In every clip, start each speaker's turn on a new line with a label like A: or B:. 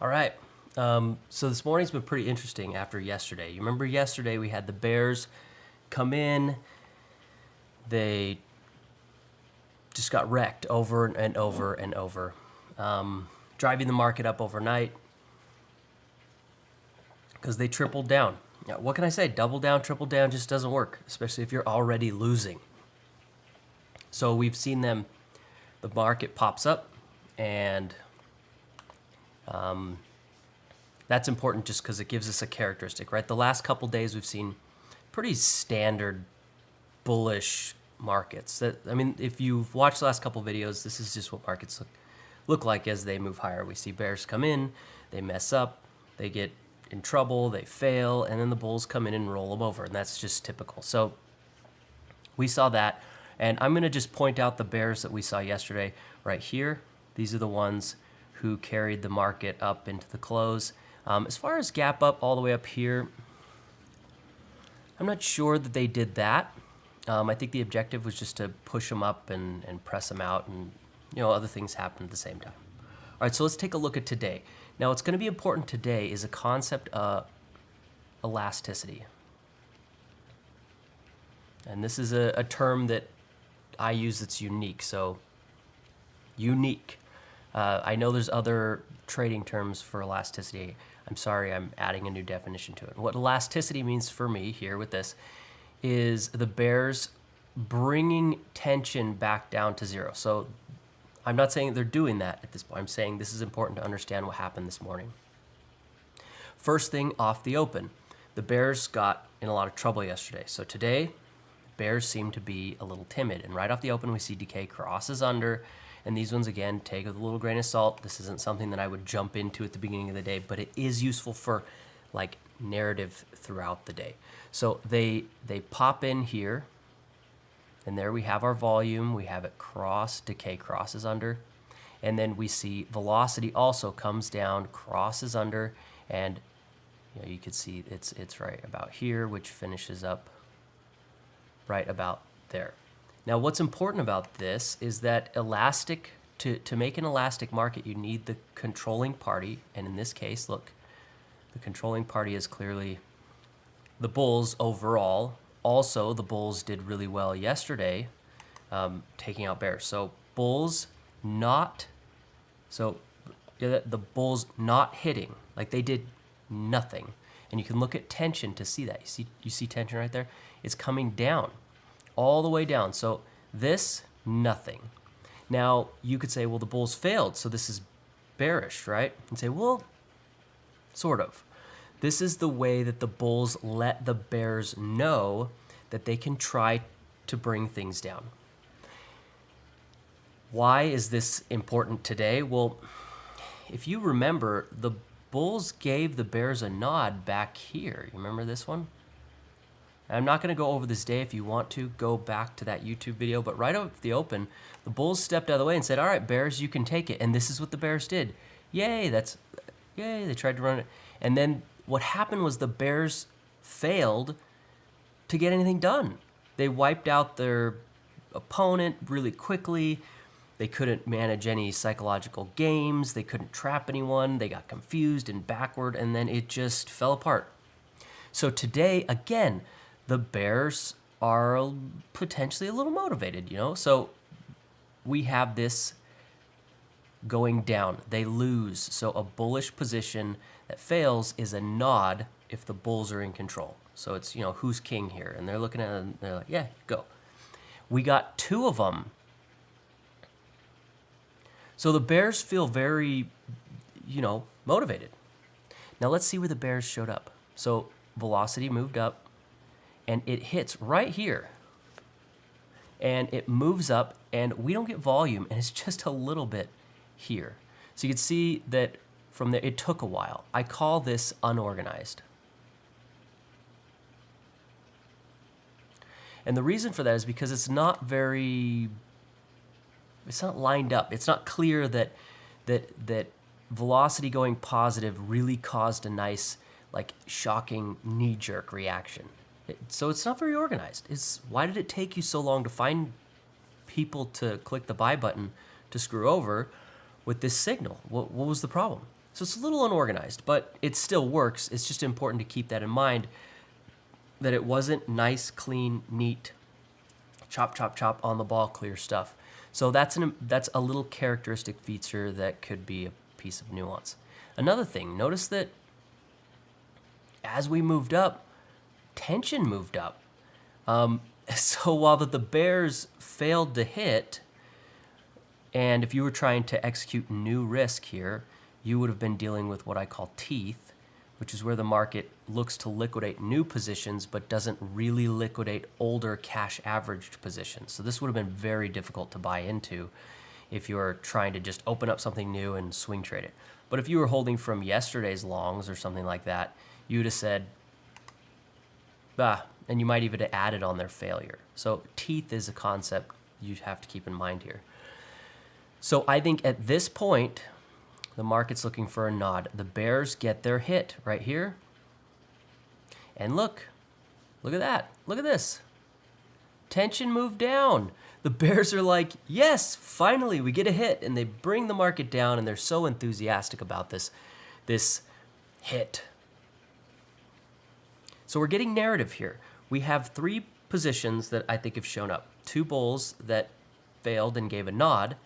A: All right. So this morning's been pretty interesting after yesterday. You remember yesterday we had the bears come in. They just got wrecked over and over and over, driving the market up overnight because they tripled down. Now, what can I say? Double down, triple down just doesn't work, especially if you're already losing. So we've seen them, the market pops up, and that's important just because it gives us a characteristic, right? The last couple days we've seen pretty standard bullish markets. I mean, if you've watched the last couple videos, this is just what markets look like as they move higher. We see bears come in, they mess up, they get in trouble, they fail, and then the bulls come in and roll them over, and that's just typical. So we saw that, and I'm going to just point out the bears that we saw yesterday right here. These are the ones who carried the market up into the close. As far as gap up all the way up here, I'm not sure that they did that. I think the objective was just to push them up and press them out, and other things happen at the same time. All right, so let's take a look at today. Now, what's going to be important today is a concept of elasticity. And this is a term that I use that's unique. So, unique. I know there's other trading terms for elasticity. I'm sorry, I'm adding a new definition to it. What elasticity means for me here with this is the bears bringing tension back down to zero. So I'm not saying they're doing that at this point. I'm saying this is important to understand what happened this morning. First thing off the open, the bears got in a lot of trouble yesterday. So today, bears seem to be a little timid. And right off the open, we see decay crosses under. And these ones, again, take with a little grain of salt. This isn't something that I would jump into at the beginning of the day, but it is useful for like narrative throughout the day. So they pop in here, and there we have our volume. We have it cross, decay crosses under. And then we see velocity also comes down, crosses under, and you can see it's right about here, which finishes up right about there. Now, what's important about this is that to make an elastic market, you need the controlling party. And in this case, look, the controlling party is clearly the bulls overall. Also, the bulls did really well yesterday, taking out bears. So the bulls not hitting, like they did nothing. And you can look at tension to see that. You see tension right there? It's coming down. All the way down. So this, nothing. Now, you could say, well, the bulls failed, so this is bearish, right? And say, well, sort of. This is the way that the bulls let the bears know that they can try to bring things down. Why is this important today? Well, if you remember, the bulls gave the bears a nod back here. You remember this one? I'm not going to go over this day. If you want to, go back to that YouTube video. But right off the open, the bulls stepped out of the way and said, all right, bears, you can take it. And this is what the bears did. Yay, they tried to run it. And then what happened was the bears failed to get anything done. They wiped out their opponent really quickly. They couldn't manage any psychological games. They couldn't trap anyone. They got confused and backward, and then it just fell apart. So today, again, the bears are potentially a little motivated, So we have this going down. They lose. So a bullish position that fails is a nod if the bulls are in control. So it's, who's king here? And they're looking at it and they're like, yeah, go. We got two of them. So the bears feel very, motivated. Now let's see where the bears showed up. So velocity moved up, and it hits right here, and it moves up, and we don't get volume, and it's just a little bit here. So you can see that from there, it took a while. I call this unorganized. And the reason for that is because it's not lined up. It's not clear that velocity going positive really caused a nice, shocking knee-jerk reaction. So it's not very organized. Why did it take you so long to find people to click the buy button to screw over with this signal? What was the problem? So it's a little unorganized, but it still works. It's just important to keep that in mind, that it wasn't nice, clean, neat, chop, chop, chop, on the ball, clear stuff. So that's a little characteristic feature that could be a piece of nuance. Another thing, notice that as we moved up, tension moved up. So while the bears failed to hit, and if you were trying to execute new risk here, you would have been dealing with what I call teeth, which is where the market looks to liquidate new positions but doesn't really liquidate older cash averaged positions. So this would have been very difficult to buy into if you're trying to just open up something new and swing trade it. But if you were holding from yesterday's longs or something like that, you would have said, bah, and you might even have added on their failure. So teeth is a concept you have to keep in mind here. So I think at this point, the market's looking for a nod. The bears get their hit right here. And look at that. Look at this. Tension moved down. The bears are like, yes, finally we get a hit. And they bring the market down, and they're so enthusiastic about this hit. So we're getting narrative here. We have three positions that I think have shown up. Two bulls that failed and gave a nod.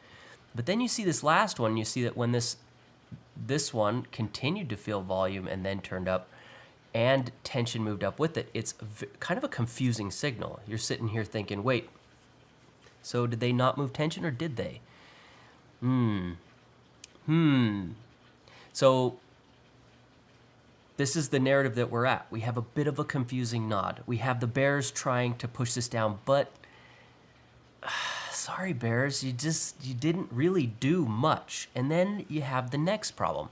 A: But then you see this last one, you see that when this one continued to feel volume and then turned up, and tension moved up with it, it's kind of a confusing signal. You're sitting here thinking, wait, so did they not move tension, or did they? So this is the narrative that we're at. We have a bit of a confusing nod. We have the bears trying to push this down, but sorry, bears, you didn't really do much. And then you have the next problem.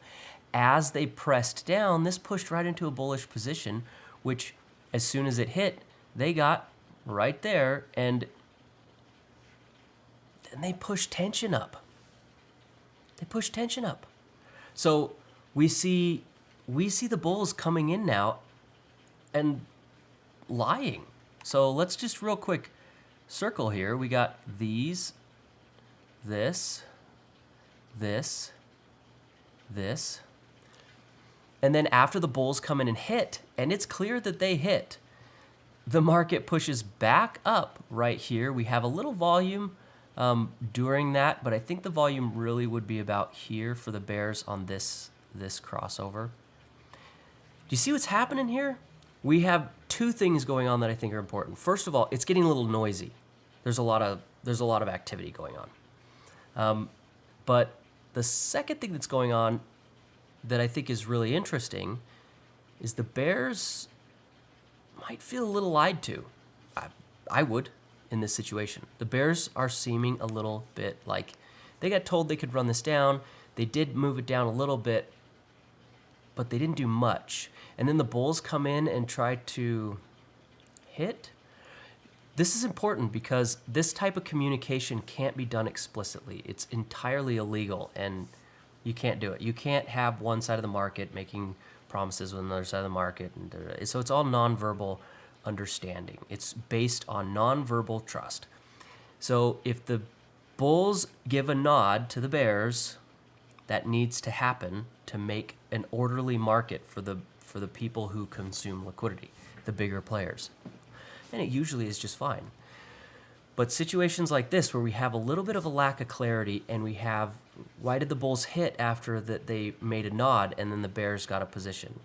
A: As they pressed down, this pushed right into a bullish position, which as soon as it hit, they got right there, and then they pushed tension up. So we see the bulls coming in now and lying. So let's just real quick circle here. We got these, this, and then after the bulls come in and hit, and it's clear that they hit, the market pushes back up right here. We have a little volume during that, but I think the volume really would be about here for the bears on this crossover. Do you see what's happening here? We have two things going on that I think are important. First of all, it's getting a little noisy. There's a lot of activity going on. But the second thing that's going on that I think is really interesting is the bears might feel a little lied to. I would in this situation. The bears are seeming a little bit like they got told they could run this down. They did move it down a little bit, but they didn't do much. And then the bulls come in and try to hit. This is important because this type of communication can't be done explicitly. It's entirely illegal, and you can't do it. You can't have one side of the market making promises with another side of the market. And so it's all nonverbal understanding. It's based on nonverbal trust. So if the bulls give a nod to the bears, that needs to happen to make an orderly market for the people who consume liquidity, the bigger players. And it usually is just fine. But situations like this where we have a little bit of a lack of clarity, and we have, why did the bulls hit after that they made a nod and then the bears got a position?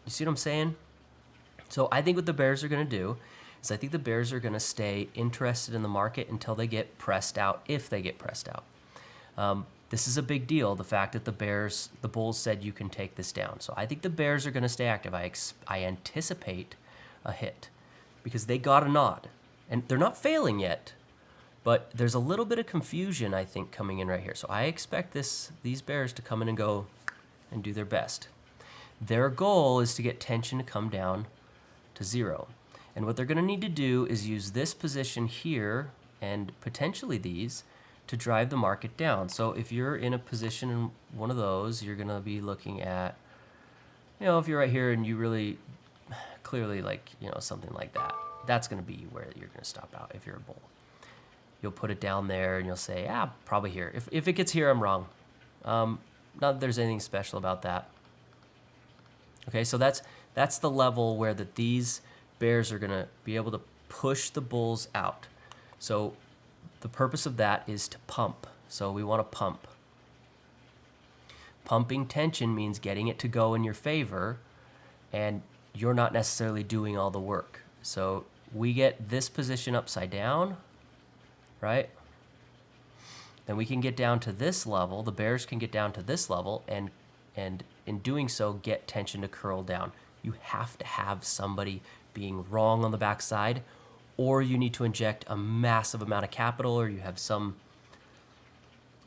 A: You see what I'm saying? So I think what the bears are going to do is I think the bears are going to stay interested in the market until they get pressed out, if they get pressed out. This is a big deal, the fact that the bulls said you can take this down. So I think the bears are going to stay active. I anticipate a hit because they got a nod. And they're not failing yet, but there's a little bit of confusion, I think, coming in right here. So I expect these bears to come in and go and do their best. Their goal is to get tension to come down to zero. And what they're going to need to do is use this position here and potentially these to drive the market down. So if you're in a position in one of those, you're going to be looking at, if you're right here and you really clearly something like that. That's going to be where you're going to stop out if you're a bull. You'll put it down there and you'll say, probably here. If it gets here, I'm wrong. Not that there's anything special about that. Okay, so that's the level where these bears are gonna be able to push the bulls out. So the purpose of that is to pump. So we want to pump. Pumping tension means getting it to go in your favor, and you're not necessarily doing all the work. So we get this position upside down, right? Then we can get down to this level. The bears can get down to this level, and in doing so, get tension to curl down. You have to have somebody being wrong on the backside, or you need to inject a massive amount of capital, or you have some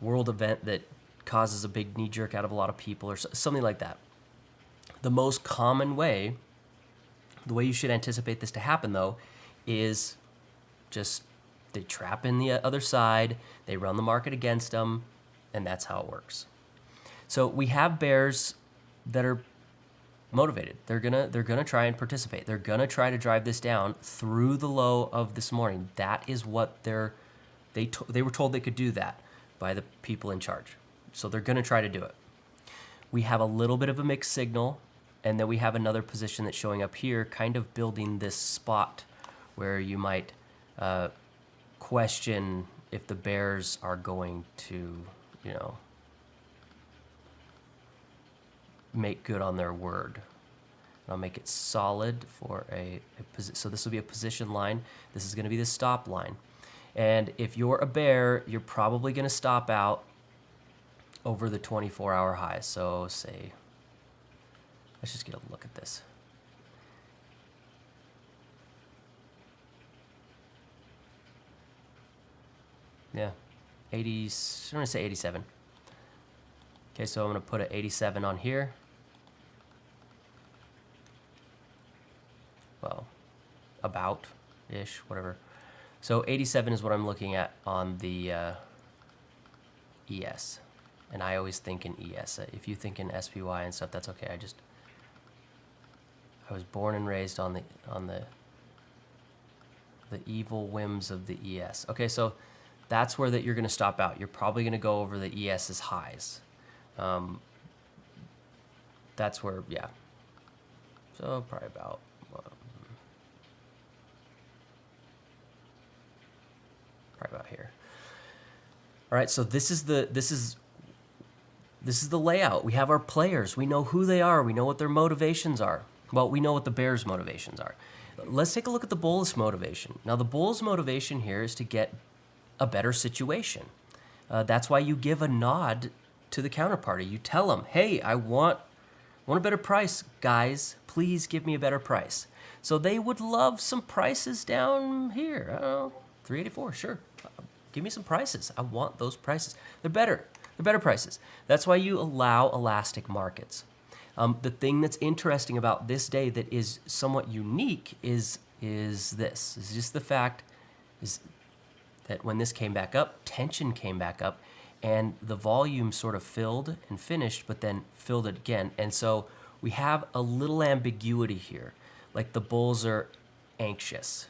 A: world event that causes a big knee jerk out of a lot of people, or something like that. The most common way, the way you should anticipate this to happen though, is just they trap in the other side, they run the market against them, and that's how it works. So we have bears that are motivated. They're gonna try and participate. They're gonna try to drive this down through the low of this morning. That is what they were told they could do that by the people in charge. So they're gonna try to do it. We have a little bit of a mixed signal, and then we have another position that's showing up here, kind of building this spot where you might question if the bears are going to, make good on their word. I'll make it solid for so this will be a position line. This is going to be the stop line. And if you're a bear, you're probably going to stop out over the 24-hour high. So say, let's just get a look at this. Yeah, 80, I'm going to say 87. Okay, so I'm going to put an 87 on here. Well, about-ish, whatever. So 87 is what I'm looking at on the ES. And I always think in ES. If you think in SPY and stuff, that's okay. I was born and raised on the evil whims of the ES. Okay, so that's where you're going to stop out. You're probably going to go over the ES's highs. That's where, yeah. So probably about here. All right, so this is the layout. We have our players. We know who they are. We know what their motivations are. Well, we know what the bears' motivations are. Let's take a look at the bull's motivation. Now, the bull's motivation here is to get a better situation. That's why you give a nod to the counterparty. You tell them, hey, I want a better price, guys. Please give me a better price. So they would love some prices down here. I don't know, 384, sure. Give me some prices. I want those prices. They're better. They're better prices. That's why you allow elastic markets. The thing that's interesting about this day that is somewhat unique is this. It's just the fact is that when this came back up, tension came back up, and the volume sort of filled and finished, but then filled it again. And so we have a little ambiguity here. Like the bulls are anxious.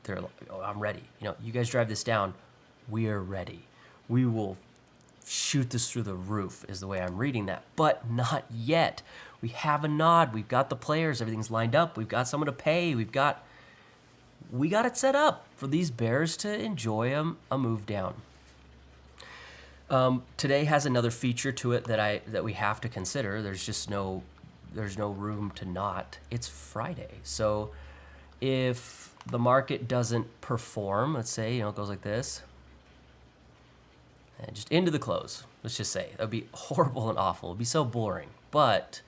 A: They're like, oh, I'm ready. You guys drive this down. We are ready. We will shoot this through the roof is the way I'm reading that. But not yet. We have a nod. We've got the players. Everything's lined up. We've got someone to pay. We got it set up for these bears to enjoy a move down. Today has another feature to it that we have to consider. There's no room to not. It's Friday. So if the market doesn't perform, let's say, it goes like this, and just into the close, let's just say, that would be horrible and awful. It would be so boring. But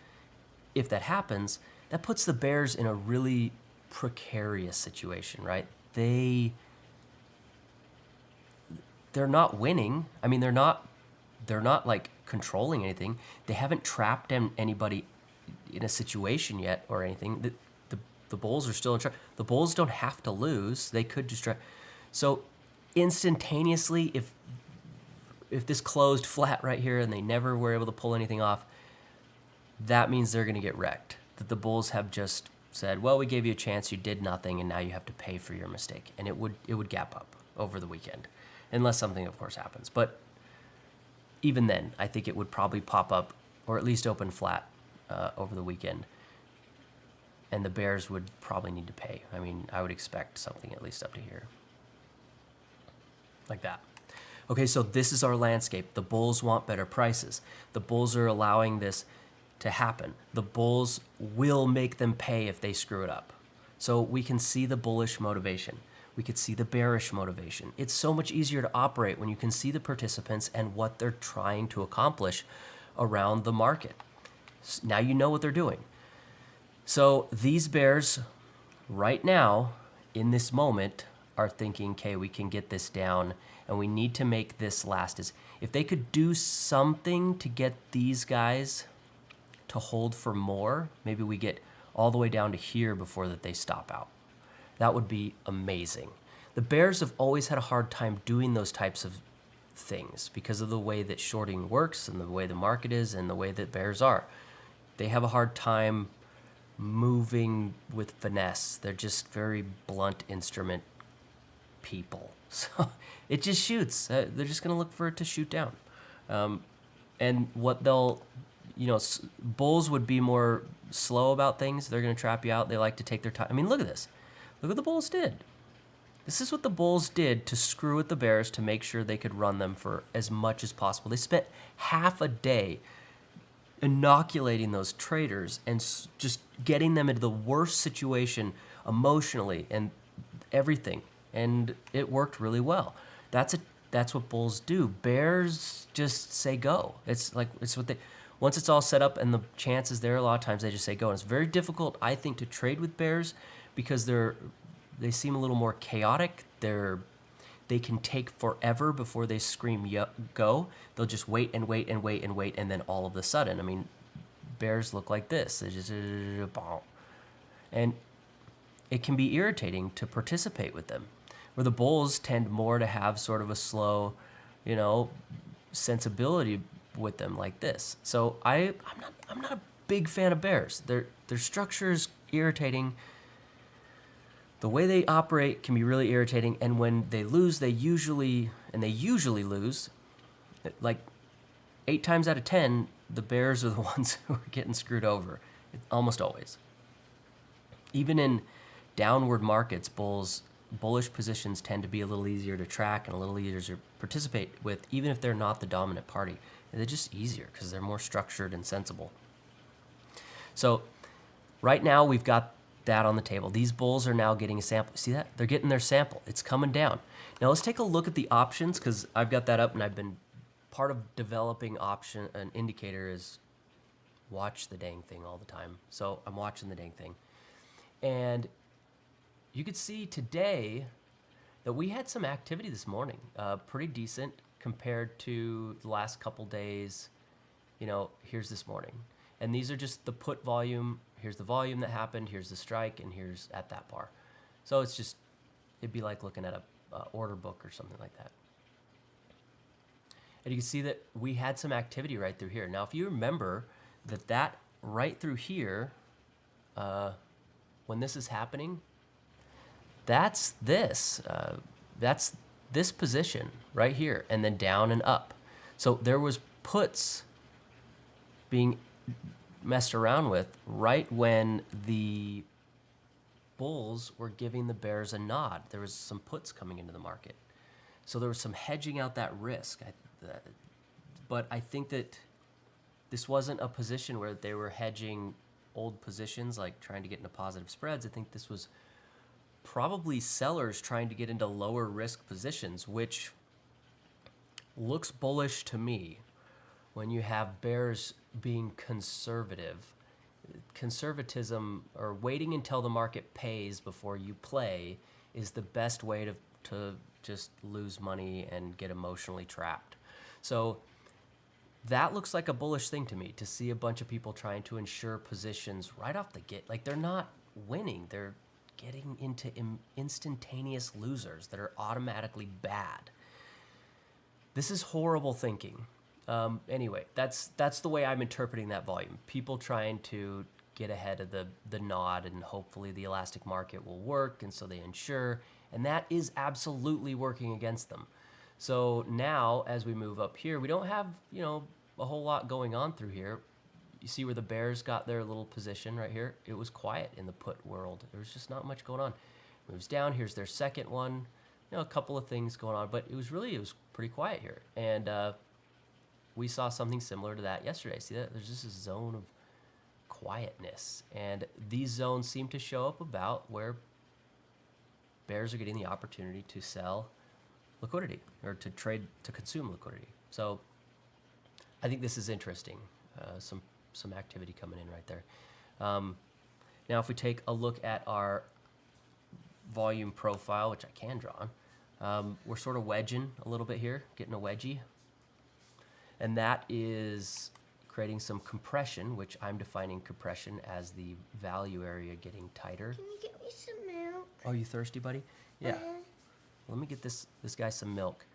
A: if that happens, that puts the bears in a really precarious situation, right? They're not winning. I mean, they're not like controlling anything. They haven't trapped anybody in a situation yet or anything. The bulls are still in charge. The bulls don't have to lose. They could just try. So instantaneously, if this closed flat right here and they never were able to pull anything off, that means they're going to get wrecked. That the bulls have just said, well, we gave you a chance, you did nothing, and now you have to pay for your mistake. And it would gap up over the weekend, unless something, of course, happens. But even then, I think it would probably pop up or at least open flat over the weekend. And the bears would probably need to pay. I mean, I would expect something at least up to here. Like that. Okay, so this is our landscape. The bulls want better prices. The bulls are allowing this to happen. The bulls will make them pay if they screw it up. So we can see the bullish motivation. We could see the bearish motivation. It's so much easier to operate when you can see the participants and what they're trying to accomplish around the market. Now you know what they're doing. So these bears right now, in this moment, are thinking, okay, we can get this down and we need to make this last. If they could do something to get these guys to hold for more, maybe we get all the way down to here before that they stop out. That would be amazing. The bears have always had a hard time doing those types of things because of the way that shorting works and the way the market is and the way that bears are. They have a hard time moving with finesse. They're just very blunt instrument people. So it just shoots. They're just going to look for it to shoot down. And what they'll, bulls would be more slow about things. They're going to trap you out. They like to take their time. I mean, look at this. Look what the bulls did. This is what the bulls did to screw with the bears to make sure they could run them for as much as possible. They spent half a day inoculating those traders and just getting them into the worst situation emotionally and everything. And it worked really well. That's what bulls do. Bears just say go. It's what they, once it's all set up and the chance is there, a lot of times they just say go. And it's very difficult, I think, to trade with bears because they seem a little more chaotic. They can take forever before they scream go. They'll just wait and wait and wait and wait, and then all of a sudden, I mean, bears look like this. They just and it can be irritating to participate with them. Where the bulls tend more to have sort of a slow, sensibility with them like this. So I'm not a big fan of bears. Their structure is irritating. The way they operate can be really irritating, and when they lose, they usually lose. Like 8 times out of 10, the bears are the ones who are getting screwed over, almost always. Even in downward markets, bullish positions tend to be a little easier to track and a little easier to participate with, even if they're not the dominant party. They're just easier because they're more structured and sensible. So right now we've got that on the table. These bulls are now getting a sample. See that? They're getting their sample. It's coming down. Now let's take a look at the options because I've got that up and I've been part of developing an indicator is watch the dang thing all the time. So I'm watching the dang thing. And you could see today that we had some activity this morning, pretty decent compared to the last couple days. Here's this morning. And these are just the put volume. Here's the volume that happened. Here's the strike, and here's at that bar. So it'd be like looking at a order book or something like that. And you can see that we had some activity right through here. Now, if you remember that right through here, when this is happening, that's this position right here, and then down and up. So there was puts being messed around with right when the bulls were giving the bears a nod. There was some puts coming into the market. So there was some hedging out that risk. But I think that this wasn't a position where they were hedging old positions, like trying to get into positive spreads. I think this was probably sellers trying to get into lower risk positions, which looks bullish to me when you have bears being conservative. Conservatism, or waiting until the market pays before you play, is the best way to just lose money and get emotionally trapped. So that looks like a bullish thing to me, to see a bunch of people trying to ensure positions right off the get. Like, they're not winning. They're getting into instantaneous losers that are automatically bad. This is horrible thinking. Anyway, that's the way I'm interpreting that volume. People trying to get ahead of the nod, and hopefully the elastic market will work, and so they insure, and that is absolutely working against them. So now as we move up here, we don't have, you know, a whole lot going on through here. You see where the bears got their little position right here? It was quiet in the put world. There was just not much going on. Moves down, here's their second one. You know, a couple of things going on, but it was pretty quiet here. And we saw something similar to that yesterday. See that? There's just a zone of quietness. And these zones seem to show up about where bears are getting the opportunity to sell liquidity or to trade, to consume liquidity. So I think this is interesting. Some activity coming in right there. Now, if we take a look at our volume profile, which I can draw on, we're sort of wedging a little bit here, getting a wedgie. And that is creating some compression, which I'm defining compression as the value area getting tighter.
B: Can you get me some milk?
A: Oh, you thirsty, buddy? Yeah. Let me get this guy some milk.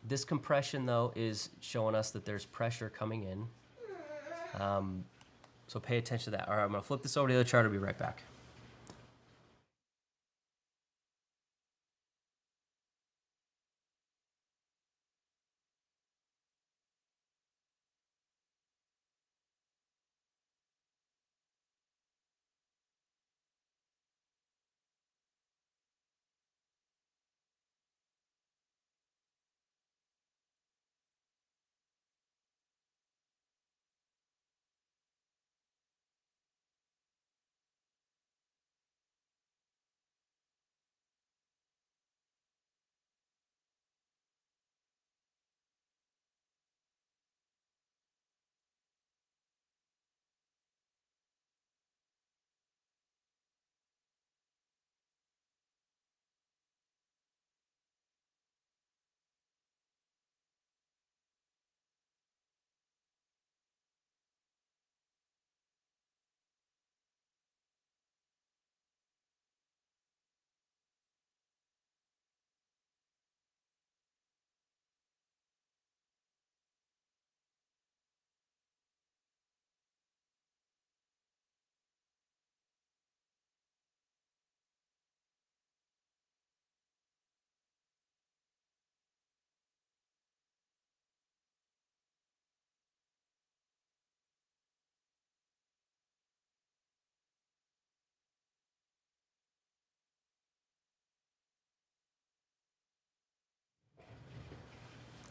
A: This compression, though, is showing us that there's pressure coming in. So pay attention to that. All right, I'm going to flip this over to the other chart. I'll be right back.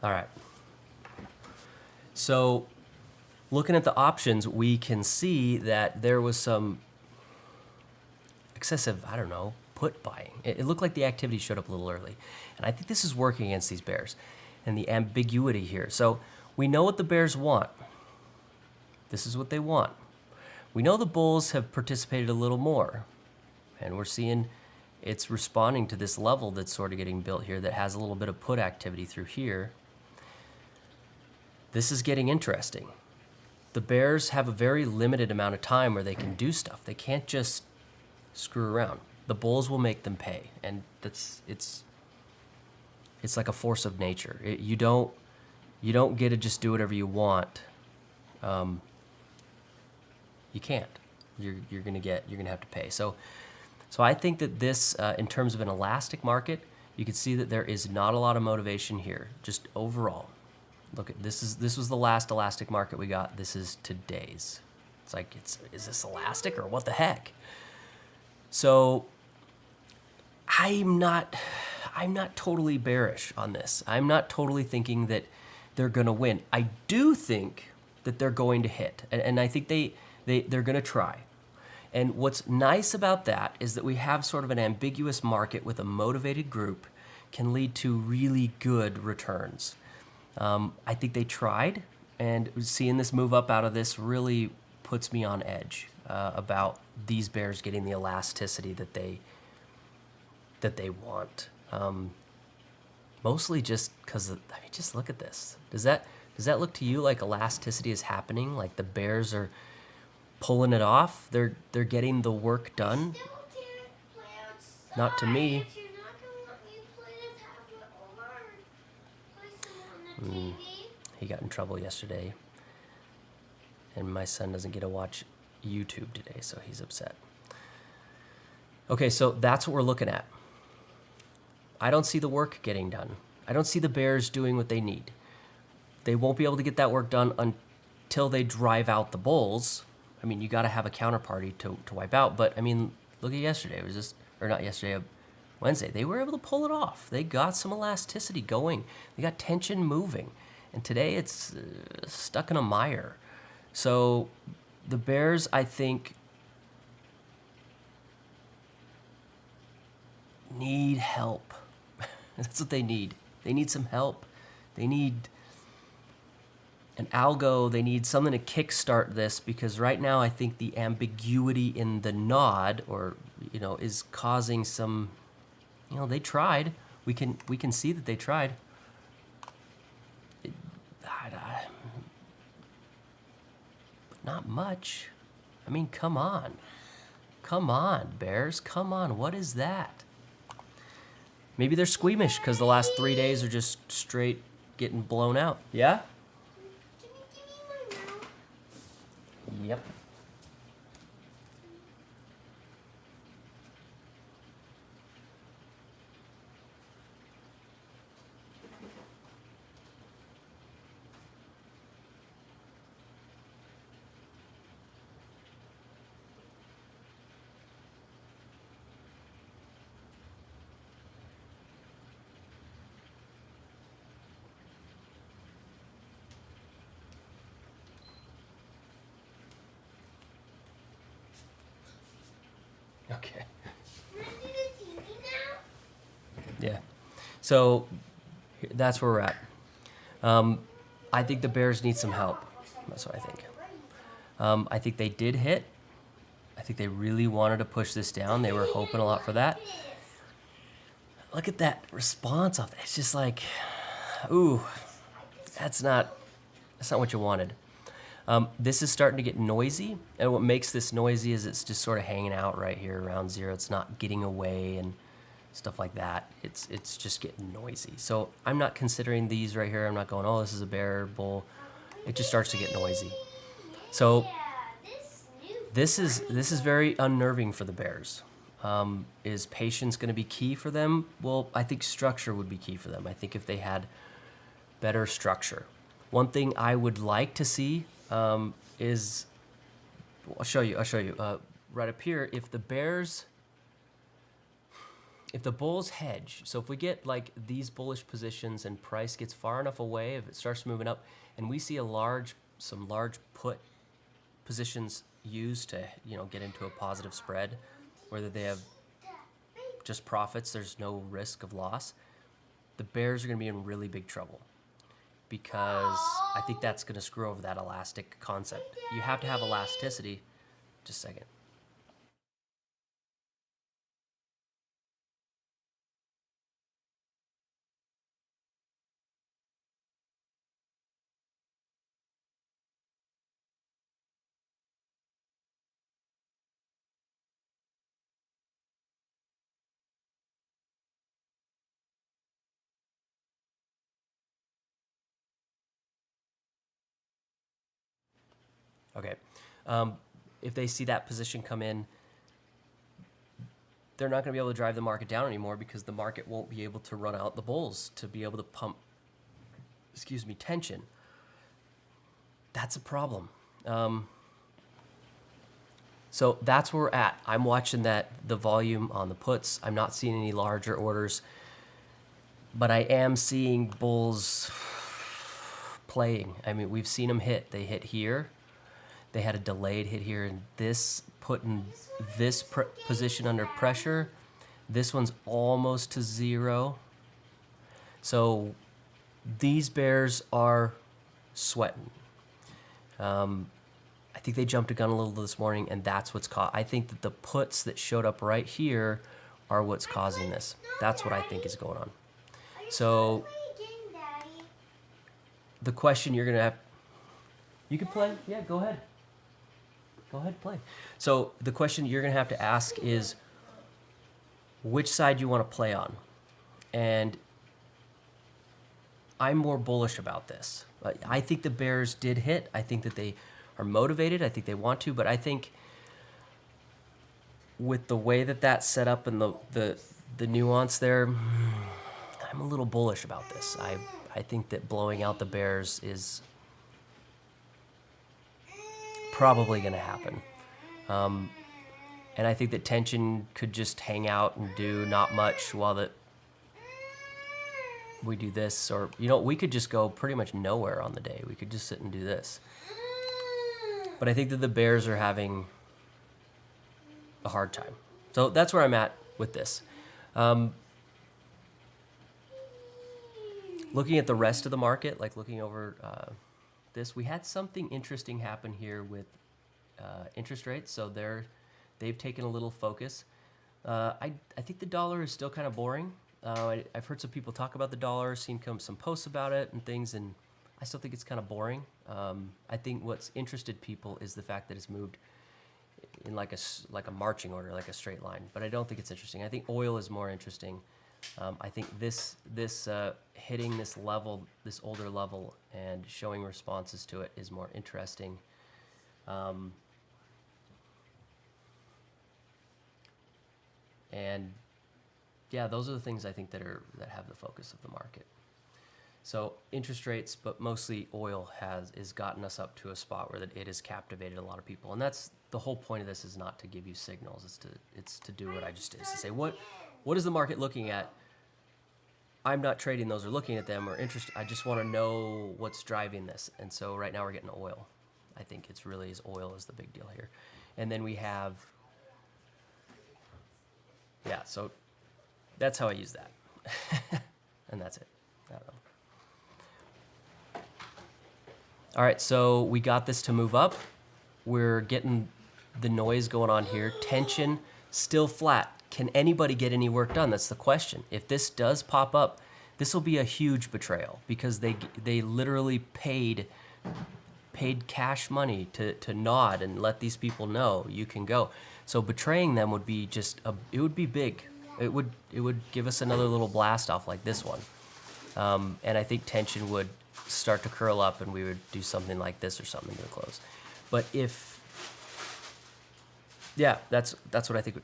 A: All right. So looking at the options, we can see that there was some excessive, I don't know, put buying. It looked like the activity showed up a little early. And I think this is working against these bears and the ambiguity here. So we know what the bears want. This is what they want. We know the bulls have participated a little more. And we're seeing it's responding to this level that's sort of getting built here that has a little bit of put activity through here. This is getting interesting. The bears have a very limited amount of time where they can do stuff. They can't just screw around. The bulls will make them pay, and it's like a force of nature. You don't get to just do whatever you want. You can't. You're gonna have to pay. So I think that this, in terms of an elastic market, you can see that there is not a lot of motivation here, just overall. Look at this was the last elastic market we got. This is today's. It's like, is this elastic or what the heck? So I'm not totally bearish on this. I'm not totally thinking that they're gonna win. I do think that they're going to hit, and I think they're gonna try. And what's nice about that is that we have sort of an ambiguous market with a motivated group can lead to really good returns. I think they tried, and seeing this move up out of this really puts me on edge about these bears getting the elasticity that they want. Mostly just because, I mean, just look at this. Does that look to you like elasticity is happening? Like the bears are pulling it off? They're getting the work done?
B: Still can't play outside.
A: Not to me.
B: If you're not gonna let me play the tablet or play some on the TV.
A: He got in trouble yesterday, and my son doesn't get to watch YouTube today, so he's upset. Okay, so that's what we're looking at. I don't see the work getting done. I don't see the Bears doing what they need. They won't be able to get that work done until they drive out the Bulls. I mean, you got to have a counterparty to wipe out. But I mean, look at yesterday. It was just, or not yesterday, Wednesday. They were able to pull it off. They got some elasticity going. They got tension moving. And today it's stuck in a mire. So the Bears, I think, need help. That's what they need. They need some help. They need an algo. They need something to kickstart this, because right now I think the ambiguity in the nod, or is causing some. They tried. We can see that they tried. But not much. I mean, come on. Come on, Bears. Come on. What is that? Maybe they're squeamish because the last 3 days are just straight getting blown out. Yeah?
B: Can you give me my mouth?
A: Yep. Okay.
B: Can I do the TV now?
A: Yeah. So that's where we're at. I think the Bears need some help. That's what I think. I think they did hit. I think they really wanted to push this down. They were hoping a lot for that. Look at that response off that. It's just like, ooh, that's not what you wanted. This is starting to get noisy, and what makes this noisy is it's just sort of hanging out right here around zero. It's not getting away and stuff like that. It's just getting noisy. So I'm not considering these right here. I'm not going, oh, this is a bear bull. It just starts to get noisy. So this is very unnerving for the Bears. Is patience going to be key for them? Well, I think structure would be key for them. I think if they had better structure. One thing I would like to see is, I'll show you, right up here, if the Bulls hedge, so if we get like these bullish positions and price gets far enough away, if it starts moving up, and we see some large put positions used to, get into a positive spread, whether they have just profits, there's no risk of loss, the Bears are going to be in really big trouble. Because I think that's going to screw over that elastic concept. You have to have elasticity. Just a second. Okay. If they see that position come in, they're not going to be able to drive the market down anymore, because the market won't be able to run out the bulls to be able to pump, tension. That's a problem. So that's where we're at. I'm watching the volume on the puts. I'm not seeing any larger orders, but I am seeing bulls playing. I mean, we've seen them hit. They hit here. They had a delayed hit here, and this putting this position under pressure. This one's almost to zero. So these Bears are sweating. I think they jumped a gun a little this morning, and that's what's I think that the puts that showed up right here are what's causing this. That's what I think is going on. So the question you're going to have, you can play? Yeah, go ahead. Go ahead, play. So the question you're going to have to ask is, which side you want to play on? And I'm more bullish about this. I think the Bears did hit. I think that they are motivated. I think they want to. But I think with the way that that's set up and the nuance there, I'm a little bullish about this. I think that blowing out the bears is probably going to happen. And I think that tension could just hang out and do not much while that we do this. Or, you know, we could just go pretty much nowhere on the day. We could just sit and do this. But I think that the bears are having a hard time. So that's where I'm at with this. Looking at the rest of the market, like looking over this, we had something interesting happen here with interest rates. So they've taken a little focus. I think the dollar is still kind of boring. I've heard some people talk about the dollar, seen some posts about it and things, and I still think it's kind of boring. I think what's interested people is the fact that it's moved in like a marching order, like a straight line. But I don't think it's interesting. I think oil is more interesting. I think this hitting this level, this older level, and showing responses to it is more interesting. And yeah, those are the things I think that have the focus of the market. So interest rates, but mostly oil has gotten us up to a spot where it has captivated a lot of people, and that's the whole point of this. Is not to give you signals; it's to do what I just did. It's to say what is the market looking at. I'm not trading those or looking at them or interested. I just want to know what's driving this. And so right now we're getting oil. I think it's really oil is the big deal here, and then we have So that's how I use that, and that's it. I don't know. All right, so we got this to move up. We're getting the noise going on here. Tension still flat. Can anybody get any work done? That's the question. If this does pop up, this will be a huge betrayal because they literally paid cash money to nod and let these people know you can go. So betraying them would be it would be big. It would give us another little blast off like this one. And I think tension would start to curl up and we would do something like this or something to close. But that's what I think.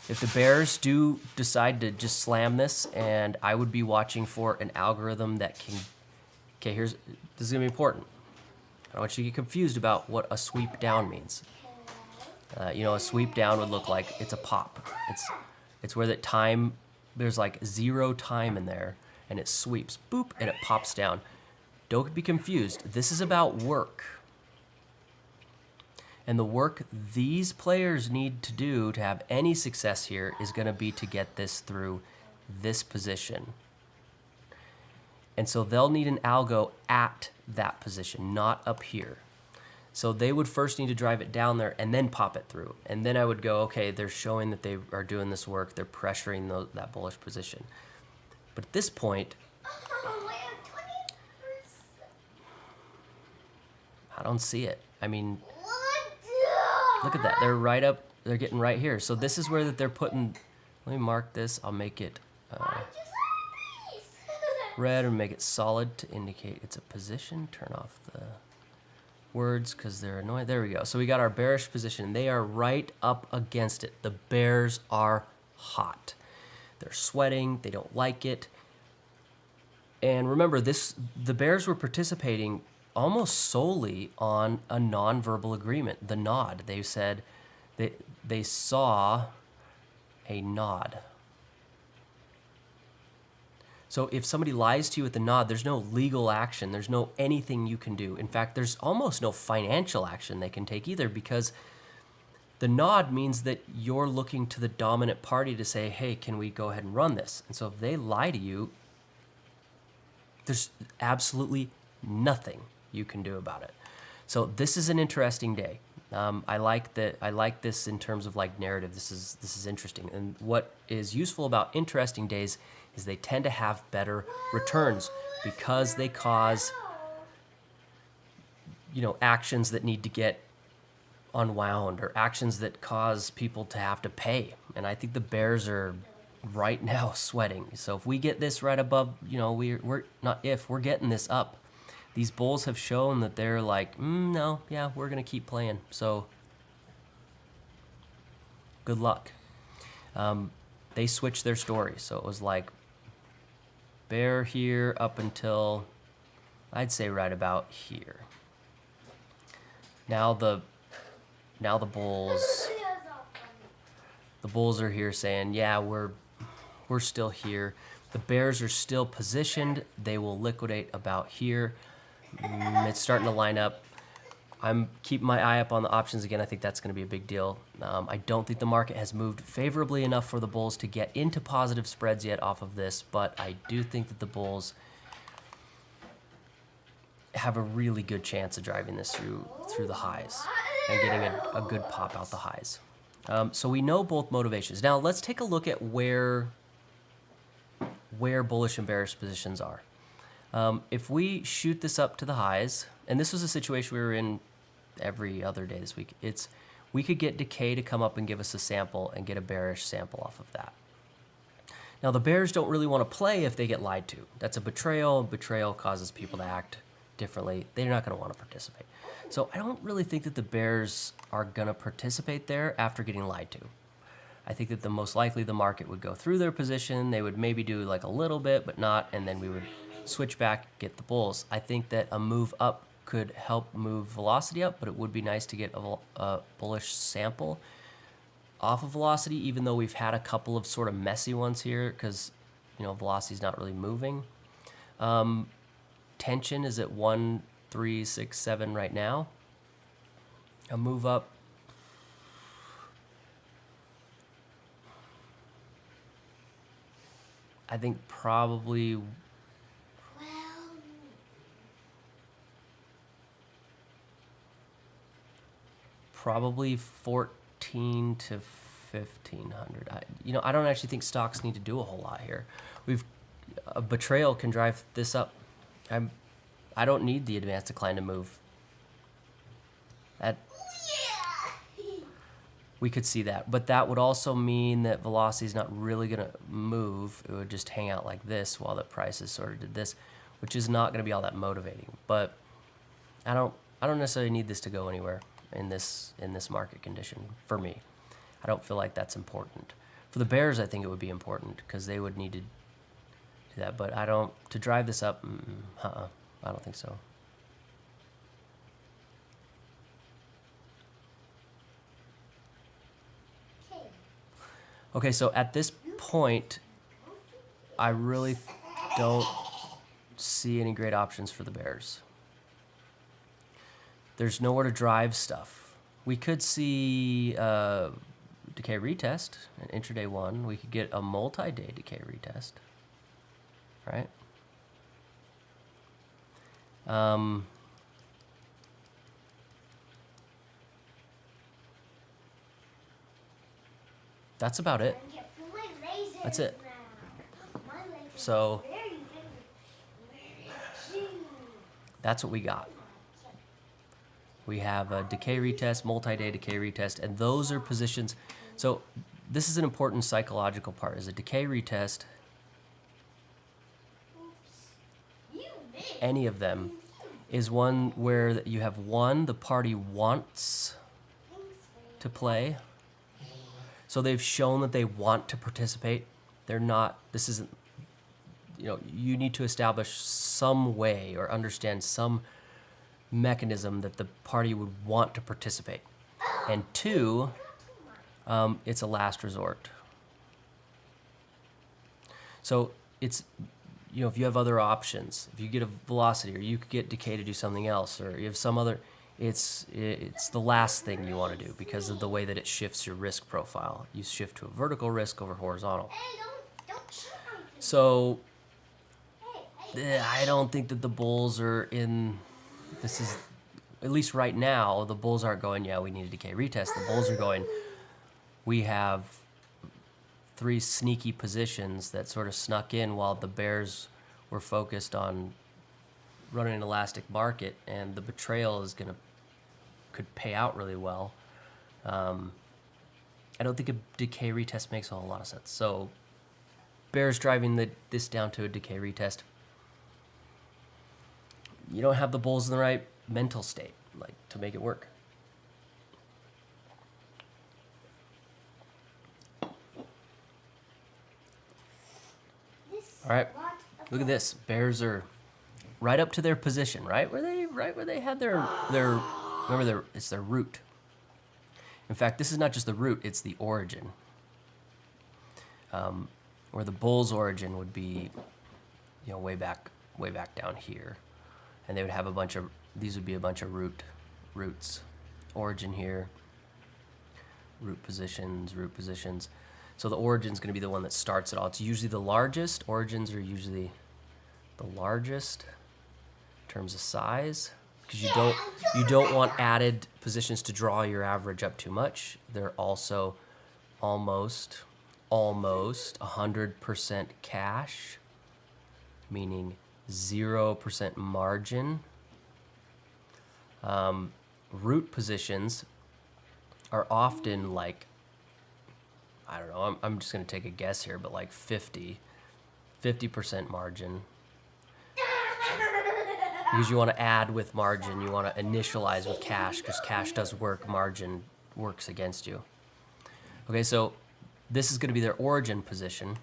A: If the bears do decide to just slam this, and I would be watching for an algorithm that can, this is gonna be important. I don't want you to get confused about what a sweep down means. A sweep down would look like it's a pop. It's where that time, there's like 0 time in there, and it sweeps, boop, and it pops down. Don't be confused. This is about work. And the work these players need to do to have any success here is going to be to get this through this position. And so they'll need an algo at that position, not up here. So they would first need to drive it down there and then pop it through. And then I would go, okay, they're showing that they are doing this work. They're pressuring that bullish position. But at this point, I don't see it. I mean, look at that. They're right up. They're getting right here. So this is where that they're putting. Let me mark this. I'll make it red and make it solid to indicate it's a position. Turn off the words because they're annoying. There we go. So we got our bearish position. They are right up against it. The bears are hot. They're sweating. They don't like it. And remember, the bears were participating almost solely on a non-verbal agreement, the nod. They said they saw a nod. So if somebody lies to you with the nod, there's no legal action. There's no anything you can do. In fact, there's almost no financial action they can take either, because the nod means that you're looking to the dominant party to say, hey, can we go ahead and run this? And so if they lie to you, there's absolutely nothing you can do about it. So this is an interesting day. I like this in terms of like narrative. This is interesting. And what is useful about interesting days is they tend to have better returns because they cause actions that need to get unwound or actions that cause people to have to pay. And I think the bears are right now sweating. So if we get this right above, we're getting this up. These bulls have shown that they're like, no, yeah, we're going to keep playing. So good luck. They switched their story. So it was like bear here up until, I'd say right about here. Now the bulls, are here saying, yeah, we're still here. The bears are still positioned. They will liquidate about here. It's starting to line up. I'm keeping my eye up on the options again. I think that's going to be a big deal. I don't think the market has moved favorably enough for the bulls to get into positive spreads yet off of this, but I do think that the bulls have a really good chance of driving this through the highs and getting a good pop out the highs. So we know both motivations. Now let's take a look at where bullish and bearish positions are. If we shoot this up to the highs, and this was a situation we were in every other day this week, we could get decay to come up and give us a sample and get a bearish sample off of that. Now the bears don't really want to play if they get lied to. That's a betrayal. Betrayal causes people to act differently. They're not going to want to participate. So I don't really think that the bears are going to participate there after getting lied to. I think that the most likely the market would go through their position. They would maybe do like a little bit, but not, and then we would switch back, get the bulls. I think that a move up could help move velocity up, but it would be nice to get a bullish sample off of velocity, even though we've had a couple of sort of messy ones here because, velocity is not really moving. Tension is at 1,367 right now. A move up. I think probably probably 14 to 1,500. I don't actually think stocks need to do a whole lot here. A betrayal can drive this up. I don't need the advanced decline to move. We could see that, but that would also mean that velocity is not really going to move. It would just hang out like this while the prices sort of did this, which is not going to be all that motivating. But I don't necessarily need this to go anywhere in this market condition for me. I don't feel like that's important. For the bears, I think it would be important because they would need to do that. But to drive this up, I don't think so. Okay, so at this point, I really don't see any great options for the bears. There's nowhere to drive stuff. We could see decay retest, an intraday one. We could get a multi-day decay retest, right? That's about it. That's it. So that's what we got. We have a decay retest, multi-day decay retest, and those are positions. So this is an important psychological part. Is a decay retest, any of them, is one where you have the party wants to play. So they've shown that they want to participate. They're not, this isn't, you need to establish some way or understand some mechanism that the party would want to participate. And two, it's a last resort. So it's, if you have other options, if you get a velocity or you could get decay to do something else, or you have some other, it's the last thing you want to do because of the way that it shifts your risk profile. You shift to a vertical risk over horizontal. So I don't think that the bulls are in, this is, at least right now, the bulls aren't going, yeah, we need a decay retest. The bulls are going, we have 3 sneaky positions that sort of snuck in while the bears were focused on running an elastic market, and the betrayal could pay out really well. I don't think a decay retest makes a whole lot of sense. So bears driving this down to a decay retest. You don't have the bulls in the right mental state, to make it work. All right. Look at this. Bears are right up to their position, right where they had their remember it's their root. In fact, this is not just the root; it's the origin. Where the bull's origin would be, you know, way back down here, and they would have a bunch of these would be a bunch of roots, origin here, root positions. So the origin is going to be the one that starts it all. It's usually the largest. Origins are usually the largest in terms of size, because you don't want added positions to draw your average up too much. They're also almost 100% cash, meaning 0% margin. Root positions are often like, I don't know, I'm just going to take a guess here, but like 50% margin. Because you want to add with margin, you want to initialize with cash, because cash does work, margin works against you. Okay, so this is going to be their origin position.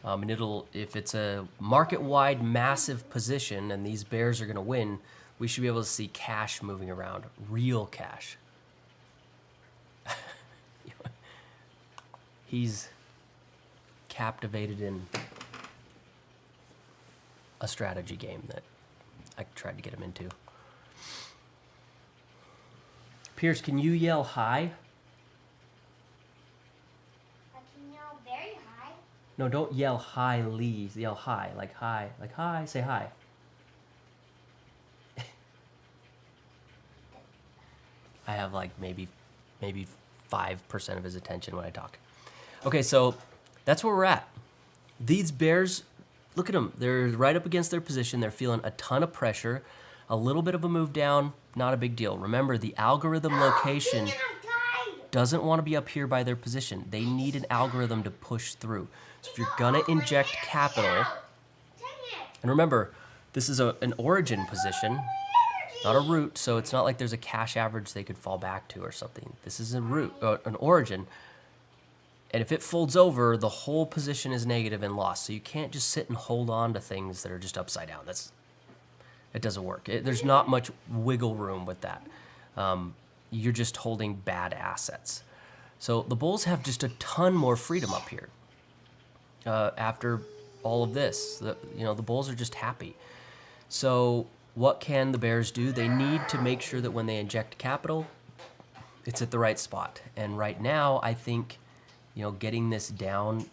A: And if it's a market-wide massive position and these bears are going to win, we should be able to see cash moving around, real cash. He's captivated in a strategy game that I tried to get him into. Pierce, can you yell hi?
B: I can yell very high.
A: No, don't yell hi, Lee. Yell hi, like hi, say hi. I have like maybe 5% of his attention when I talk. Okay, so that's where we're at. These bears, look at them. They're right up against their position. They're feeling a ton of pressure. A little bit of a move down, not a big deal. Remember, the algorithm location doesn't want to be up here by their position. They need an algorithm to push through. So if you're going to inject capital, and remember, this is an origin position, not a root, so it's not like there's a cash average they could fall back to or something. This is a root, an origin. And if it folds over, the whole position is negative and lost. So you can't just sit and hold on to things that are just upside down. It doesn't work. There's not much wiggle room with that. You're just holding bad assets. So the bulls have just a ton more freedom up here. After all of this, the bulls are just happy. So what can the bears do? They need to make sure that when they inject capital, it's at the right spot. And right now, I think, getting this down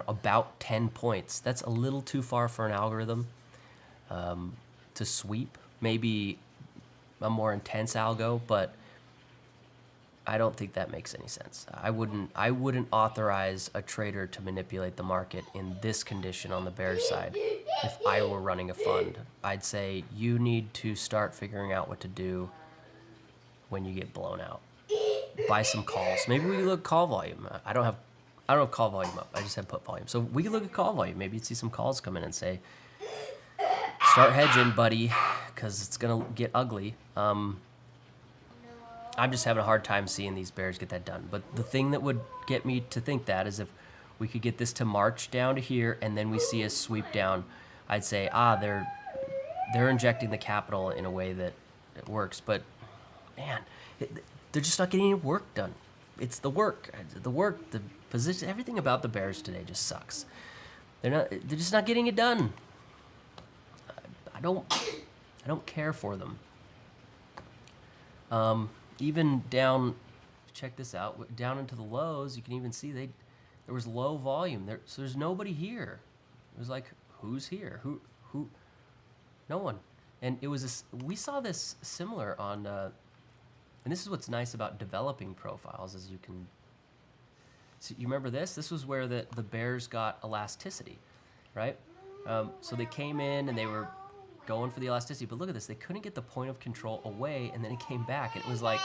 A: about 10 points, that's a little too far for an algorithm to sweep. Maybe a more intense algo, but I don't think that makes any sense. I wouldn't authorize a trader to manipulate the market in this condition on the bears side. If I were running a fund, I'd say you need to start figuring out what to do when you get blown out. Buy some calls. Maybe we look at call volume. I don't have call volume up. I just have put volume. So we can look at call volume. Maybe you'd see some calls come in and say, start hedging, buddy, because it's gonna get ugly. I'm just having a hard time seeing these bears get that done. But the thing that would get me to think that is if we could get this to march down to here and then we see a sweep down, I'd say, they're injecting the capital in a way that it works. But man, they're just not getting any work done. It's the work, the position, everything about the bears today just sucks. They're just not getting it done. I don't care for them. Even down, check this out, down into the lows, you can even see there was low volume there, so there's nobody here. It was like, who's here? Who? No one. And it was we saw this similar on, and this is what's nice about developing profiles, is you can. So you remember this? This was where the bears got elasticity, right? So they came in and they were going for the elasticity, but look at this, they couldn't get the point of control away, and then it came back, and it was like,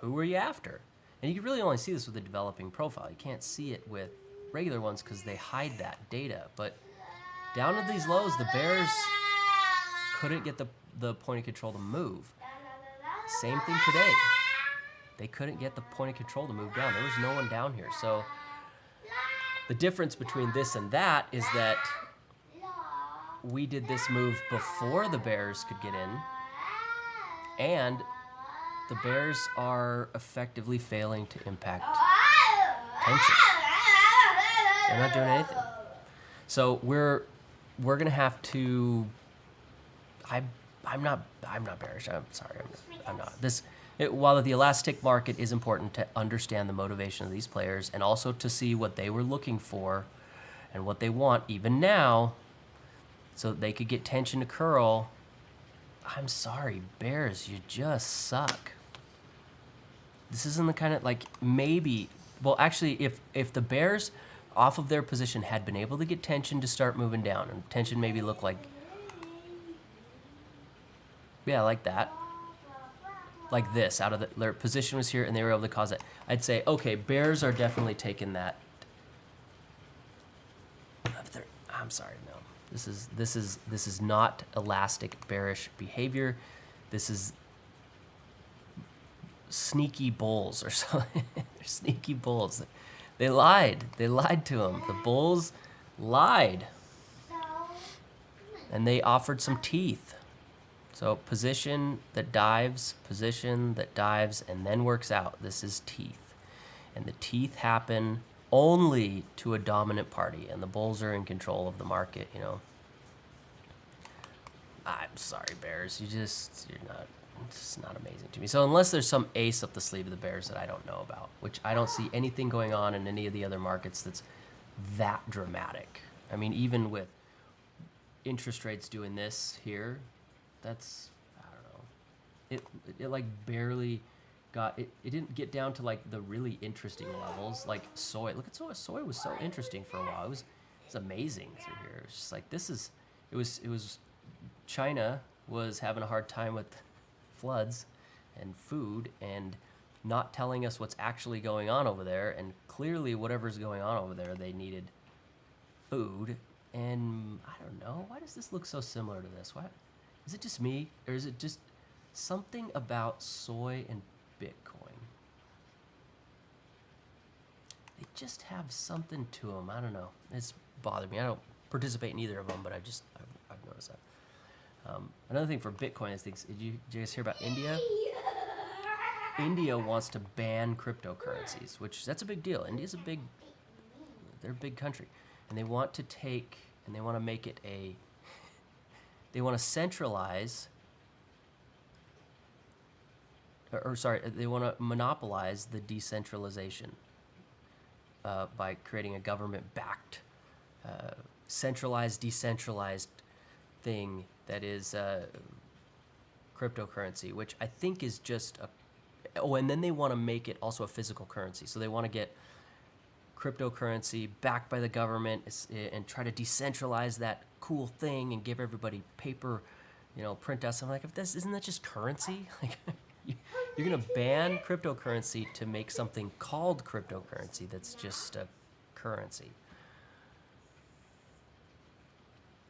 A: who were you after? And you can really only see this with a developing profile. You can't see it with regular ones because they hide that data. But down at these lows, the bears couldn't get the point of control to move. Same thing today. They couldn't get the point of control to move down. There was no one down here. So The difference between this and that is that we did this move before the bears could get in, and the bears are effectively failing to impact tension. They're not doing anything. So we're gonna have to. I'm not bearish. I'm sorry. I'm not. While the elastic market is important to understand the motivation of these players and also to see what they were looking for and what they want even now, so that they could get tension to curl. I'm sorry, bears, you just suck. This isn't the kind of, like, maybe, well, actually, if the bears off of their position had been able to get tension to start moving down, and tension maybe look like, yeah, like that, like this, out of their position was here and they were able to cause it, I'd say, okay, bears are definitely taking that. I'm sorry, no. This is not elastic bearish behavior. This is sneaky bulls or something. They're sneaky bulls. They lied. They lied to him. The bulls lied. And they offered some teeth. So position that dives, and then works out. This is teeth. And the teeth happen only to a dominant party, and the bulls are in control of the market, you know. I'm sorry, bears. You're not, it's not amazing to me. So unless there's some ace up the sleeve of the bears that I don't know about, which I don't see anything going on in any of the other markets that's that dramatic. I mean, even with interest rates doing this here, that's, I don't know. It like barely got, it didn't get down to like the really interesting levels, like soy. Look at soy. Soy was so interesting for a while. It was amazing through here. It's just like, it was China was having a hard time with floods and food and not telling us what's actually going on over there, and clearly whatever's going on over there, they needed food. And I don't know, why does this look so similar to this? Why is it just me, or is it just something about soy and Bitcoin? They just have something to them. I don't know. It's bothered me. I don't participate in either of them, but I've noticed that. Another thing for Bitcoin is things. Did you guys hear about India? India wants to ban cryptocurrencies, which that's a big deal. India's they're a big country, and they want to make it they want to centralize, they want to monopolize the decentralization by creating a government-backed, centralized, decentralized thing that is cryptocurrency, which I think is just and then they want to make it also a physical currency. So they want to get cryptocurrency backed by the government and try to decentralize that cool thing and give everybody paper, printouts. I'm like, isn't that just currency? Like, you're gonna ban cryptocurrency to make something called cryptocurrency that's just a currency.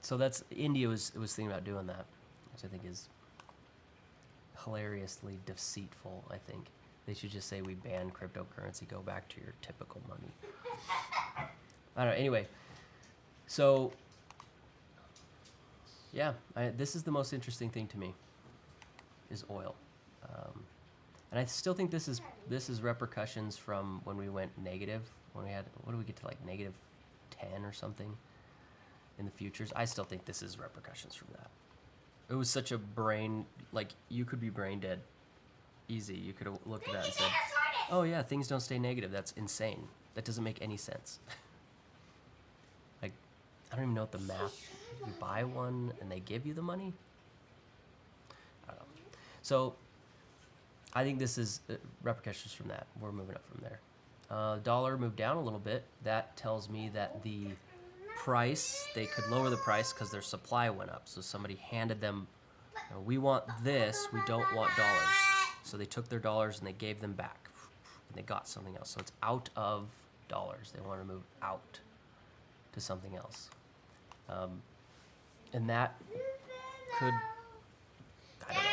A: So that's, India was thinking about doing that, which I think is hilariously deceitful. I think they should just say, we ban cryptocurrency, go back to your typical money. I don't know, anyway. So, yeah, this is the most interesting thing to me, is oil. And I still think this is repercussions from when we went negative, when we had, what did we get to, like negative 10 or something in the futures? I still think this is repercussions from that. It was such a you could be brain dead easy. You could have looked at that and said, oh yeah, things don't stay negative. That's insane. That doesn't make any sense. Like, I don't even know what the math, you buy one and they give you the money? I don't know. So I think this is repercussions from that. We're moving up from there. Dollar moved down a little bit. That tells me that the price, they could lower the price because their supply went up. So somebody handed them, we want this, we don't want dollars. So they took their dollars and they gave them back, and they got something else. So it's out of dollars. They want to move out to something else. And that could, I don't know,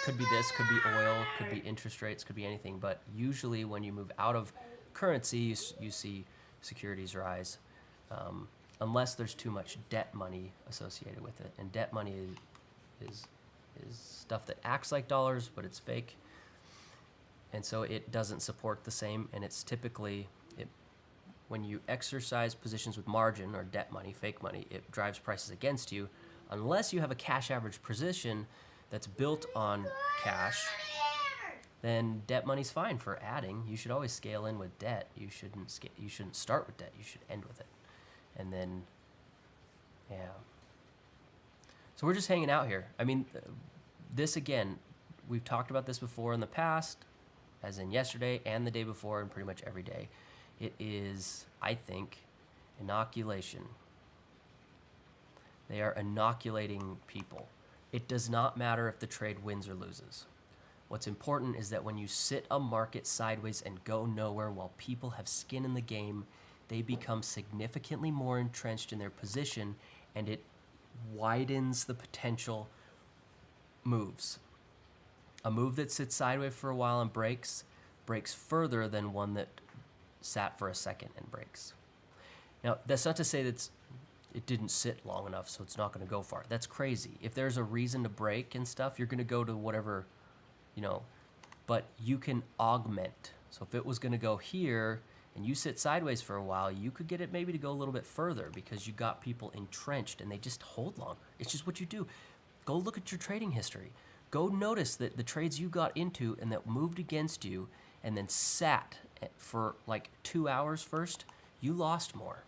A: could be this, could be oil, could be interest rates, could be anything. But usually when you move out of currency, you see securities rise, unless there's too much debt money associated with it. And debt money is stuff that acts like dollars, but it's fake. And so it doesn't support the same, and it's typically, when you exercise positions with margin or debt money, fake money, it drives prices against you, unless you have a cash average position that's built on cash. Then debt money's fine for adding. You should always scale in with debt. You shouldn't start with debt. You should end with it. And then, yeah. So we're just hanging out here. I mean, this again, we've talked about this before in the past, as in yesterday and the day before and pretty much every day. It is, I think, inoculation. They are inoculating people. It does not matter if the trade wins or loses. What's important is that when you sit a market sideways and go nowhere while people have skin in the game, they become significantly more entrenched in their position, and it widens the potential moves. A move that sits sideways for a while and breaks further than one that sat for a second and breaks. Now, that's not to say that it didn't sit long enough, so it's not going to go far. That's crazy. If there's a reason to break and stuff, you're going to go to whatever, but you can augment. So if it was going to go here and you sit sideways for a while, you could get it maybe to go a little bit further because you got people entrenched and they just hold longer. It's just what you do. Go look at your trading history. Go notice that the trades you got into and that moved against you and then sat for like 2 hours first, you lost more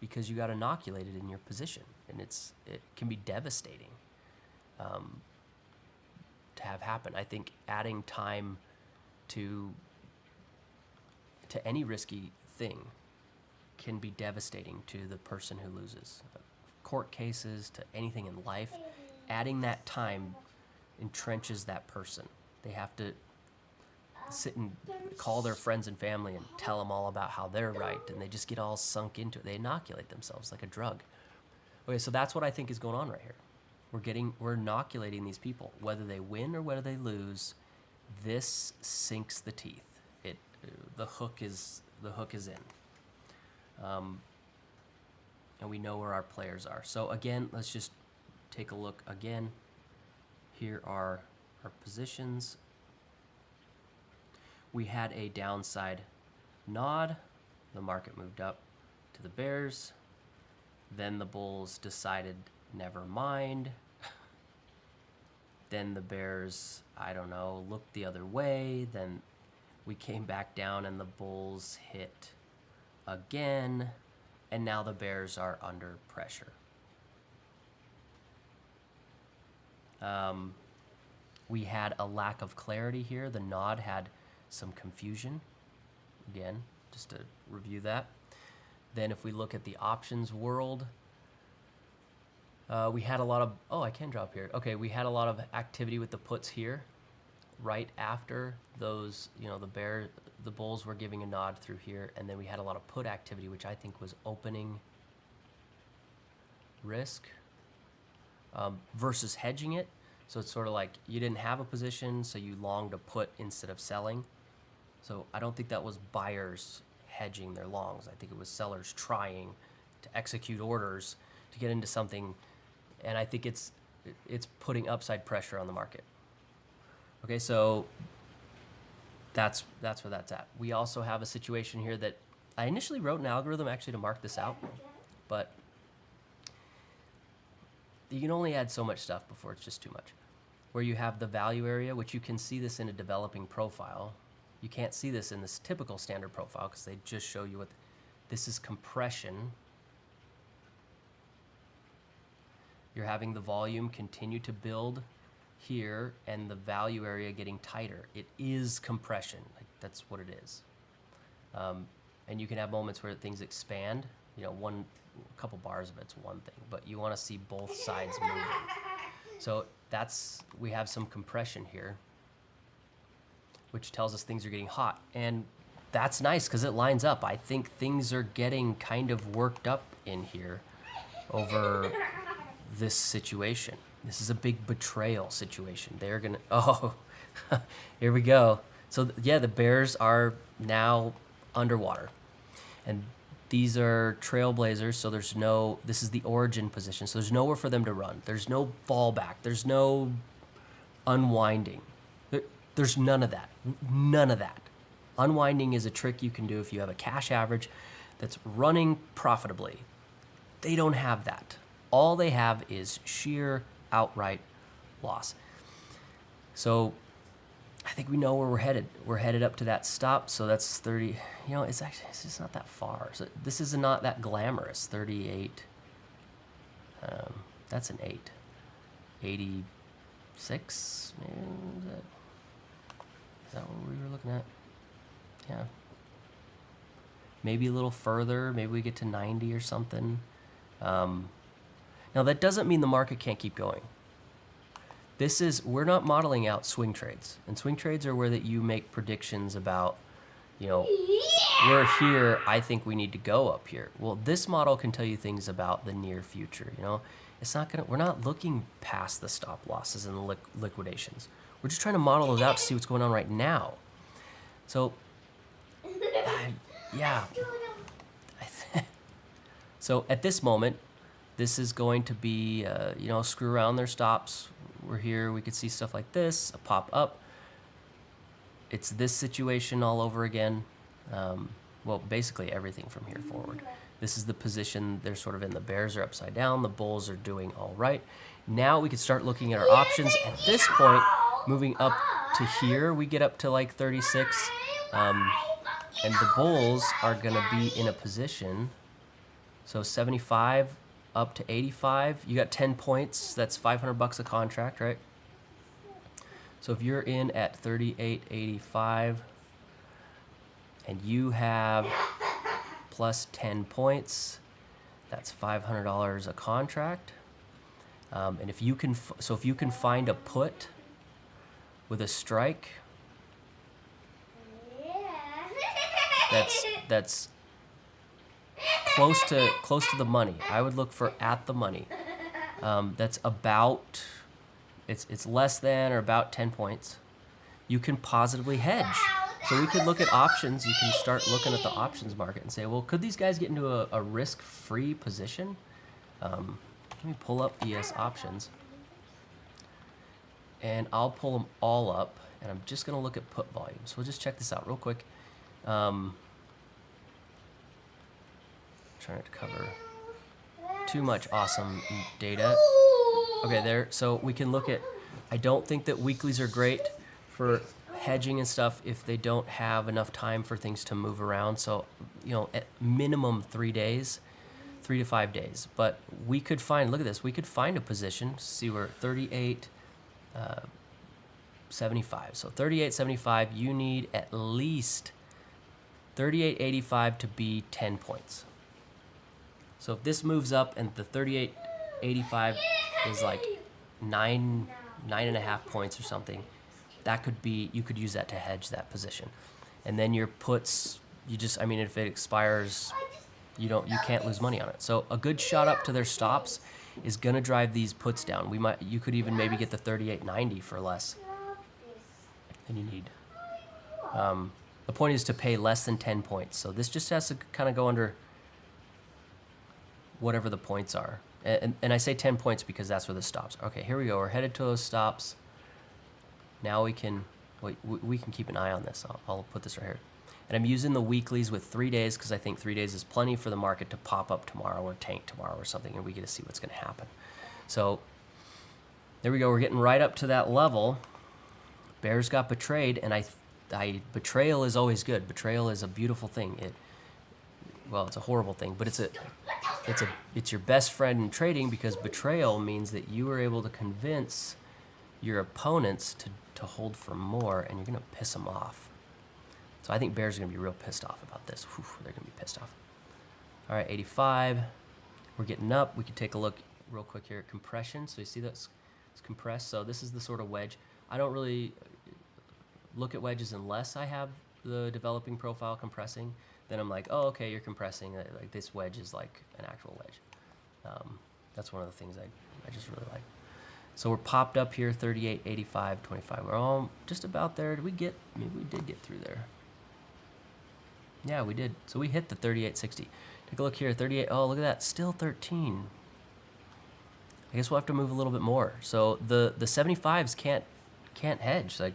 A: because you got inoculated in your position, and it can be devastating to have happen. I think adding time to any risky thing can be devastating to the person who loses. Court cases, to anything in life, adding that time entrenches that person. They have to sit and call their friends and family and tell them all about how they're right, and they just get all sunk into it. They inoculate themselves like a drug. Okay, so that's what I think is going on right here. We're inoculating these people, whether they win or whether they lose. This sinks the teeth. The hook is in, and we know where our players are. So again, let's just take a look again. Here are our positions. We had a downside nod. The market moved up to the bears. Then the bulls decided, never mind. Then the bears, I don't know, looked the other way. Then we came back down and the bulls hit again. And now the bears are under pressure. We had a lack of clarity here. The nod had some confusion. Again, just to review that. Then if we look at the options world, we had a lot of, I can drop here. Okay, we had a lot of activity with the puts here. Right after those, the bulls were giving a nod through here, and then we had a lot of put activity, which I think was opening risk versus hedging it. So it's sort of like you didn't have a position, so you longed a put instead of selling. So I don't think that was buyers hedging their longs. I think it was sellers trying to execute orders to get into something, and I think it's putting upside pressure on the market. Okay, so that's where that's at. We also have a situation here that I initially wrote an algorithm actually to mark this out, but you can only add so much stuff before it's just too much. Where you have the value area, which you can see this in a developing profile. You can't see this in this typical standard profile because they just show you what this is compression. You're having the volume continue to build here and the value area getting tighter. It is compression. That's what it is. And you can have moments where things expand. A couple bars of it's one thing, but you want to see both sides moving. So we have some compression here, which tells us things are getting hot. And that's nice because it lines up. I think things are getting kind of worked up in here over this situation. This is a big betrayal situation. They're going to, here we go. So yeah, the bears are now underwater. And These are trailblazers, so there's no, this is the origin position, so there's nowhere for them to run. There's no fallback. There's no unwinding. There's none of that. None of that. Unwinding is a trick you can do if you have a cash average that's running profitably. They don't have that. All they have is sheer outright loss. So I think we know where we're headed. We're headed up to that stop, so that's 30. You know, it's just not that far. So this is not that glamorous. 38. That's an 8. 86. Maybe, is that what we were looking at? Yeah. Maybe a little further. Maybe we get to 90 or something. Now that doesn't mean the market can't keep going. We're not modeling out swing trades, and swing trades are where that you make predictions about, you know, we're here, I think we need to go up here. Well, this model can tell you things about the near future, you know. We're not looking past the stop losses and the liquidations. We're just trying to model those out to see what's going on right now. So, yeah. So at this moment, this is going to be, you know, screw around their stops. We're here, we could see stuff like this, a pop up. It's this situation all over again. Well, basically everything from here forward. This is the position they're sort of in. The bears are upside down, the bulls are doing all right. Now we could start looking at our options. At this point, moving up to here, we get up to like 36. And the bulls are gonna be in a position, so 75 up to 85. You got 10 points, that's $500 a contract, right? So if you're in at 38.85 and you have plus 10 points, that's $500 a contract. And if you can, if you can find a put with a strike, that's close to the money. I would look for at the money. That's about, it's less than or about 10 points. You can positively hedge. So we could look at options. You can start looking at the options market and say, well, could these guys get into a risk-free position? Let me pull up ES options. And I'll pull them all up. And I'm just going to look at put volume. So we'll just check this out real quick. Trying not to cover too much awesome data. Okay, there. So we can look at, I don't think that weeklies are great for hedging and stuff if they don't have enough time for things to move around. So, you know, at minimum 3 days, 3 to 5 days. But we could find, look at this, we could find a position, see we're 38.75. So 38.75, you need at least 38.85 to be 10 points. So if this moves up and the 38.85 is like 9.5 points or something, that could be, you could use that to hedge that position. And then your puts, you just, I mean, if it expires, you can't lose money on it. So a good shot up to their stops is gonna drive these puts down. You could even maybe get the 38.90 for less than you need. The point is to pay less than 10 points. So this just has to kind of go under whatever the points are. And I say 10 points because that's where the stops are. Okay, here we go. We're headed to those stops. Now we can keep an eye on this. I'll put this right here. And I'm using the weeklies with 3 days because I think 3 days is plenty for the market to pop up tomorrow or tank tomorrow or something, and we get to see what's going to happen. So there we go. We're getting right up to that level. Bears got betrayed, and betrayal is always good. Betrayal is a beautiful thing. Well, it's a horrible thing, but it's your best friend in trading because betrayal means that you were able to convince your opponents to hold for more, and you're going to piss them off. So I think bears are going to be real pissed off about this. Whew, they're going to be pissed off. All right, 85. We're getting up. We can take a look real quick here at compression. So you see that's it's compressed. So this is the sort of wedge. I don't really look at wedges unless I have the developing profile compressing. Then I'm like, oh, okay, you're compressing. Like this wedge is like an actual wedge. That's one of the things I just really like. So we're popped up here, 38.85, 25. We're all just about there. Maybe we did get through there. Yeah, we did. So we hit the 38.60. Take a look here, 38. Oh, look at that, still 13. I guess we'll have to move a little bit more. So the 75s can't hedge. Like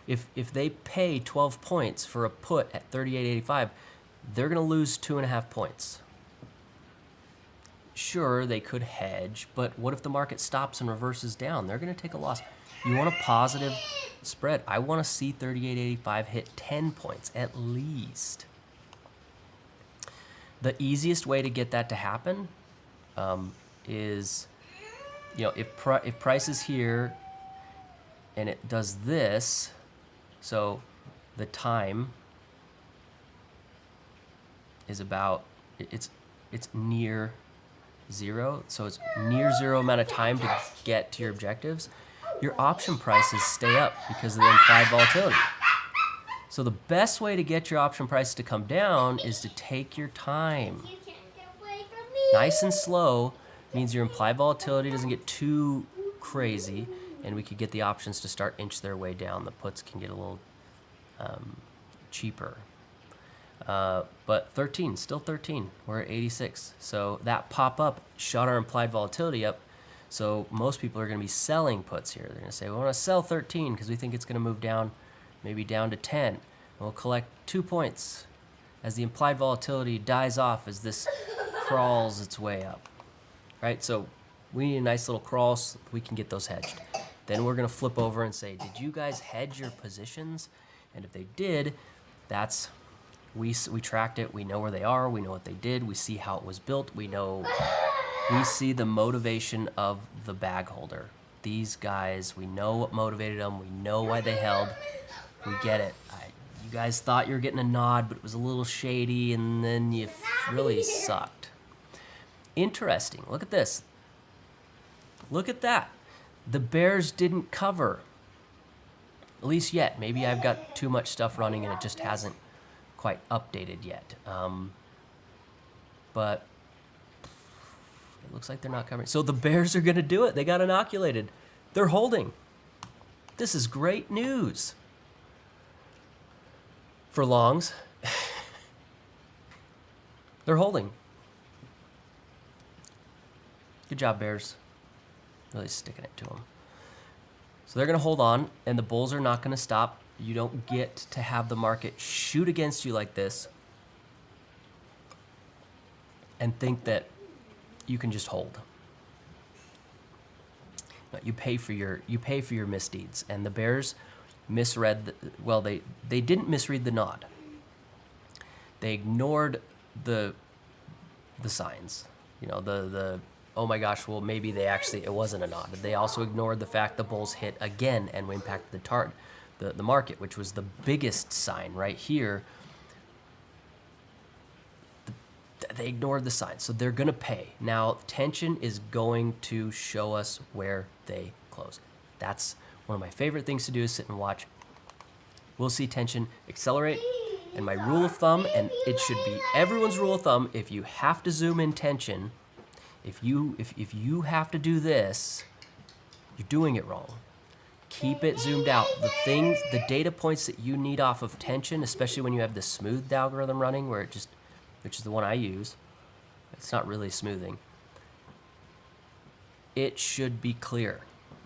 A: if they pay 12 points for a put at 38.85, they're gonna lose 2.5 points. Sure, they could hedge, but what if the market stops and reverses down? They're gonna take a loss. You want a positive spread. I want to see 38.85 hit 10 points at least. The easiest way to get that to happen is, you know, if price is here and it does this, so the time is about, it's near zero, so it's near zero amount of time to get to your objectives, your option prices stay up because of the implied volatility. So the best way to get your option price to come down is to take your time.
B: You can't get away from me.
A: Nice and slow means your implied volatility doesn't get too crazy, and we could get the options to start inch their way down. The puts can get a little cheaper. But 13, still 13. We're at 86. So that pop up shot our implied volatility up. So most people are going to be selling puts here. They're going to say, we want to sell 13 because we think it's going to move down, maybe down to 10. And we'll collect 2 points as the implied volatility dies off as this crawls its way up. Right? So we need a nice little crawl so we can get those hedged. Then we're going to flip over and say, did you guys hedge your positions? And if they did, that's, we tracked it. We know where they are. We know what they did. We see how it was built. We see the motivation of the bag holder. These guys, we know what motivated them. We know why they held. We get it. You guys thought you were getting a nod, but it was a little shady, and then you really sucked. Interesting. Look at this. Look at that. The bears didn't cover. At least yet. Maybe I've got too much stuff running and it just hasn't quite updated yet. But it looks like they're not covering. So the bears are going to do it. They got inoculated. They're holding. This is great news. For longs, they're holding. Good job, bears. Really sticking it to them. So they're going to hold on, and the bulls are not going to stop. You don't get to have the market shoot against you like this and think that you can just hold. No, you pay for your misdeeds, and the bears misread. They didn't misread the nod. They ignored the signs. You know, the oh my gosh, well maybe it wasn't a nod. They also ignored the fact the bulls hit again and impacted the market, which was the biggest sign right here. They ignored the sign, so they're gonna pay. Now tension is going to show us where they close. That's one of my favorite things to do, is sit and watch. We'll see tension accelerate, and my rule of thumb, and it should be everyone's rule of thumb, if you have to zoom in tension, if you have to do this, you're doing it wrong. Keep it zoomed out. The data points that you need off of tension, especially when you have the smoothed algorithm running, which is the one I use. It's not really smoothing. It should be clear.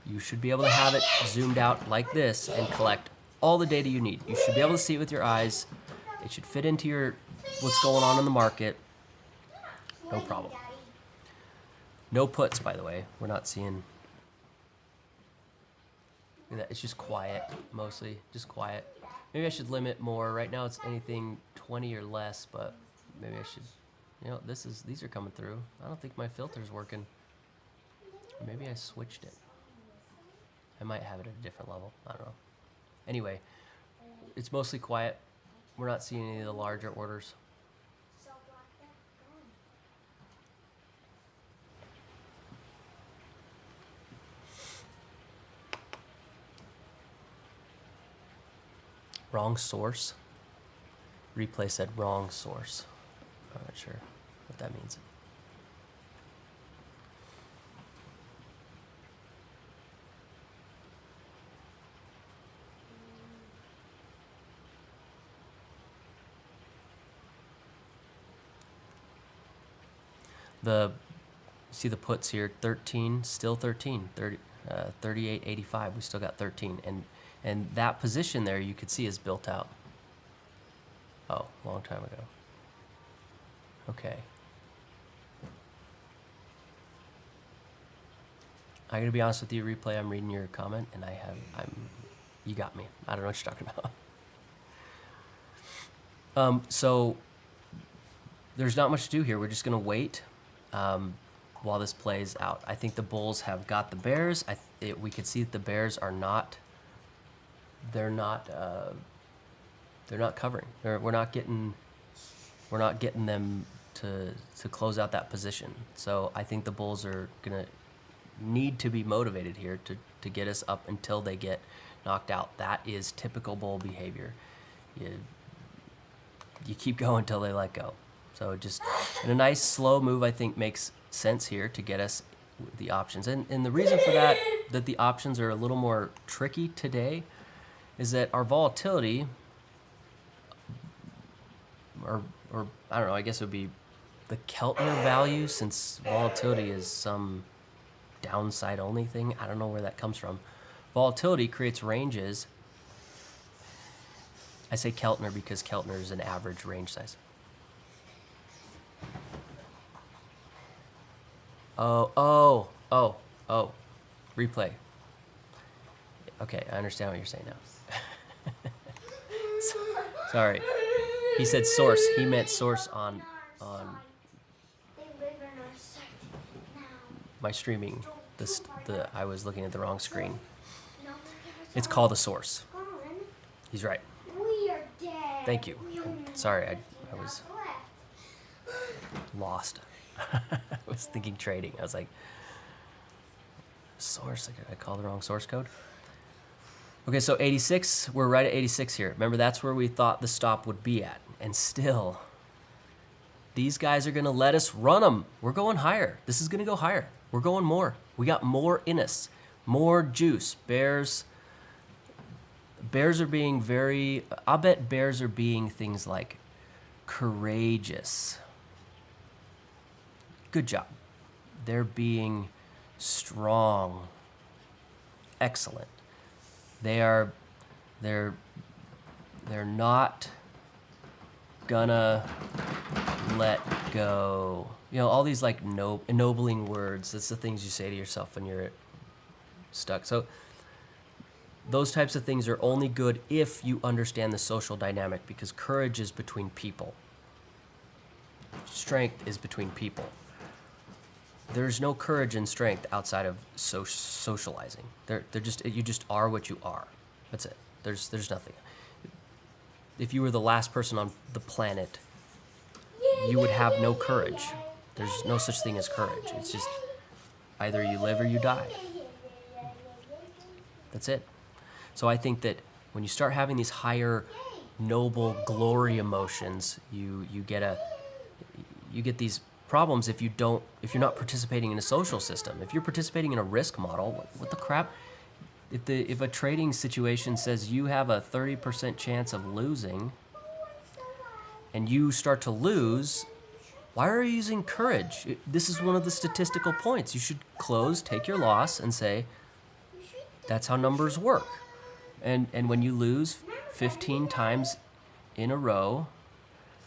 A: You should be able to have it zoomed out like this and collect all the data you need. You should be able to see it with your eyes. It should fit into what's going on in the market. No problem. No puts, by the way. We're not seeing. Look at that. It's just quiet, mostly. Just quiet. Maybe I should limit more. Right now it's anything 20 or less, but maybe I should. You know, these are coming through. I don't think my filter's working. Maybe I switched it. I might have it at a different level. I don't know. Anyway, it's mostly quiet. We're not seeing any of the larger orders. Wrong source. Replay said wrong source. I'm not sure what that means. The see the puts here, 13, still 13, 38.85. We still got 13, and that position there you could see is built out. Oh, long time ago. Okay. I gotta be honest with you, Replay. I'm reading your comment, and you got me. I don't know what you're talking about. So there's not much to do here. We're just gonna wait while this plays out. I think the Bulls have got the Bears. We could see that the Bears are not. They're not covering. We're not getting them to close out that position. So I think the Bulls are gonna need to be motivated here to get us up until they get knocked out. That is typical Bull behavior. You keep going until they let go. So just in a nice slow move, I think makes sense here to get us the options. And the reason for that the options are a little more tricky today is that our volatility, or I don't know, I guess it would be the Keltner value, since volatility is some downside only thing. I don't know where that comes from. Volatility creates ranges. I say Keltner because Keltner is an average range size. Oh. Replay. Okay, I understand what you're saying now. Sorry. He said source. He meant source on my streaming. I was looking at the wrong screen. It's called a source. He's right. Thank you. Sorry, I was lost. I was thinking trading. I was like, source. I called the wrong source code. Okay, so 86. We're right at 86 here. Remember, that's where we thought the stop would be at. And still, these guys are going to let us run them. We're going higher. This is going to go higher. We're going more. We got more in us. More juice. Bears are being very... I'll bet bears are being things like courageous. Good job. They're being strong. Excellent. They're not gonna let go. You know, all these like ennobling words. That's the things you say to yourself when you're stuck. So those types of things are only good if you understand the social dynamic, because courage is between people. Strength is between people. There's no courage and strength outside of socializing. You just are what you are. That's it. There's nothing. If you were the last person on the planet, you would have no courage. There's no such thing as courage. It's just either you live or you die. That's it. So I think that when you start having these higher, noble glory emotions, you get these problems if you're not participating in a social system. If you're participating in a risk model, what the crap? If a trading situation says you have a 30% chance of losing and you start to lose, why are you using courage? This is one of the statistical points. You should close, take your loss, and say, that's how numbers work. And when you lose 15 times in a row,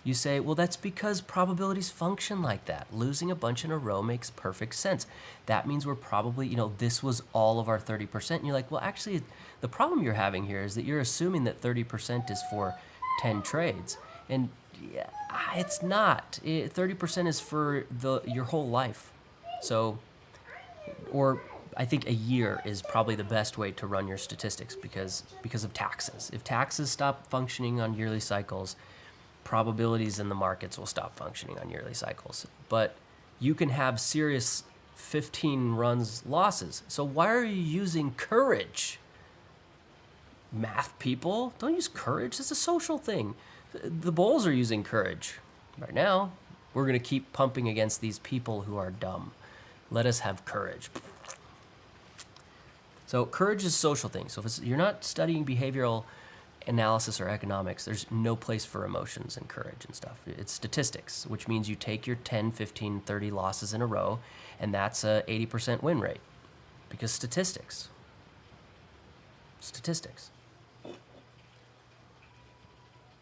A: you say, well, that's because probabilities function like that. Losing a bunch in a row makes perfect sense. That means we're probably, this was all of our 30%. And you're like, well, actually, the problem you're having here is that you're assuming that 30% is for 10 trades. And yeah, it's not. 30% is for your whole life. So, or I think a year is probably the best way to run your statistics because of taxes. If taxes stop functioning on yearly cycles, probabilities in the markets will stop functioning on yearly cycles. But you can have serious 15 runs losses. So why are you using courage? Math people, don't use courage. It's a social thing. The Bulls are using courage. Right now, we're going to keep pumping against these people who are dumb. Let us have courage. So courage is a social thing. So if you're not studying behavioral analysis or economics, there's no place for emotions and courage and stuff. It's statistics, which means you take your 10, 15, 30 losses in a row, and that's a 80% win rate. Because statistics. Statistics.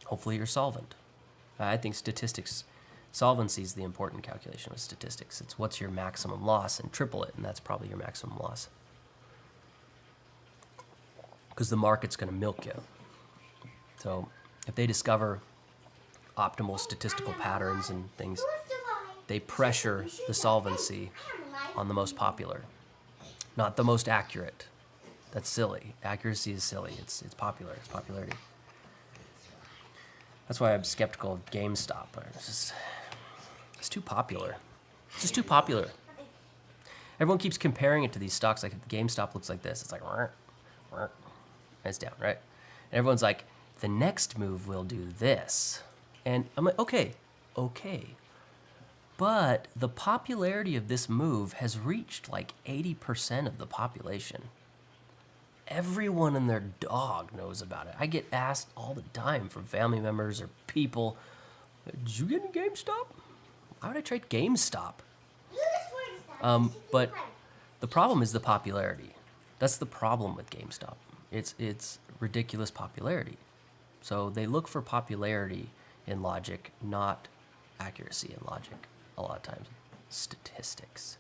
A: Hopefully you're solvent. I think statistics, solvency is the important calculation with statistics. It's what's your maximum loss and triple it, and that's probably your maximum loss. Because the market's going to milk you. So if they discover optimal statistical patterns and things, they pressure the solvency on the most popular, not the most accurate. That's silly. Accuracy is silly. It's popular. It's popularity. That's why I'm skeptical of GameStop. It's too popular. It's just too popular. Everyone keeps comparing it to these stocks. Like GameStop looks like this. It's like, and it's down, right? And everyone's like, the next move will do this. And I'm like, okay. But the popularity of this move has reached like 80% of the population. Everyone and their dog knows about it. I get asked all the time from family members or people, did you get in GameStop? Why would I trade GameStop? But the problem is the popularity. That's the problem with GameStop. It's ridiculous popularity. So they look for popularity in logic, not accuracy in logic a lot of times. Statistics.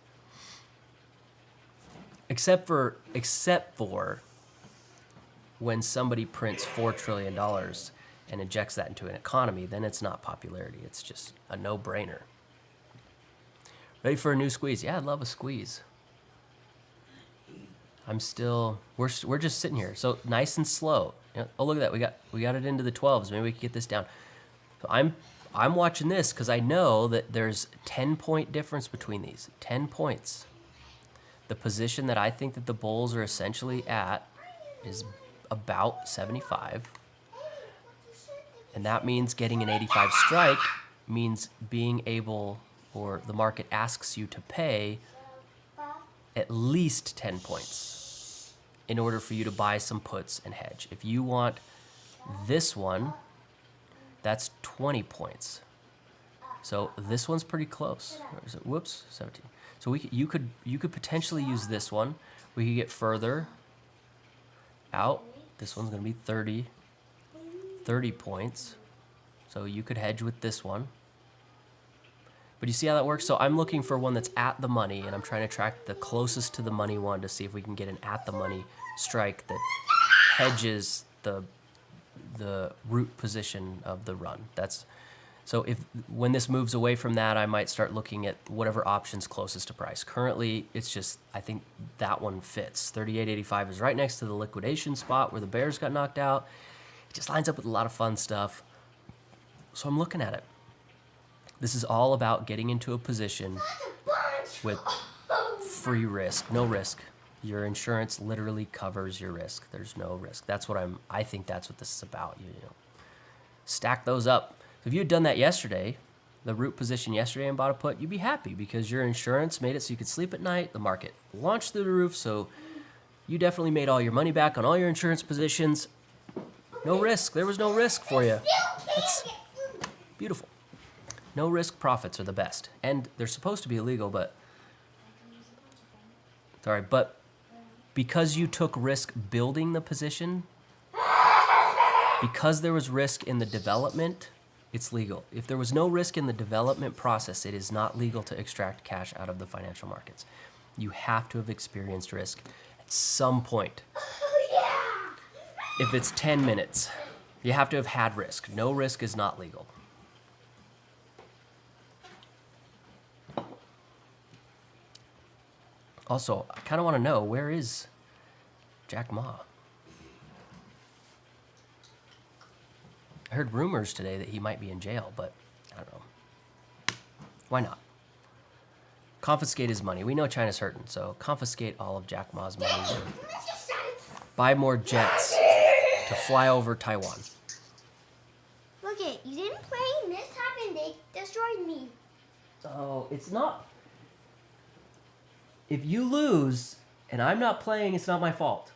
A: Except for when somebody prints $4 trillion and injects that into an economy, then it's not popularity. It's just a no-brainer. Ready for a new squeeze? Yeah, I'd love a squeeze. We're just sitting here. So nice and slow. You know, oh, look at that. We got it into the 12s. Maybe we can get this down. So I'm watching this because I know that there's 10-point difference between these. 10 points. The position that I think that the bulls are essentially at is about 75. And that means getting an 85 strike means being able, or the market asks you to pay at least 10 points in order for you to buy some puts and hedge. If you want this one, that's 20 points. So this one's pretty close. Whoops, 17. So you could potentially use this one. We could get further out. This one's going to be 30 points. So you could hedge with this one. But you see how that works? So I'm looking for one that's at the money, and I'm trying to track the closest to the money one to see if we can get an at the money strike that hedges the root position of the run. So when this moves away from that, I might start looking at whatever option's closest to price. Currently, it's just, I think that one fits. 38.85 is right next to the liquidation spot where the bears got knocked out. It just lines up with a lot of fun stuff. So I'm looking at it. This is all about getting into a position with free risk, no risk. Your insurance literally covers your risk. There's no risk. I think that's what this is about. You know, stack those up. If you had done that yesterday, the root position yesterday and bought a put, you'd be happy because your insurance made it so you could sleep at night. The market launched through the roof, so you definitely made all your money back on all your insurance positions. No risk. There was no risk for you. That's beautiful. No risk profits are the best. And they're supposed to be illegal, but because you took risk building the position, because there was risk in the development, it's legal. If there was no risk in the development process, it is not legal to extract cash out of the financial markets. You have to have experienced risk at some point. If it's 10 minutes, you have to have had risk. No risk is not legal. Also, I kind of want to know, where is Jack Ma? I heard rumors today that he might be in jail, but I don't know. Why not? Confiscate his money. We know China's hurting, so confiscate all of Jack Ma's money. Buy more jets to fly over Taiwan.
B: Look it, you didn't play, this happened, they destroyed me.
A: So it's not. If you lose and I'm not playing, it's not my fault.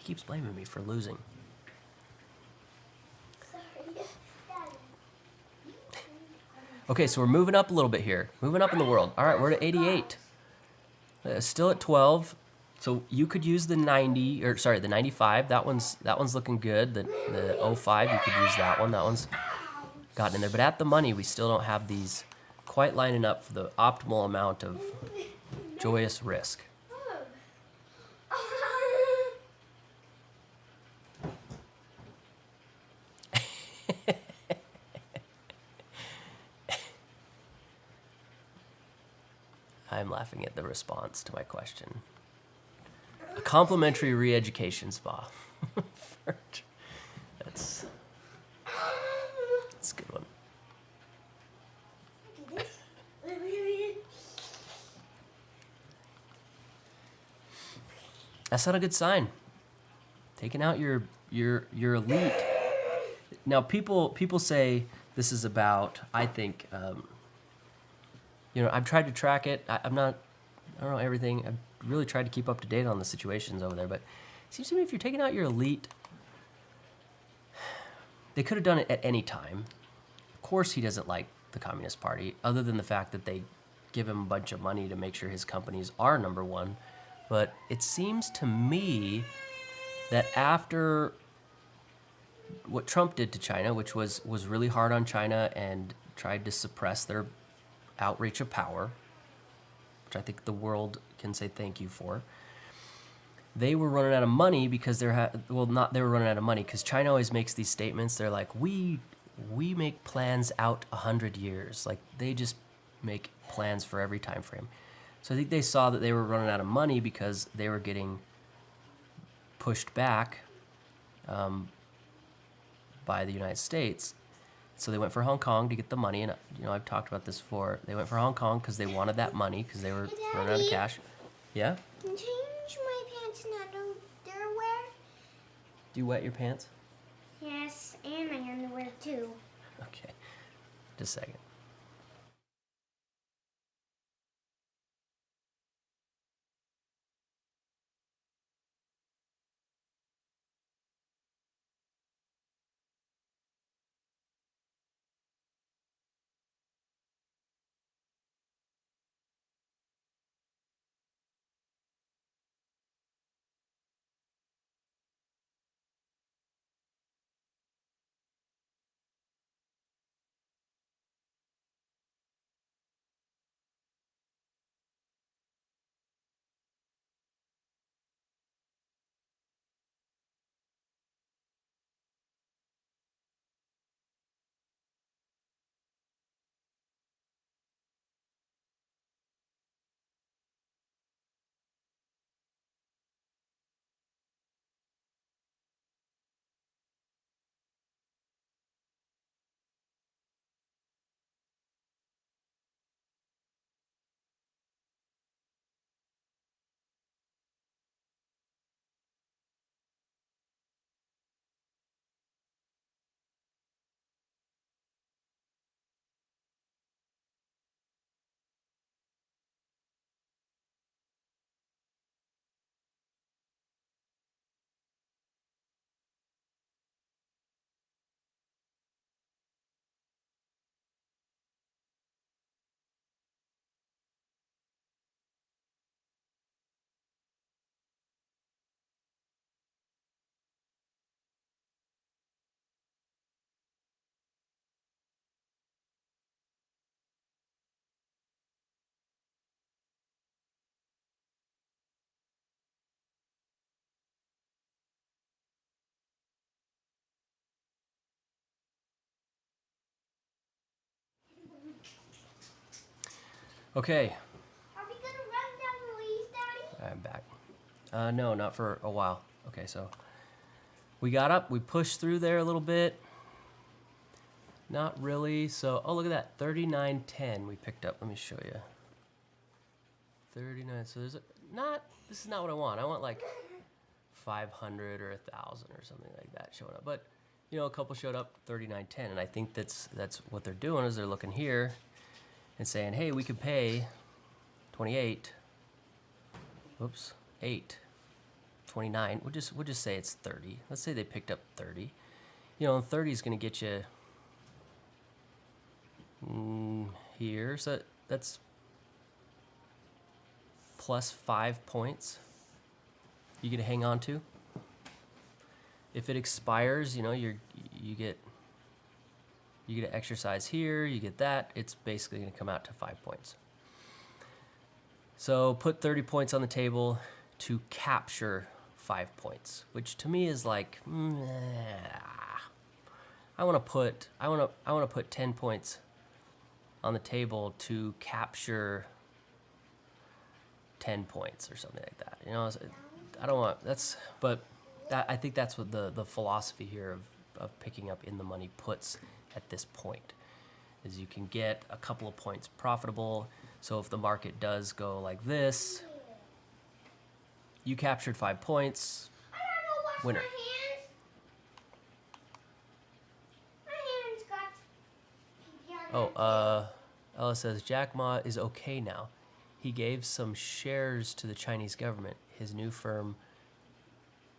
A: He keeps blaming me for losing.
B: Sorry. Daddy.
A: Okay, so we're moving up a little bit here. Moving up in the world. All right, we're at 88. Still at 12. So you could use the 90, or sorry, the 95. That one's looking good. The 05, you could use that one. That one's gotten in there. But at the money, we still don't have these quite lining up for the optimal amount of joyous risk. I'm laughing at the response to my question. A complimentary re-education spa. That's a good one. That's not a good sign. Taking out your elite. Now people say this is about. I think I've tried to track it. I don't know everything. I've really tried to keep up to date on the situations over there, but it seems to me if you're taking out your elite, they could have done it at any time. Of course, he doesn't like the Communist Party, other than the fact that they give him a bunch of money to make sure his companies are number one. But it seems to me that after what Trump did to China, which was really hard on China and tried to suppress their outreach of power, which I think the world can say thank you for. They were running out of money because they were running out of money because China always makes these statements. They're like, we make plans out 100 years. Like they just make plans for every time frame. So I think they saw that they were running out of money because they were getting pushed back by the United States. So they went for Hong Kong to get the money, and I've talked about this before. They went for Hong Kong because they wanted that money because they were running out of cash. Yeah?
B: Can change my pants and underwear?
A: Do you wet your pants?
B: Yes, and my underwear too.
A: Okay. Just a second. Okay.
B: Are we gonna run down the leaves, Daddy?
A: I'm back. No, not for a while. Okay, so we got up. We pushed through there a little bit. Not really. So, oh, look at that. 39.10 we picked up. Let me show you. 39. So there's this is not what I want. I want like 500 or 1,000 or something like that showing up. But, a couple showed up 39.10. And I think that's what they're doing is they're looking here and saying, hey, we could pay 28. Whoops. 8. 29. We'll just say it's 30. Let's say they picked up 30. You know, 30 is going to get you here. So that's plus 5 points you get to hang on to. If it expires, you know, you get to exercise here, you get that. It's basically going to come out to 5 points. So put 30 points on the table to capture 5 points, which to me is like, I want to put 10 points on the table to capture 10 points or something like that. You know, I don't want I think that's what the philosophy here of picking up in the money puts at this point, is you can get a couple of points profitable. So if the market does go like this, you captured 5 points,
B: I gotta wash
A: winner.
B: my hands.
A: Oh, Ella says Jack Ma is okay now. He gave some shares to the Chinese government. His new firm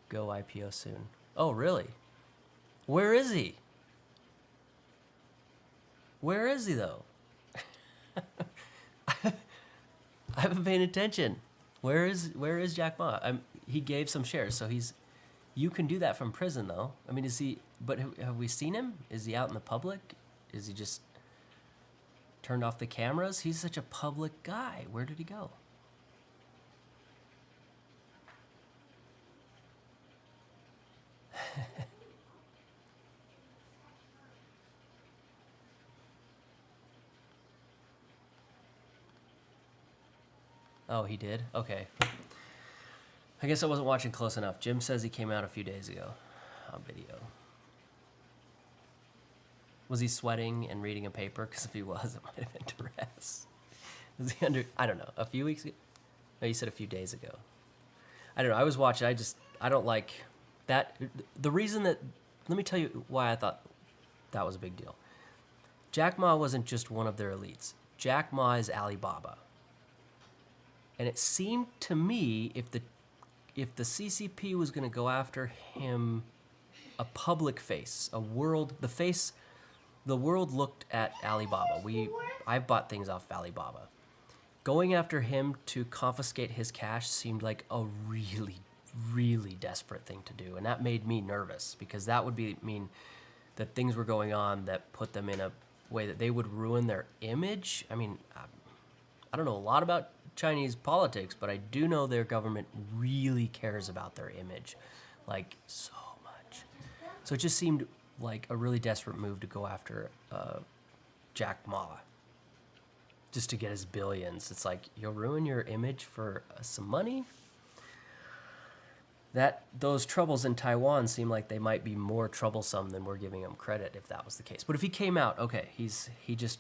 A: go IPO soon. Oh, really? Where is he? Where is he though? I haven't paid attention. Where is Jack Ma? He gave some shares, so you can do that from prison though. I mean, but have we seen him? Is he out in the public? Is he just turned off the cameras? He's such a public guy. Where did he go? Oh, he did? Okay. I guess I wasn't watching close enough. Jim says he came out a few days ago on video. Was he sweating and reading a paper? Because if he was, it might have been duress. Was he under, I don't know, a few weeks ago? No, you said a few days ago. I don't know. I was watching. I don't like that. The reason that, let me tell you why I thought that was a big deal. Jack Ma wasn't just one of their elites. Jack Ma is Alibaba. And it seemed to me if the CCP was going to go after him, a public face, the world looked at Alibaba. I've bought things off Alibaba. Going after him to confiscate his cash seemed like a really, really desperate thing to do. And that made me nervous, because that would mean that things were going on that put them in a way that they would ruin their image. I mean, I don't know a lot about Chinese politics, but I do know their government really cares about their image, like so much. So it just seemed like a really desperate move to go after Jack Ma, just to get his billions. It's like, you'll ruin your image for some money? Those troubles in Taiwan seem like they might be more troublesome than we're giving him credit, if that was the case. But if he came out, okay, he just,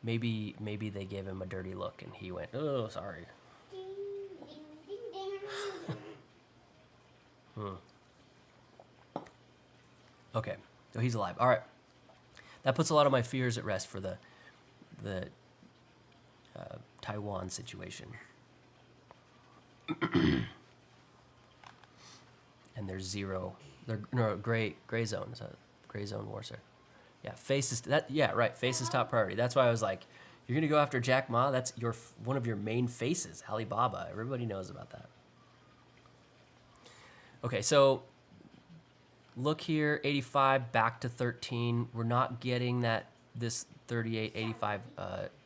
A: maybe they gave him a dirty look and he went, oh, sorry. Okay, so he's alive. All right, that puts a lot of my fears at rest for the Taiwan situation. And there's gray zone. Is that gray zone warfare? Yeah, face is top priority. That's why I was like, you're gonna go after Jack Ma? That's one of your main faces, Alibaba. Everybody knows about that. Okay, so look here, 85 back to 13. We're not getting this 38, 85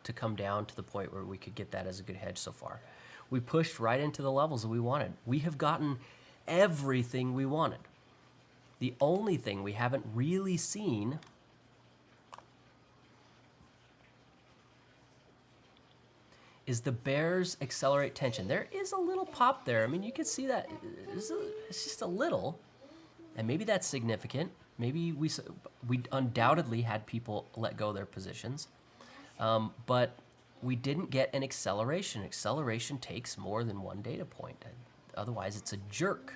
A: to come down to the point where we could get that as a good hedge so far. We pushed right into the levels that we wanted. We have gotten everything we wanted. The only thing we haven't really seen is the bears accelerate tension. There is a little pop there. I mean, you can see that. It's just a little. And maybe that's significant. Maybe we undoubtedly had people let go their positions. But we didn't get an acceleration. Acceleration takes more than one data point. Otherwise, it's a jerk.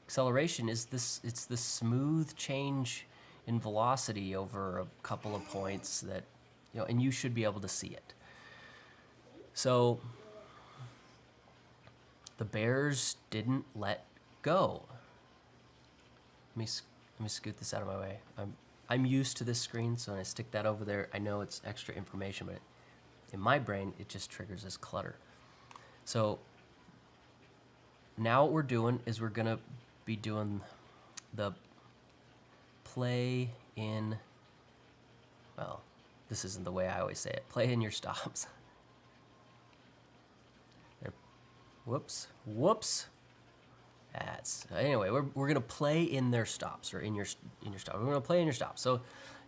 A: Acceleration is it's the smooth change in velocity over a couple of points that, and you should be able to see it. So the bears didn't let go. Let me scoot this out of my way. I'm used to this screen, so when I stick that over there, I know it's extra information, but in my brain, it just triggers this clutter. So now what we're doing is we're gonna be doing the play in, well, this isn't the way I always say it. Play in your stops. There. Whoops. Anyway, we're gonna play in their stops, or in your stop. We're gonna play in your stops. So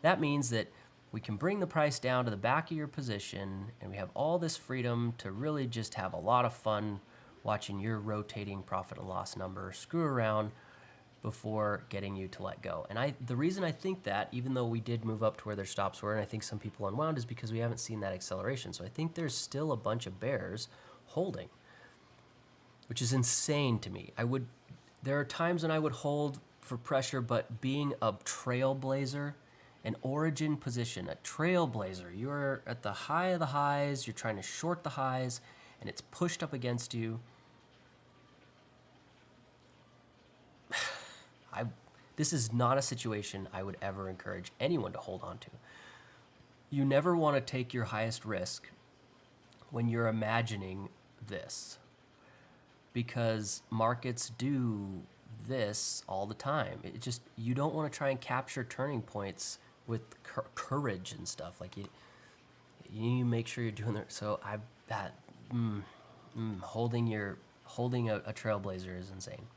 A: that means that we can bring the price down to the back of your position, and we have all this freedom to really just have a lot of fun watching your rotating profit and loss number screw around before getting you to let go. And the reason I think that, even though we did move up to where their stops were, and I think some people unwound, is because we haven't seen that acceleration. So I think there's still a bunch of bears holding, which is insane to me. There are times when I would hold for pressure, but being a trailblazer, an origin position, a trailblazer, you're at the high of the highs, you're trying to short the highs, and it's pushed up against you. This is not a situation I would ever encourage anyone to hold on to. You never want to take your highest risk when you're imagining this, because markets do this all the time. You don't want to try and capture turning points with courage and stuff. Like you need to make sure you're doing that. So holding a trailblazer is insane.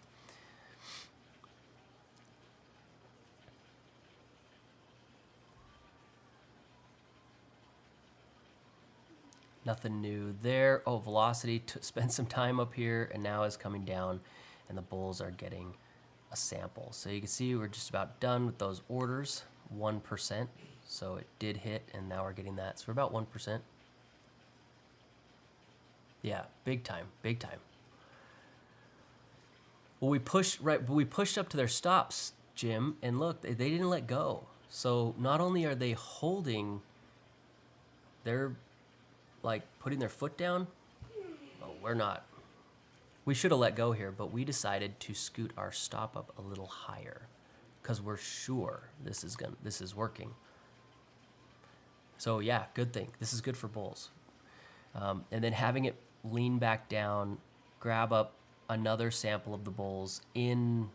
A: Nothing new there. Oh, velocity spent some time up here and now is coming down, and the bulls are getting a sample. So you can see we're just about done with those orders, 1%. So it did hit, and now we're getting that. So we're about 1%. Yeah, big time, big time. Well, we pushed up to their stops, Jim, and look, they didn't let go. So not only are they holding, they're like putting their foot down. Oh, we're not. We should have let go here, but we decided to scoot our stop up a little higher because we're sure this is working. So yeah, good thing. This is good for bulls. And then having it lean back down, grab up another sample of the bulls on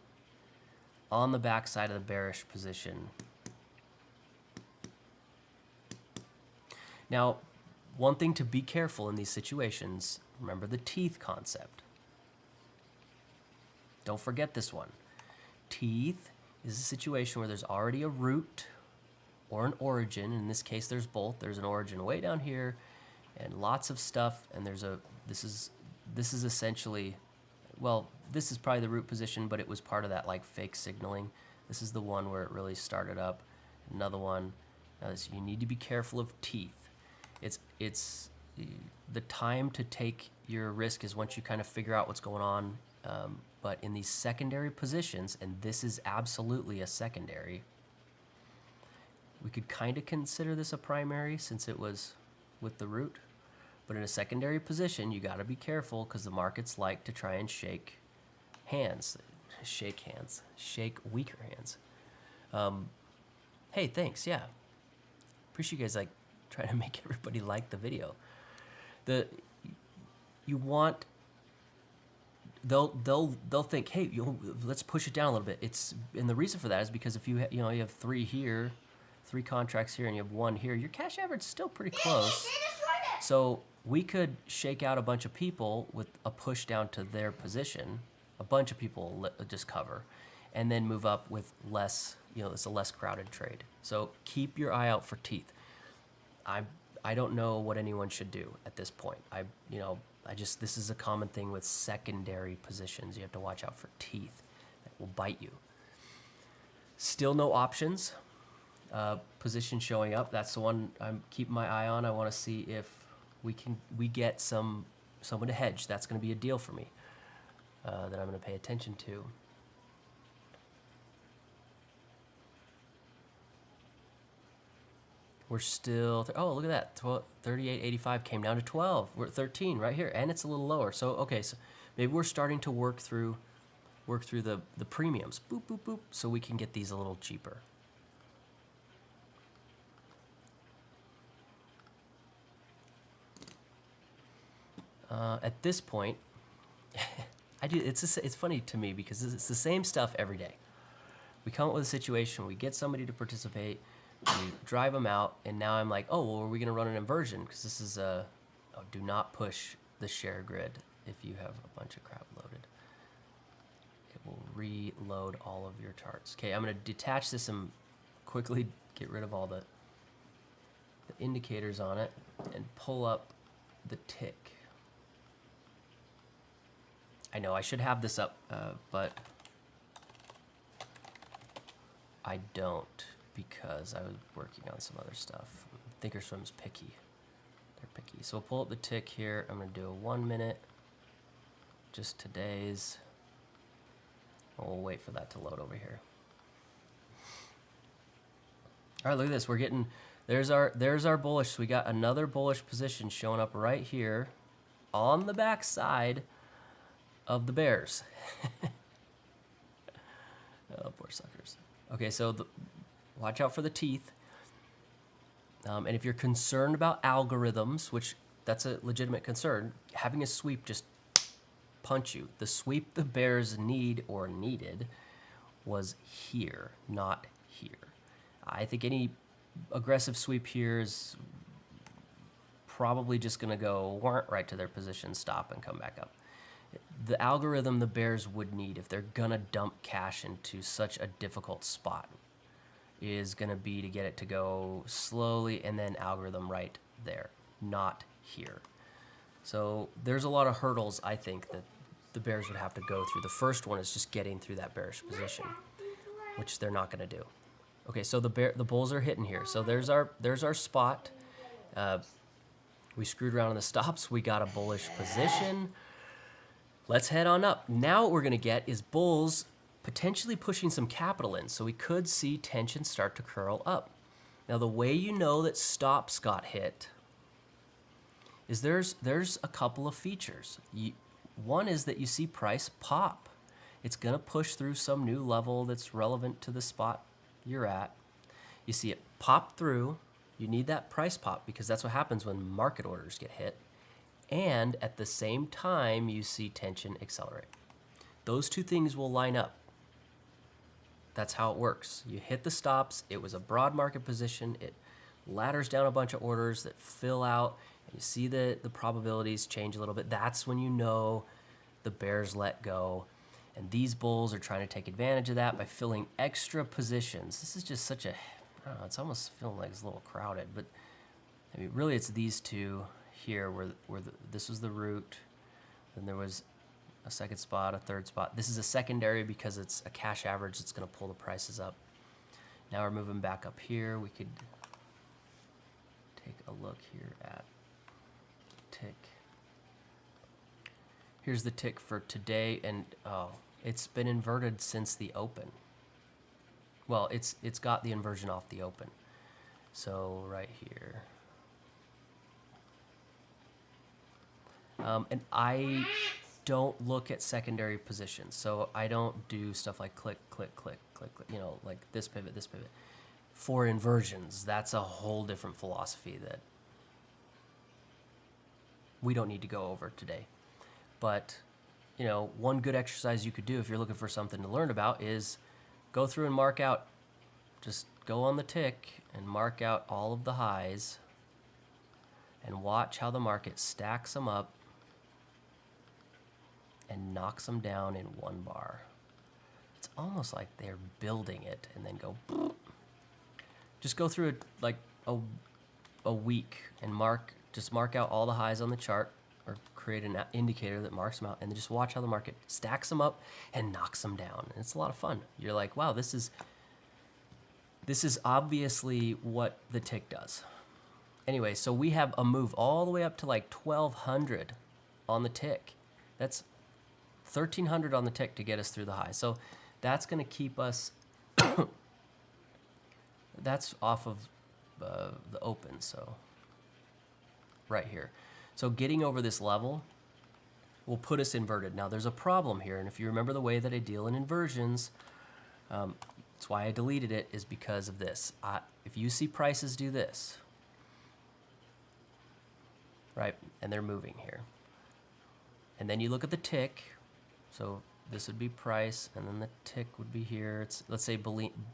A: the backside of the bearish position. Now, one thing to be careful in these situations, remember the teeth concept. Don't forget this one. Teeth is a situation where there's already a root or an origin. In this case, there's both. There's an origin way down here and lots of stuff, and this is essentially, well, this is probably the root position, but it was part of that like fake signaling. This is the one where it really started up. Another one. Now you need to be careful of teeth. It's the time to take your risk is once you kind of figure out what's going on. But in these secondary positions, and this is absolutely a secondary, we could kind of consider this a primary since it was with the root. But in a secondary position, you got to be careful because the markets like to try and shake weaker hands. Hey, thanks. Yeah, appreciate you guys like trying to make everybody like the video. They'll think, hey, let's push it down a little bit. And the reason for that is because if you have 3 here, 3 contracts here, and you have 1 here, your cash average is still pretty close. So we could shake out a bunch of people with a push down to their position. A bunch of people just cover, and then move up with less. It's a less crowded trade. So keep your eye out for teeth. I don't know what anyone should do at this point. This is a common thing with secondary positions. You have to watch out for teeth that will bite you. Still no options. Position showing up. That's the one I'm keeping my eye on. I want to see if we get someone to hedge. That's going to be a deal for me that I'm going to pay attention to. We're still, oh, look at that, 38.85 came down to 12. We're at 13 right here, and it's a little lower. So, okay, Maybe we're starting to work through the premiums, boop, boop, boop, so we can get these a little cheaper. At this point, it's funny to me because it's the same stuff every day. We come up with a situation, we get somebody to participate, we drive them out, and now I'm like, oh, well, are we going to run an inversion? Because this is do not push the share grid if you have a bunch of crap loaded. It will reload all of your charts. Okay, I'm going to detach this and quickly get rid of all the indicators on it and pull up the tick. I know I should have this up, but I don't because I was working on some other stuff. Thinkorswim's picky. They're picky. So we'll pull up the tick here. I'm going to do a 1 minute, just today's. We'll wait for that to load over here. All right, look at this. We're getting, there's our bullish. So we got another bullish position showing up right here on the back side of the bears. Oh, poor suckers. Okay, so watch out for the teeth. And if you're concerned about algorithms, which that's a legitimate concern, having a sweep just punch you. The sweep the bears needed was here, not here. I think any aggressive sweep here is probably just going to go right to their position, stop, and come back up. The algorithm the bears would need if they're going to dump cash into such a difficult spot is going to be to get it to go slowly and then algorithm right there, not here. So there's a lot of hurdles, I think, that the bears would have to go through. The first one is just getting through that bearish position, which they're not going to do. Okay, so the bulls are hitting here. So there's our spot. We screwed around on the stops. We got a bullish position. Let's head on up. Now what we're going to get is bulls potentially pushing some capital in. So we could see tension start to curl up. Now the way you know that stops got hit is there's a couple of features. One is that you see price pop. It's going to push through some new level that's relevant to the spot you're at. You see it pop through. You need that price pop because that's what happens when market orders get hit. And at the same time, you see tension accelerate. Those two things will line up. That's how it works. You hit the stops. It was a broad market position. It ladders down a bunch of orders that fill out. And you see the probabilities change a little bit. That's when you know the bears let go. And these bulls are trying to take advantage of that by filling extra positions. This is just such a, I don't know, it's almost feeling like it's a little crowded. But I mean, really, it's these two here where this was the root. Then there was a second spot, a third spot. This is a secondary because it's a cash average that's going to pull the prices up. Now we're moving back up here. We could take a look here at tick. Here's the tick for today, and oh, it's been inverted since the open. Well, it's got the inversion off the open. So right here. And I don't look at secondary positions, so I don't do stuff like click, click, click, click, click, you know, like this pivot, this pivot. For inversions, that's a whole different philosophy that we don't need to go over today. But, you know, one good exercise you could do if you're looking for something to learn about is go through and mark out, just go on the tick and mark out all of the highs and watch how the market stacks them up and knocks them down in one bar. It's almost like they're building it and then go boop. Just go through it like a week and mark out all the highs on the chart or create an indicator that marks them out and then just watch how the market stacks them up and knocks them down. And it's a lot of fun. You're like, wow, this is obviously what the tick does. Anyway, so we have a move all the way up to like 1200 on the tick. That's 1300 on the tick to get us through the high. So that's going to keep us, that's off of the open, so right here. So getting over this level will put us inverted. Now there's a problem here, and if you remember the way that I deal in inversions, that's why I deleted it, is because of this. If you see prices do this, right, and they're moving here, and then you look at the tick, so this would be price, and then the tick would be here. It's, let's say,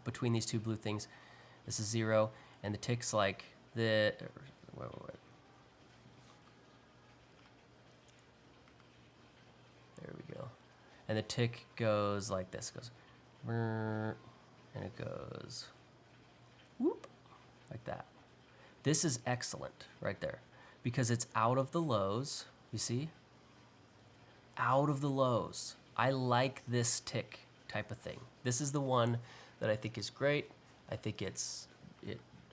A: between these two blue things, this is 0, and the tick's like the, wait. There we go. And the tick goes like this, goes, and it goes, whoop, like that. This is excellent right there because it's out of the lows, you see? Out of the lows. I like this tick type of thing. This is the one that I think is great. I think it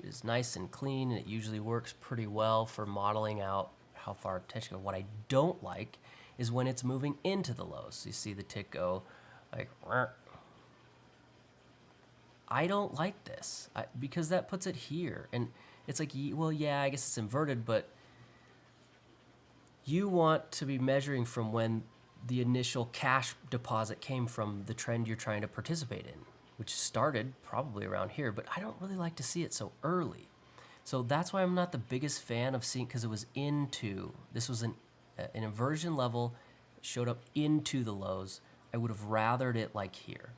A: is nice and clean, and it usually works pretty well for modeling out how far attention goes. What I don't like is when it's moving into the lows. You see the tick go like, I don't like this because that puts it here. And it's like, well, yeah, I guess it's inverted, but you want to be measuring from when the initial cash deposit came from the trend you're trying to participate in, which started probably around here, but I don't really like to see it so early. So that's why I'm not the biggest fan of seeing, because it was this was an inversion level, showed up into the lows. I would have rathered it like here,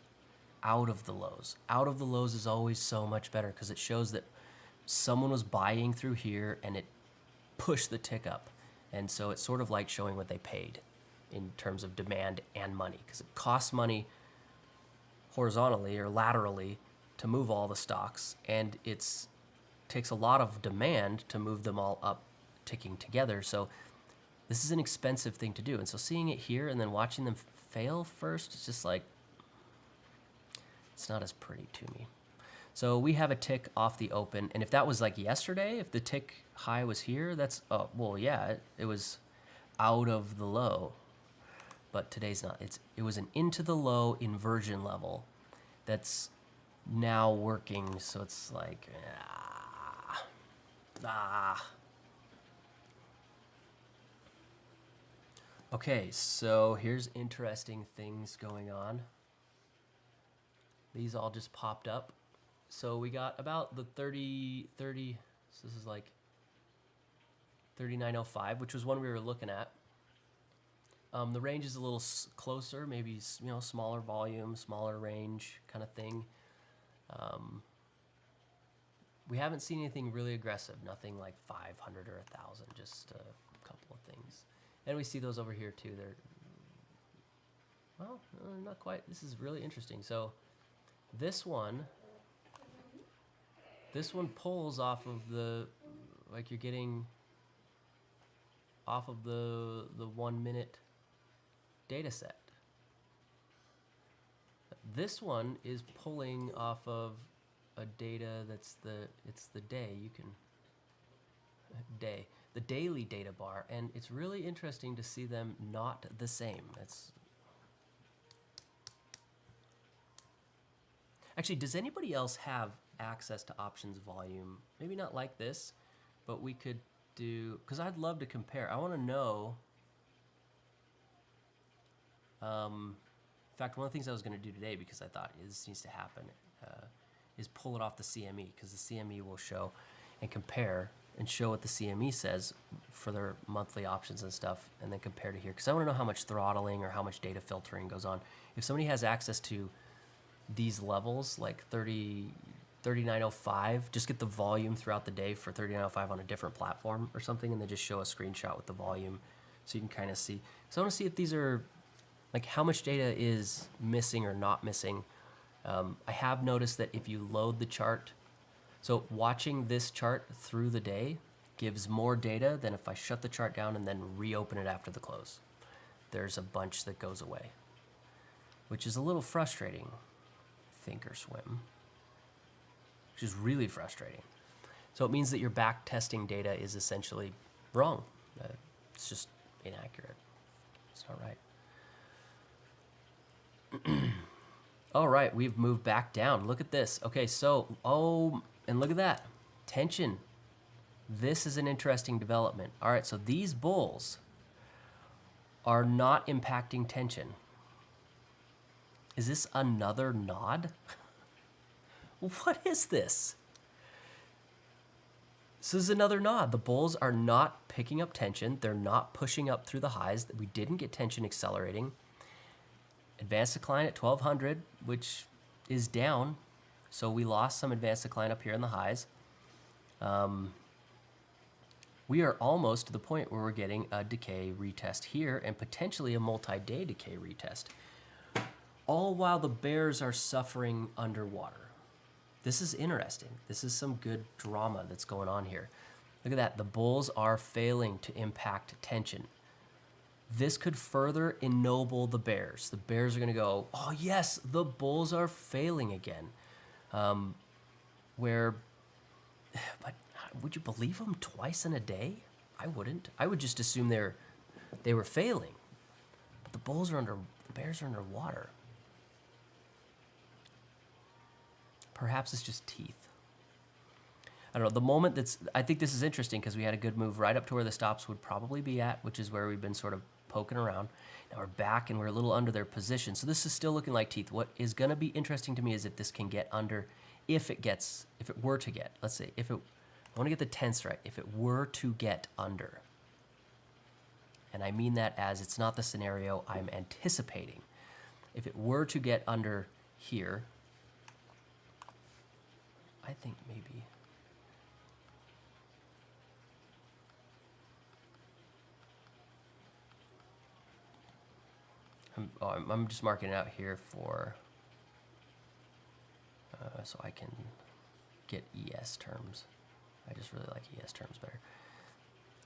A: out of the lows. Out of the lows is always so much better because it shows that someone was buying through here and it pushed the tick up. And so it's sort of like showing what they paid in terms of demand and money, because it costs money horizontally or laterally to move all the stocks, and it takes a lot of demand to move them all up ticking together. So this is an expensive thing to do. And so seeing it here and then watching them fail first, it's just like, it's not as pretty to me. So we have a tick off the open. And if that was like yesterday, if the tick high was here, that's, oh, well, yeah, it was out of the low. But today's not. It was an into the low inversion level that's now working. So it's like, Okay, so here's interesting things going on. These all just popped up. So we got about the 30, so this is like 39.05, which was one we were looking at. The range is a little closer, maybe, smaller volume, smaller range kind of thing. We haven't seen anything really aggressive, nothing like 500 or 1,000, just a couple of things. And we see those over here too. They're, well, not quite. This is really interesting. So this one pulls off of the, like you're getting off of the 1 minute data set. This one is pulling off of a data that's it's the day. You can the daily data bar, and it's really interesting to see them not the same. Actually, does anybody else have access to options volume? Maybe not like this, but we could do, because I'd love to compare. I want to know. In fact, one of the things I was going to do today, because I thought this needs to happen, is pull it off the CME, because the CME will show and compare and show what the CME says for their monthly options and stuff, and then compare to here. Because I want to know how much throttling or how much data filtering goes on. If somebody has access to these levels, like 39.05, just get the volume throughout the day for 39.05 on a different platform or something, and then just show a screenshot with the volume so you can kind of see. So I want to see if these are, like, how much data is missing or not missing. I have noticed that if you load the chart, so watching this chart through the day gives more data than if I shut the chart down and then reopen it after the close. There's a bunch that goes away, which is a little frustrating. Thinkorswim, which is really frustrating. So it means that your back testing data is essentially wrong. It's just inaccurate. It's not right. All right, we've moved back down. Look at this. Okay, so, and look at that. Tension. This is an interesting development. All right, so these bulls are not impacting tension. Is this another nod? What is this? This is another nod. The bulls are not picking up tension. They're not pushing up through the highs. We didn't get tension accelerating. Advanced decline at 1200, which is down. So we lost some advanced decline up here in the highs. We are almost to the point where we're getting a decay retest here and potentially a multi-day decay retest. All while the bears are suffering underwater. This is interesting. This is some good drama that's going on here. Look at that. The bulls are failing to impact tension. This could further ennoble the bears. The bears are going to go, oh yes, the bulls are failing again. But would you believe them twice in a day? I wouldn't. I would just assume they were failing. But the bears are underwater. Perhaps it's just teeth. I don't know. The moment I think this is interesting because we had a good move right up to where the stops would probably be at, which is where we've been sort of poking around. Now we're back and we're a little under their position. So this is still looking like teeth. What is going to be interesting to me is if this can get under, if it were to get, let's say, I want to get the tense right, if it were to get under. And I mean that as it's not the scenario I'm anticipating. If it were to get under here, I think maybe. I'm just marking it out here for, so I can get ES terms. I just really like ES terms better.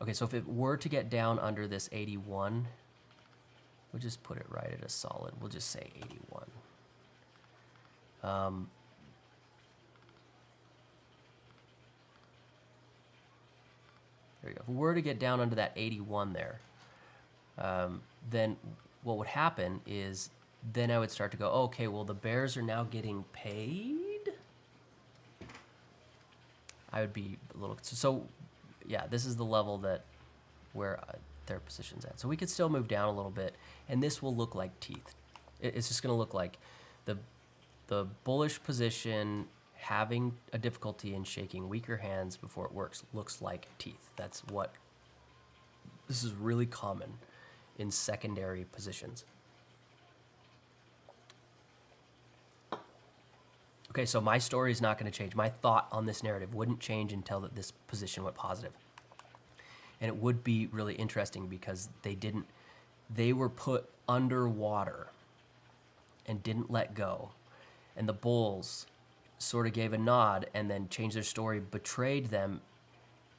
A: Okay, so if it were to get down under this 81, we'll just put it right at a solid. We'll just say 81. There we go. If we were to get down under that 81 there, then what would happen is then I would start to go, okay, well, the bears are now getting paid. I would be a little, so yeah, this is the level where their position's at. So we could still move down a little bit, and this will look like teeth. It's just going to look like the bullish position having a difficulty in shaking weaker hands before it works looks like teeth. This is really common in secondary positions. Okay, so my story is not going to change. My thought on this narrative wouldn't change until this position went positive. And it would be really interesting because they were put underwater and didn't let go. And the bulls sort of gave a nod and then changed their story, betrayed them.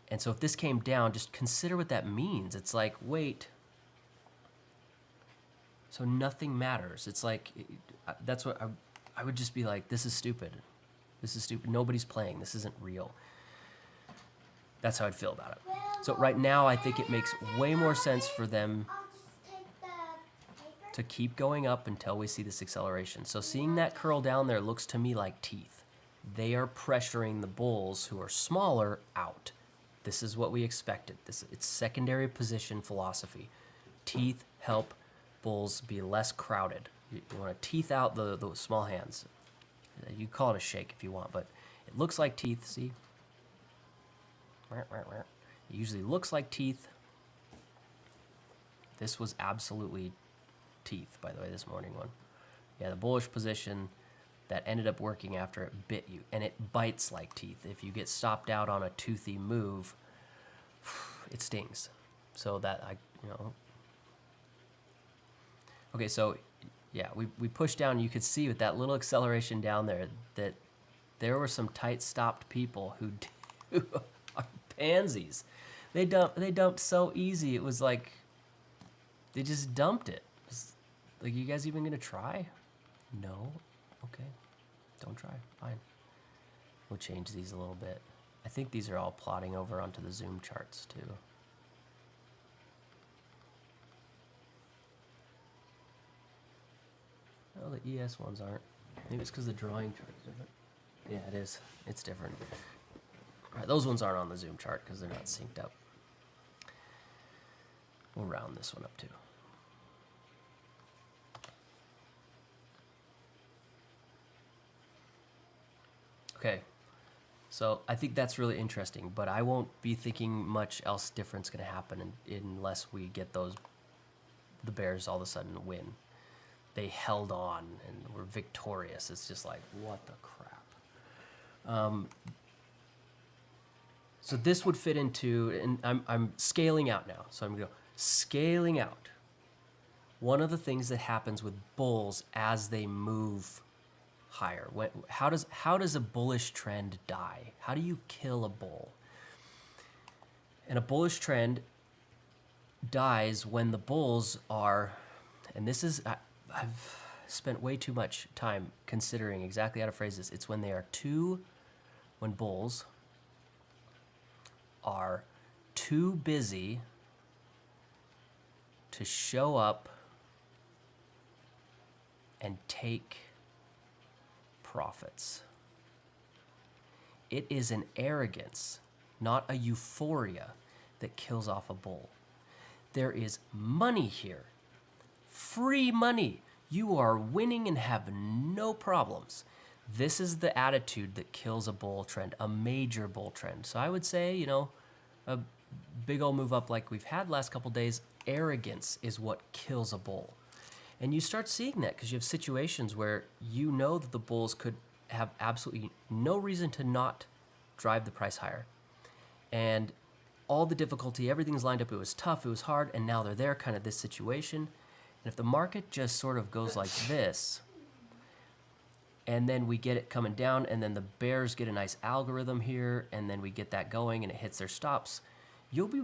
A: And so if this came down, just consider what that means. It's like, wait, so nothing matters. It's like, that's what I would just be like, this is stupid. This is stupid. Nobody's playing. This isn't real. That's how I'd feel about it. So right now, I think it makes way more sense for them to keep going up until we see this acceleration. So seeing that curl down there looks to me like teeth. They are pressuring the bulls who are smaller out. This is what we expected. It's secondary position philosophy. Teeth help bulls be less crowded. You want to teeth out the small hands. You call it a shake if you want, but it looks like teeth, see? It usually looks like teeth. This was absolutely teeth, by the way, this morning one. Yeah, the bullish position that ended up working after it bit you, and it bites like teeth. If you get stopped out on a toothy move, it stings. So that Okay, so yeah, we pushed down. You could see with that little acceleration down there that there were some tight stopped people who are pansies. They dumped so easy. It was like they just dumped it. Like, you guys even gonna try? No? Okay. Don't try. Fine. We'll change these a little bit. I think these are all plotting over onto the zoom charts too. Oh, the ES ones aren't. Maybe it's because the drawing chart is different. Yeah, it is. It's different. All right, those ones aren't on the zoom chart because they're not synced up. We'll round this one up too. Okay. So I think that's really interesting, but I won't be thinking much else different's going to happen unless we get the Bears all of a sudden win. They held on and were victorious. It's just like, what the crap. So this would fit into, and I'm scaling out now. So I'm going to go scaling out. One of the things that happens with bulls as they move higher, how does a bullish trend die? How do you kill a bull? And a bullish trend dies when the bulls are, and this is, I've spent way too much time considering exactly how to phrase this. It's when bulls are too busy to show up and take profits. It is an arrogance, not a euphoria, that kills off a bull. There is money here. Free money. You are winning and have no problems. This is the attitude that kills a bull trend, a major bull trend. So I would say, a big old move up like we've had the last couple days, arrogance is what kills a bull. And you start seeing that because you have situations where you know that the bulls could have absolutely no reason to not drive the price higher. And all the difficulty, everything's lined up, it was tough, it was hard, and now they're there, kind of this situation. And if the market just sort of goes like this, and then we get it coming down, and then the bears get a nice algorithm here, and then we get that going and it hits their stops, you'll be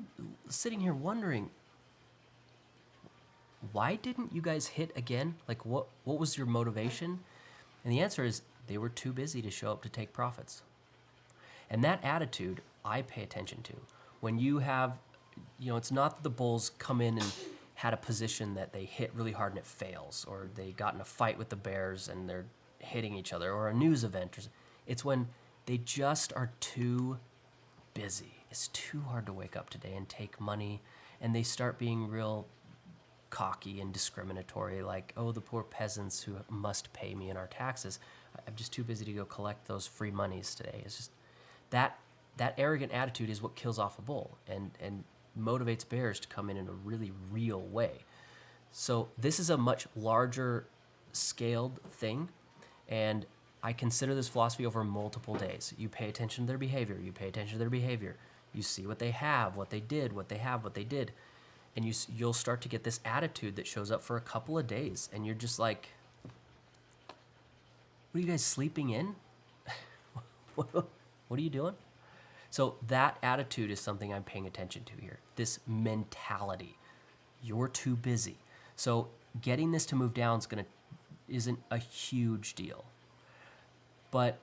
A: sitting here wondering, why didn't you guys hit again? Like, what was your motivation? And the answer is they were too busy to show up to take profits. And that attitude I pay attention to. When you have, it's not that the bulls come in and had a position that they hit really hard and it fails, or they got in a fight with the bears and they're hitting each other, or a news event. It's when they just are too busy. It's too hard to wake up today and take money, and they start being real cocky and discriminatory, like, oh, the poor peasants who must pay me in our taxes. I'm just too busy to go collect those free monies today. It's just that arrogant attitude is what kills off a bull and motivates bears to come in a really real way. So this is a much larger scaled thing, and I consider this philosophy over multiple days. You pay attention to their behavior. You pay attention to their behavior. You see what they have, what they did, what they have, what they did. And you'll start to get this attitude that shows up for a couple of days, and you're just like, what are you guys sleeping in? What are you doing? So that attitude is something I'm paying attention to here. This mentality. You're too busy. So getting this to move down isn't a huge deal. But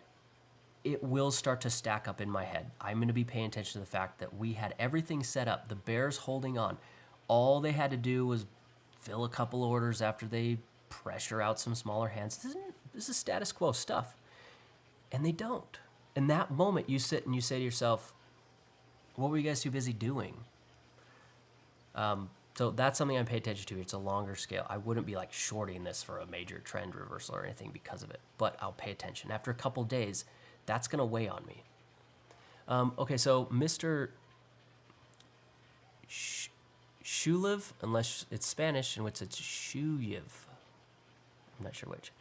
A: it will start to stack up in my head. I'm going to be paying attention to the fact that we had everything set up. The bears holding on. All they had to do was fill a couple orders after they pressure out some smaller hands. This is status quo stuff. And they don't. In that moment, you sit and you say to yourself, what were you guys too busy doing? So that's something I pay attention to. It's a longer scale. I wouldn't be like shorting this for a major trend reversal or anything because of it, but I'll pay attention. After a couple days, that's going to weigh on me. Okay, so Mr. Shulev, unless it's Spanish, in which it's Shuyev. I'm not sure which.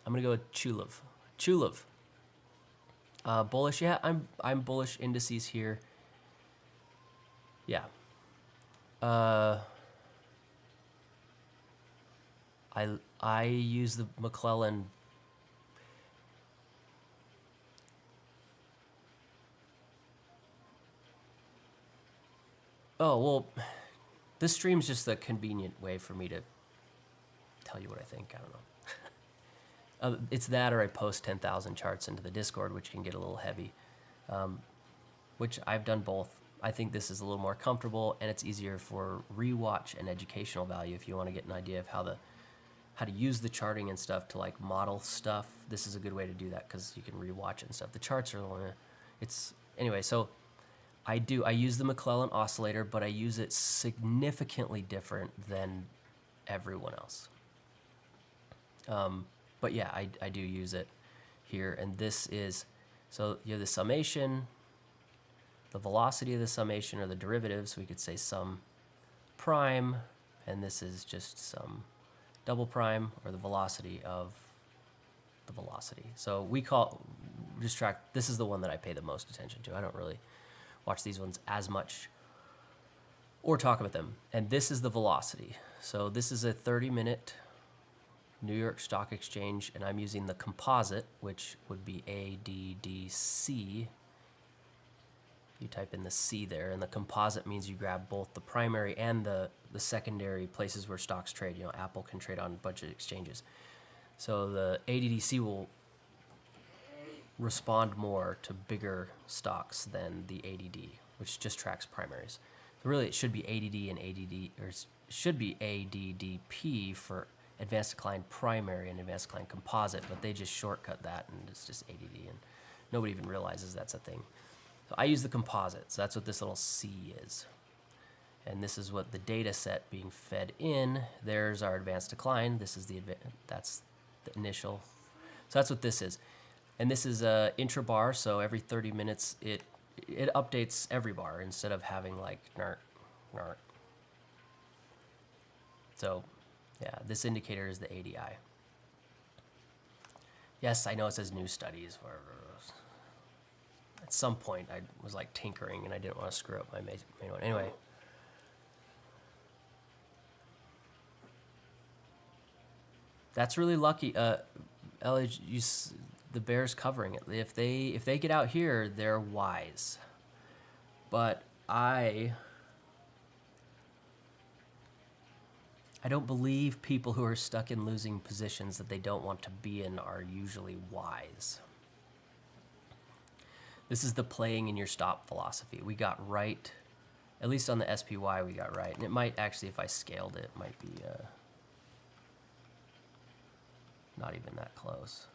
A: I'm going to go with Chulev. Chulev. Bullish, yeah, I'm bullish indices here. Yeah. I use the McClellan. Oh, well, this stream's just a convenient way for me to tell you what I think. I don't know. It's that, or I post 10,000 charts into the Discord, which can get a little heavy, which I've done both. I think this is a little more comfortable, and it's easier for rewatch and educational value if you want to get an idea of how to use the charting and stuff to like model stuff. This is a good way to do that because you can rewatch it and stuff. The charts are anyway. So I use the McClellan oscillator, but I use it significantly different than everyone else. But yeah, I do use it here, and this is, so you have the summation, the velocity of the summation, or the derivative, so we could say sum prime, and this is just sum double prime, or the velocity of the velocity. So we just track, this is the one that I pay the most attention to. I don't really watch these ones as much or talk about them. And this is the velocity. So this is a 30-minute New York Stock Exchange, and I'm using the composite, which would be ADDC. You type in the C there, and the composite means you grab both the primary and the secondary places where stocks trade. You know, Apple can trade on a bunch of exchanges. So the ADDC will respond more to bigger stocks than the ADD, which just tracks primaries. So really, it should be ADD and ADD, or it should be ADDP for advanced decline primary and advanced decline composite, but they just shortcut that, and it's just ADD, and nobody even realizes that's a thing. So I use the composite, so that's what this little C is. And this is what the data set being fed in. There's our advanced decline. This is that's the initial. So that's what this is. And this is a intra-bar, so every 30 minutes it updates every bar instead of having like nart, nart. So yeah, this indicator is the ADI. Yes, I know it says new studies. At some point I was like tinkering and I didn't want to screw up my main one. Anyway. That's really lucky. LA, the Bears covering it. If they get out here, they're wise. But I don't believe people who are stuck in losing positions that they don't want to be in are usually wise. This is the playing in your stop philosophy. We got right, at least on the SPY we got right. And it might actually, if I scaled it, might be not even that close.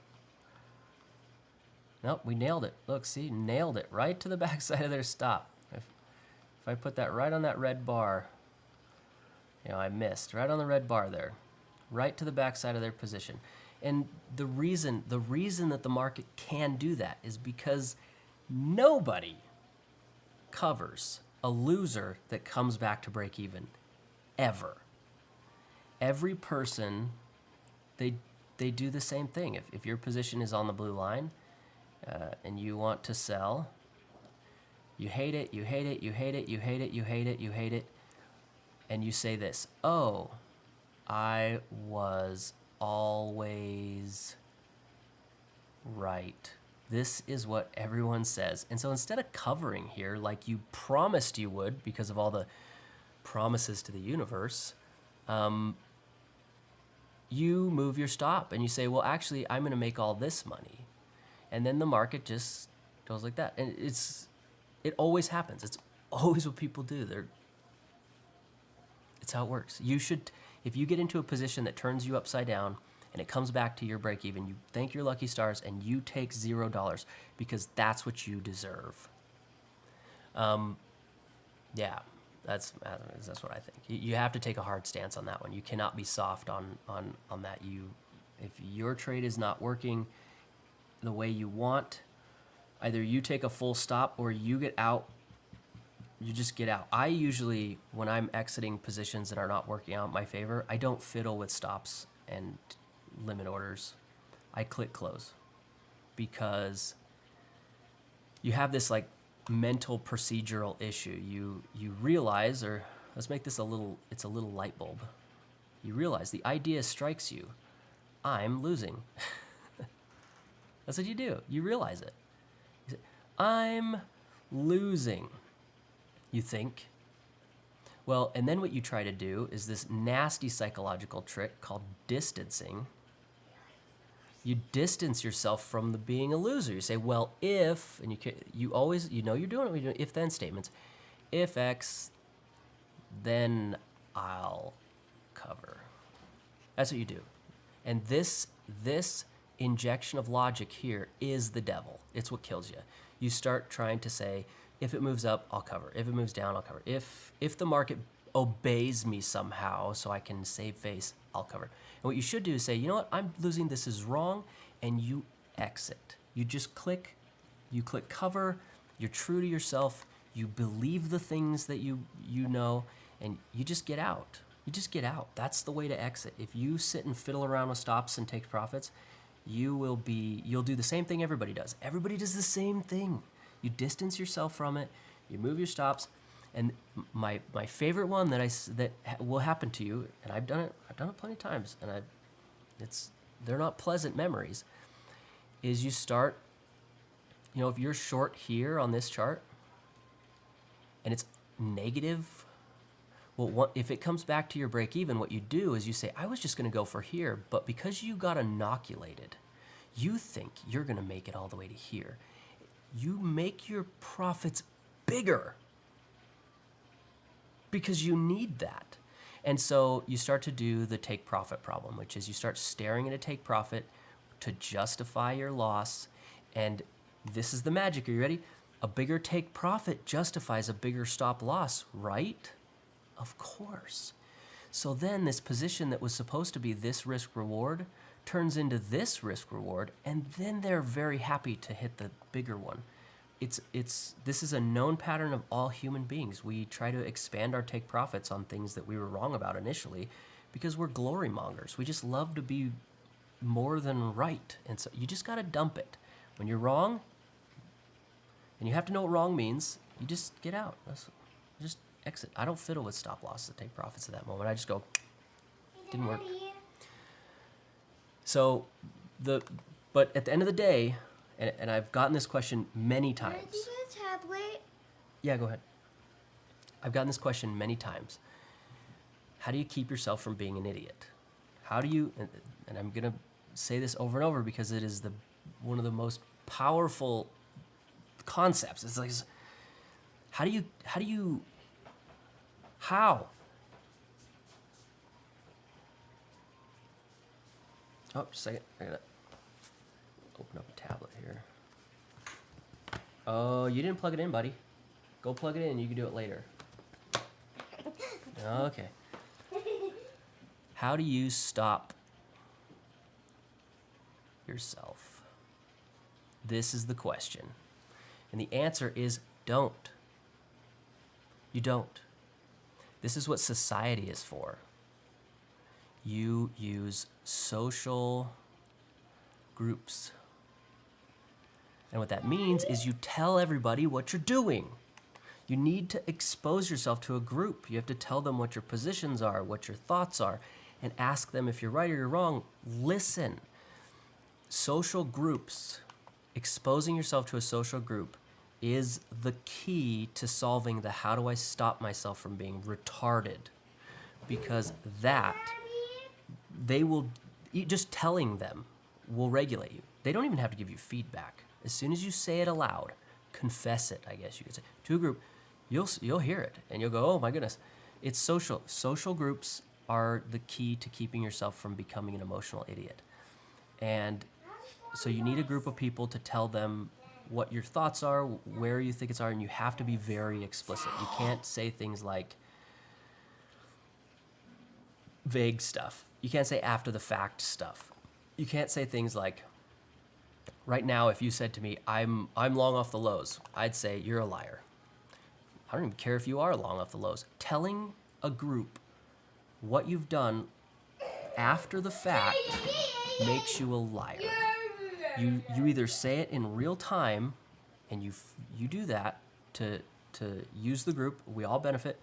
A: Nope, we nailed it. Look, see, nailed it right to the backside of their stop. If I put that right on that red bar, you know, I missed right on the red bar there, right to the backside of their position. And the reason that the market can do that is because nobody covers a loser that comes back to break even, ever. Every person, they do the same thing. If your position is on the blue line and you want to sell, you hate it, you hate it, you hate it, you hate it, you hate it, you hate it, and you say this: oh, I was always right. This is what everyone says. And so instead of covering here like you promised you would because of all the promises to the universe, you move your stop and you say, well, actually, I'm going to make all this money. And then the market just goes like that. And it always happens. It's always what people do. It's how it works. You should, if you get into a position that turns you upside down and it comes back to your break even, you thank your lucky stars and you take $0 because that's what you deserve. Yeah. That's what I think. You have to take a hard stance on that one. You cannot be soft on that. If your trade is not working the way you want, either you take a full stop or you get out. You just get out. I usually, when I'm exiting positions that are not working out in my favor, I don't fiddle with stops and limit orders. I click close because you have this like mental procedural issue. You realize, or let's make this it's a little light bulb. You realize the idea strikes you. I'm losing. That's what you do. You realize it. You say, I'm losing. You think. Well, and then what you try to do is this nasty psychological trick called distancing. You distance yourself from the being a loser. You say, well, if, and you always, you know you're doing it when you're doing if-then statements. If X, then I'll cover. That's what you do. And this injection of logic here is the devil. It's what kills you. You start trying to say, if it moves up, I'll cover. If it moves down, I'll cover. If the market obeys me somehow so I can save face, I'll cover. And what you should do is say, you know what, I'm losing, this is wrong, and you exit. You just click cover, you're true to yourself, you believe the things that you know, and you just get out. You just get out. That's the way to exit. If you sit and fiddle around with stops and take profits, you'll do the same thing everybody does. Everybody does the same thing. You distance yourself from it, you move your stops, and my favorite one that will happen to you, and I've done it plenty of times, and they're not pleasant memories, is you start, if you're short here on this chart and it's negative, well, if it comes back to your break even, what you do is you say, I was just going to go for here, but because you got inoculated, you think you're going to make it all the way to here. You make your profits bigger because you need that. And so you start to do the take profit problem, which is you start staring at a take profit to justify your loss. And this is the magic. Are you ready? A bigger take profit justifies a bigger stop loss, right? Of course. So then this position that was supposed to be this risk reward turns into this risk reward, and then they're very happy to hit the bigger one. This is a known pattern of all human beings. We try to expand our take profits on things that we were wrong about initially because we're glory mongers. We just love to be more than right. And so you just got to dump it. When you're wrong, and you have to know what wrong means, you just get out. Just exit. I don't fiddle with stop loss to take profits at that moment. I just go, didn't work. So but at the end of the day, and I've gotten this question many times.
B: Can I see the tablet?
A: Yeah, go ahead. I've gotten this question many times. How do you keep yourself from being an idiot? How do you, and I'm going to say this over and over because it is one of the most powerful concepts. It's like, how? Oh, just a second. I gotta open up a tablet here. Oh, you didn't plug it in, buddy. Go plug it in. You can do it later. Okay. How do you stop yourself? This is the question. And the answer is don't. You don't. This is what society is for. You use social groups. And what that means is you tell everybody what you're doing. You need to expose yourself to a group. You have to tell them what your positions are, what your thoughts are, and ask them if you're right or you're wrong. Listen. Social groups, exposing yourself to a social group is the key to solving the how do I stop myself from being retarded. Because just telling them will regulate you. They don't even have to give you feedback. As soon as you say it aloud, confess it, I guess you could say, to a group, you'll hear it and you'll go, oh my goodness. It's social. Social groups are the key to keeping yourself from becoming an emotional idiot. And so you need a group of people to tell them what your thoughts are, where you think it's are, and you have to be very explicit. You can't say things like vague stuff. You can't say after the fact stuff. You can't say things like, right now, if you said to me, I'm long off the lows, I'd say you're a liar. I don't even care if you are long off the lows. Telling a group what you've done after the fact makes you a liar. You either say it in real time, and you do that to use the group, we all benefit,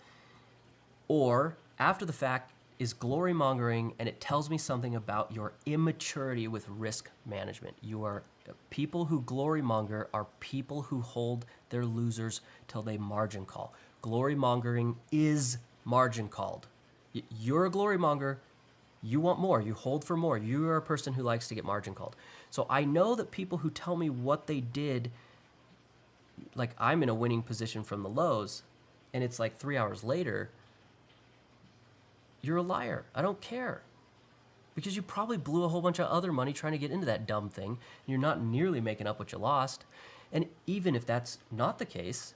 A: or after the fact is glory mongering, and it tells me something about your immaturity with risk management. People who glory monger are people who hold their losers till they margin call. Glory mongering is margin called. You're a glory monger. You want more. You hold for more. You are a person who likes to get margin called. So I know that people who tell me what they did, like I'm in a winning position from the lows, and it's like 3 hours later, you're a liar. I don't care. Because you probably blew a whole bunch of other money trying to get into that dumb thing. And you're not nearly making up what you lost. And even if that's not the case,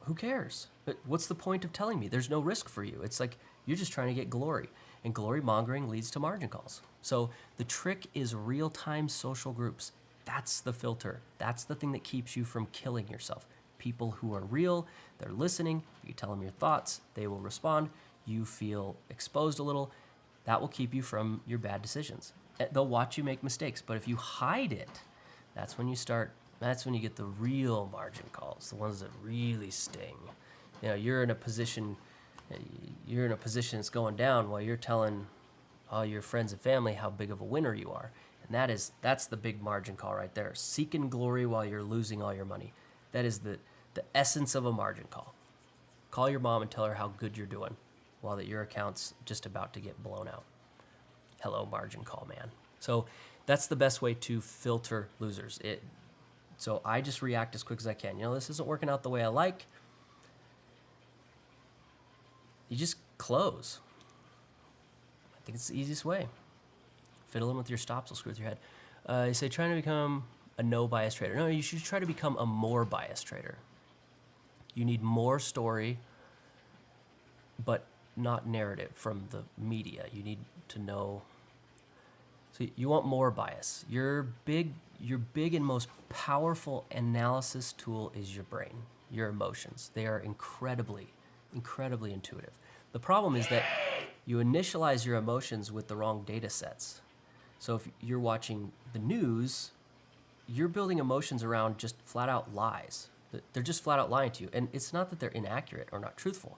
A: who cares? But what's the point of telling me? There's no risk for you. It's like you're just trying to get glory. And glory mongering leads to margin calls. So the trick is real-time social groups. That's the filter. That's the thing that keeps you from killing yourself. People who are real, they're listening, you tell them your thoughts, they will respond, you feel exposed a little. That will keep you from your bad decisions. They'll watch you make mistakes, but if you hide it, that's when you get the real margin calls, the ones that really sting. You know, you're in a position that's going down while you're telling all your friends and family how big of a winner you are. And that's the big margin call right there. Seeking glory while you're losing all your money. That is the essence of a margin call. Call your mom and tell her how good you're doing while that your account's just about to get blown out. Hello, margin call, man. So that's the best way to filter losers. So I just react as quick as I can. You know, this isn't working out the way I like. You just close. I think it's the easiest way. Fiddling with your stops will screw with your head. You say trying to become a no bias trader. No, you should try to become a more bias trader. You need more story, but not narrative from the media. You need to know. So you want more bias. Your big and most powerful analysis tool is your brain, your emotions. They are incredibly intuitive. The problem is that you initialize your emotions with the wrong data sets. So if you're watching the news, you're building emotions around just flat out lies. They're just flat out lying to you. And it's not that they're inaccurate or not truthful.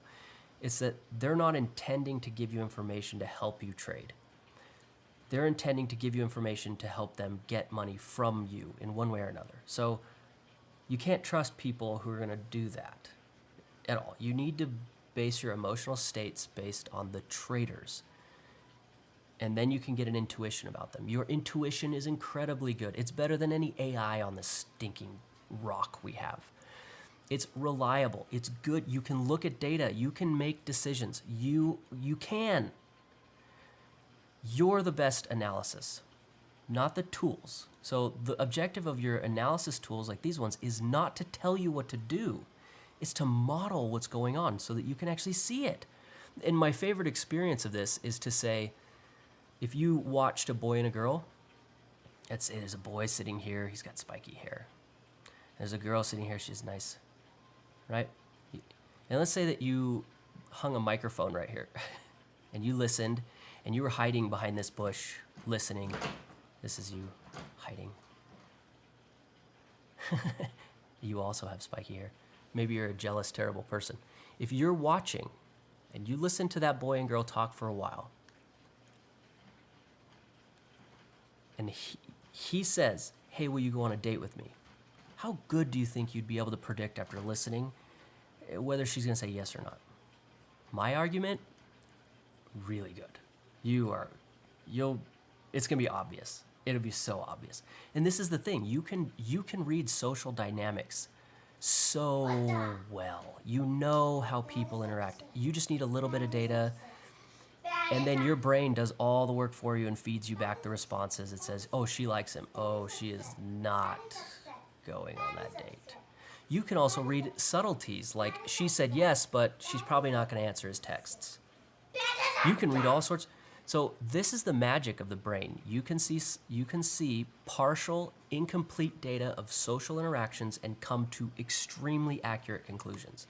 A: It's that they're not intending to give you information to help you trade. They're intending to give you information to help them get money from you in one way or another. So you can't trust people who are going to do that at all. You need to base your emotional states based on the traders. And then you can get an intuition about them. Your intuition is incredibly good. It's better than any AI on this stinking rock we have. It's reliable. It's good. You can look at data. You can make decisions. You can. You're the best analysis, not the tools. So the objective of your analysis tools like these ones is not to tell you what to do. It's to model what's going on so that you can actually see it. And my favorite experience of this is to say, if you watched a boy and a girl, let's say there's a boy sitting here, he's got spiky hair. There's a girl sitting here, she's nice, right? And let's say that you hung a microphone right here and you listened and you were hiding behind this bush listening. This is you hiding. You also have spiky hair. Maybe you're a jealous, terrible person. If you're watching and you listen to that boy and girl talk for a while, and he says, hey, will you go on a date with me? How good do you think you'd be able to predict after listening whether she's going to say yes or not? My argument, really good. It's going to be obvious. It'll be so obvious. And this is the thing. You can read social dynamics so well. You know how people interact. You just need a little bit of data. And then your brain does all the work for you and feeds you back the responses. It says, oh, she likes him. Oh, she is not going on that date. You can also read subtleties, like she said yes, but she's probably not going to answer his texts. You can read all sorts. So this is the magic of the brain. You can see partial, incomplete data of social interactions and come to extremely accurate conclusions.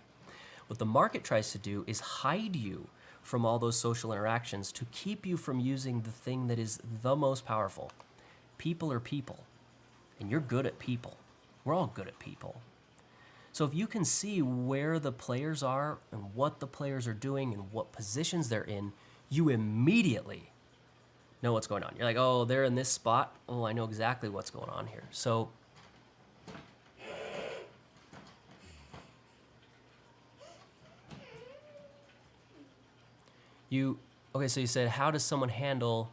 A: What the market tries to do is hide you from all those social interactions to keep you from using the thing that is the most powerful. People are people, and you're good at people. We're all good at people. So if you can see where the players are and what the players are doing and what positions they're in, you immediately know what's going on. You're like, oh, they're in this spot. Oh, I know exactly what's going on here. So so you said, how does someone handle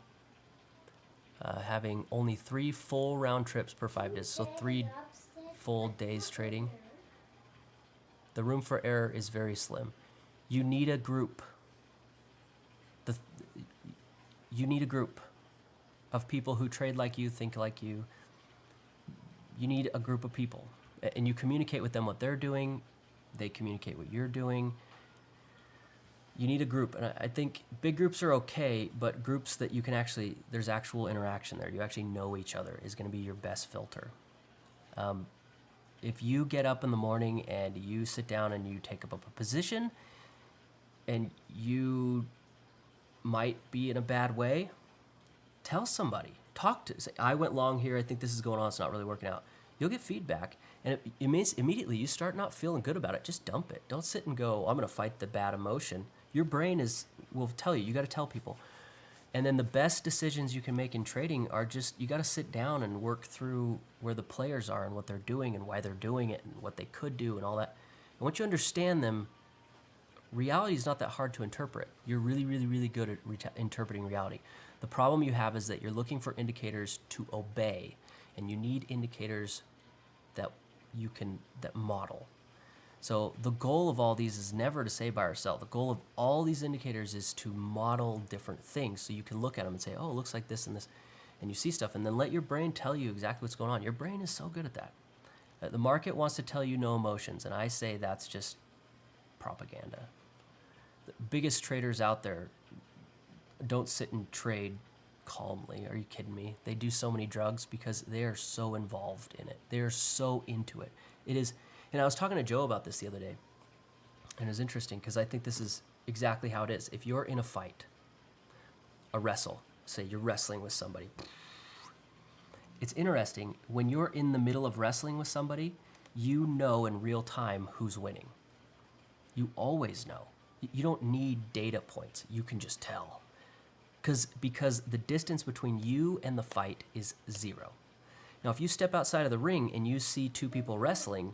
A: having only 3 full round trips per 5 days? So 3 full days trading. The room for error is very slim. You need a group. You need a group of people who trade like you, think like you. You need a group of people. And you communicate with them what they're doing. They communicate what you're doing. You need a group, and I think big groups are okay, but groups that you can actually, there's actual interaction there. You actually know each other is going to be your best filter. If you get up in the morning and you sit down and you take up a position, and you might be in a bad way, tell somebody. Talk to, say, I went long here. I think this is going on. It's not really working out. You'll get feedback, and it means immediately you start not feeling good about it. Just dump it. Don't sit and go, I'm going to fight the bad emotion. Your brain will tell you. You got to tell people. And then the best decisions you can make in trading are just, you got to sit down and work through where the players are and what they're doing and why they're doing it and what they could do and all that. And once you understand them, reality is not that hard to interpret. You're really, really, really good at interpreting reality. The problem you have is that you're looking for indicators to obey, and you need indicators that that model. So the goal of all these is never to say by ourselves. The goal of all these indicators is to model different things, so you can look at them and say, oh, it looks like this and this, and you see stuff, and then let your brain tell you exactly what's going on. Your brain is so good at that. The market wants to tell you no emotions, and I say that's just propaganda. The biggest traders out there don't sit and trade calmly. Are you kidding me? They do so many drugs because they are so involved in it. They are so into it. It is, and I was talking to Joe about this the other day, and it was interesting because I think this is exactly how it is. If you're in a fight, a wrestle, say you're wrestling with somebody, it's interesting when you're in the middle of wrestling with somebody, you know in real time who's winning. You always know. You don't need data points. You can just tell. Because the distance between you and the fight is 0. Now, if you step outside of the ring and you see two people wrestling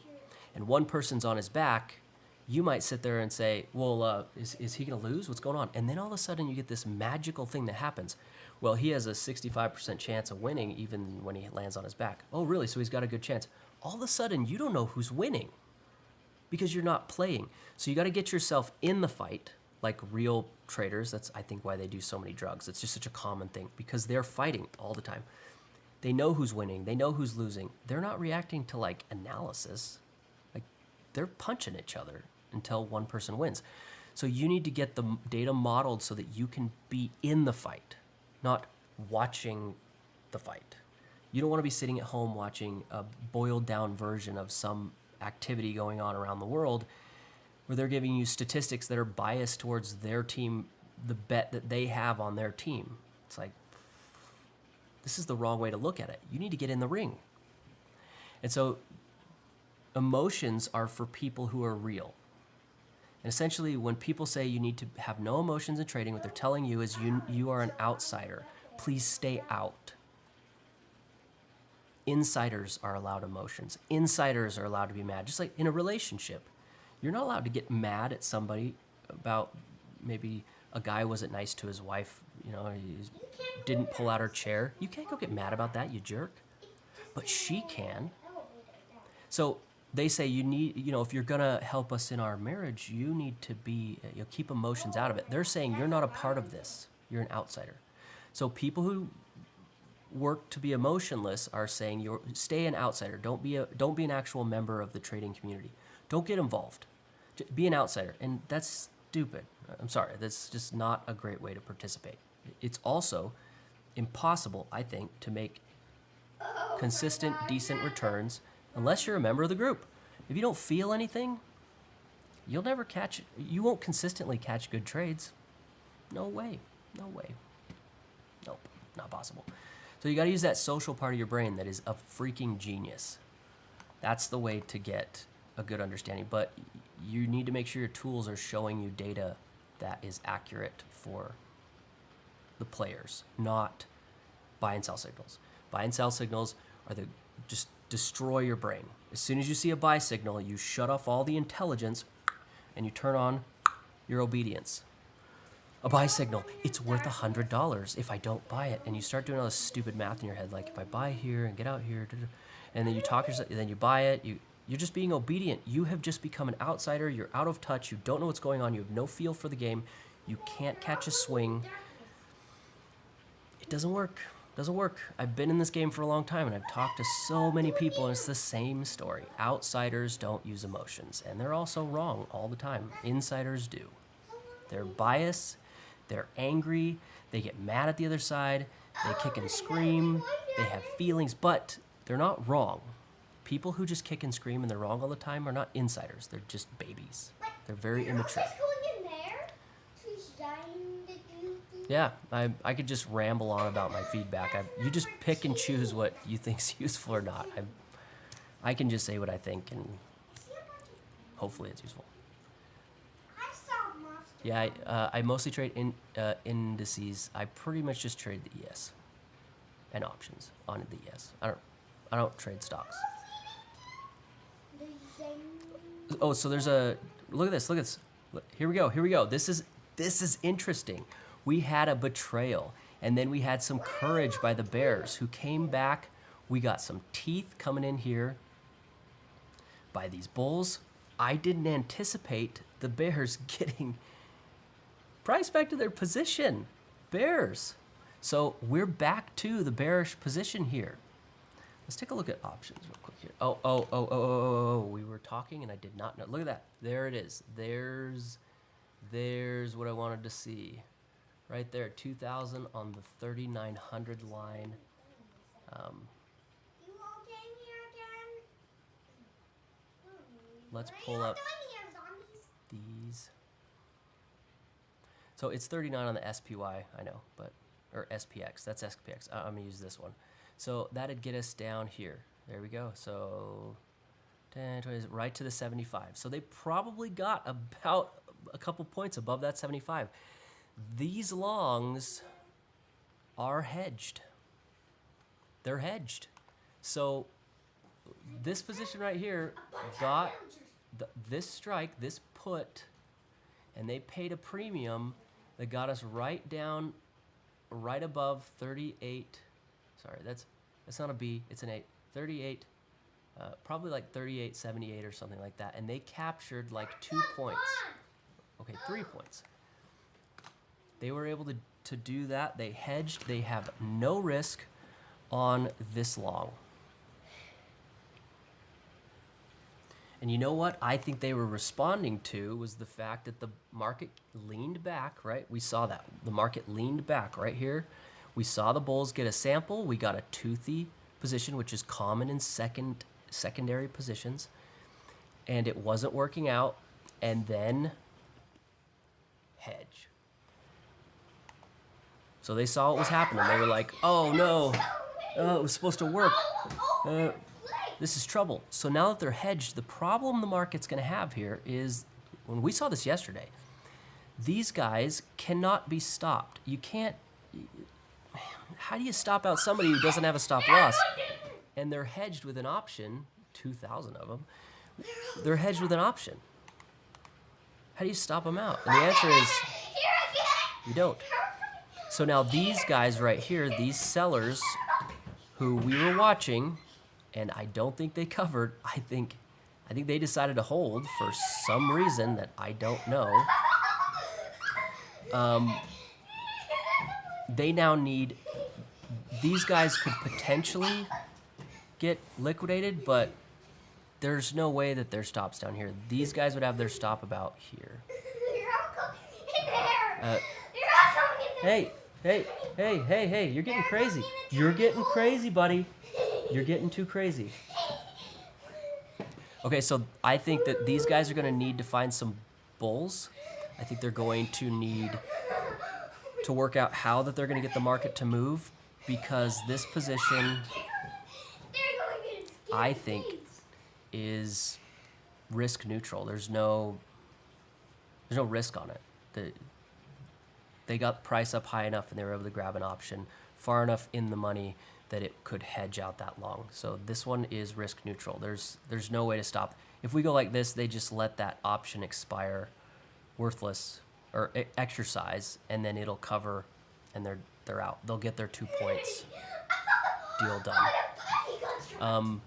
A: and one person's on his back, you might sit there and say, well, is he going to lose? What's going on? And then all of a sudden you get this magical thing that happens. Well, he has a 65% chance of winning even when he lands on his back. Oh, really? So he's got a good chance. All of a sudden, you don't know who's winning because you're not playing. So you got to get yourself in the fight like real traders. That's, I think, why they do so many drugs. It's just such a common thing because they're fighting all the time. They know who's winning. They know who's losing. They're not reacting to like analysis. Like they're punching each other until one person wins. So you need to get the data modeled so that you can be in the fight, not watching the fight. You don't want to be sitting at home watching a boiled down version of some activity going on around the world where they're giving you statistics that are biased towards their team, the bet that they have on their team. It's like, this is the wrong way to look at it. You need to get in the ring. And so emotions are for people who are real. And essentially, when people say you need to have no emotions in trading, what they're telling you is you are an outsider. Please stay out. Insiders are allowed emotions. Insiders are allowed to be mad. Just like in a relationship, you're not allowed to get mad at somebody about maybe a guy wasn't nice to his wife, you know, he didn't pull out her chair. You can't go get mad about that, you jerk. But she can. So they say you need, you know, if you're going to help us in our marriage, you need to be, you know, keep emotions out of it. They're saying you're not a part of this. You're an outsider. So people who work to be emotionless are saying stay an outsider. Don't be an actual member of the trading community. Don't get involved. Be an outsider. And that's stupid. I'm sorry. That's just not a great way to participate. It's also impossible, I think, to make consistent, decent returns unless you're a member of the group. If you don't feel anything, you won't consistently catch good trades. No way. No way. Nope. Not possible. So you got to use that social part of your brain that is a freaking genius. That's the way to get a good understanding. But you need to make sure your tools are showing you data that is accurate for the players, not buy and sell signals. Buy and sell signals are just destroy your brain. As soon as you see a buy signal, you shut off all the intelligence and you turn on your obedience. A buy signal, it's worth $100 if I don't buy it. And you start doing all this stupid math in your head, like if I buy here and get out here, and then you talk yourself, then you buy it, you're just being obedient. You have just become an outsider. You're out of touch. You don't know what's going on. You have no feel for the game. You can't catch a swing. It doesn't work. Doesn't work. I've been in this game for a long time, and I've talked to so many people, and it's the same story. Outsiders don't use emotions, and they're also wrong all the time. Insiders do. They're biased, they're angry, they get mad at the other side, they kick and scream, they have feelings, but they're not wrong. People who just kick and scream and they're wrong all the time are not insiders. They're just babies. They're very immature. Yeah, I could just ramble on about my feedback. You just pick and choose what you think's useful or not. I can just say what I think, and hopefully it's useful. Yeah, I mostly trade indices. I pretty much just trade the ES and options on the ES. I don't trade stocks. Oh, so there's a look at this. Look at this. Look, here we go. This is interesting. We had a betrayal, and then we had some courage by the bears who came back. We got some teeth coming in here by these bulls. I didn't anticipate the bears getting priced back to their position. Bears. So we're back to the bearish position here. Let's take a look at options real quick here. Oh, we were talking and I did not know. Look at that. There it is. There's what I wanted to see. Right there, 2,000 on the 3,900 line. Let's pull up these. So it's 39 on the SPY, I know, or SPX. That's SPX. I'm gonna use this one. So that'd get us down here. There we go. So 10, 20, right to the 75. So they probably got about a couple points above that 75. These longs are hedged. They're hedged. So this position right here got this strike, this put, and they paid a premium that got us right down, right above 38. Sorry, that's not a B, it's an 8. 38, probably like 38.78 or something like that. And they captured like 2 points. Okay, 3 points. They were able to do that. They hedged. They have no risk on this long. And you know what I think they were responding to was the fact that the market leaned back, right? We saw that. The market leaned back right here. We saw the bulls get a sample. We got a toothy position, which is common in secondary positions. And it wasn't working out. And then hedge. So they saw what was happening. They were like, oh no, it was supposed to work. This is trouble. So now that they're hedged, the problem the market's going to have here is, when we saw this yesterday, these guys cannot be stopped. You can't, how do you stop out somebody who doesn't have a stop loss? And they're hedged with an option, 2,000 of them. They're hedged with an option. How do you stop them out? And the answer is, you don't. So now these guys right here, these sellers who we were watching, and I don't think they covered, I think they decided to hold for some reason that I don't know. They now need, these guys could potentially get liquidated, but there's no way that their stop's down here. These guys would have their stop about here. Hey, you're getting crazy. You're getting crazy, buddy. You're getting too crazy. Okay, so I think that these guys are going to need to find some bulls. I think they're going to need to work out how that they're going to get the market to move, because this position, I think, is risk neutral. There's no risk on it. They got the price up high enough and they were able to grab an option far enough in the money that it could hedge out that long. So this one is risk neutral. There's no way to stop. If we go like this, they just let that option expire, worthless, or exercise, and then it'll cover, and they're out. They'll get their 2 points. Deal done.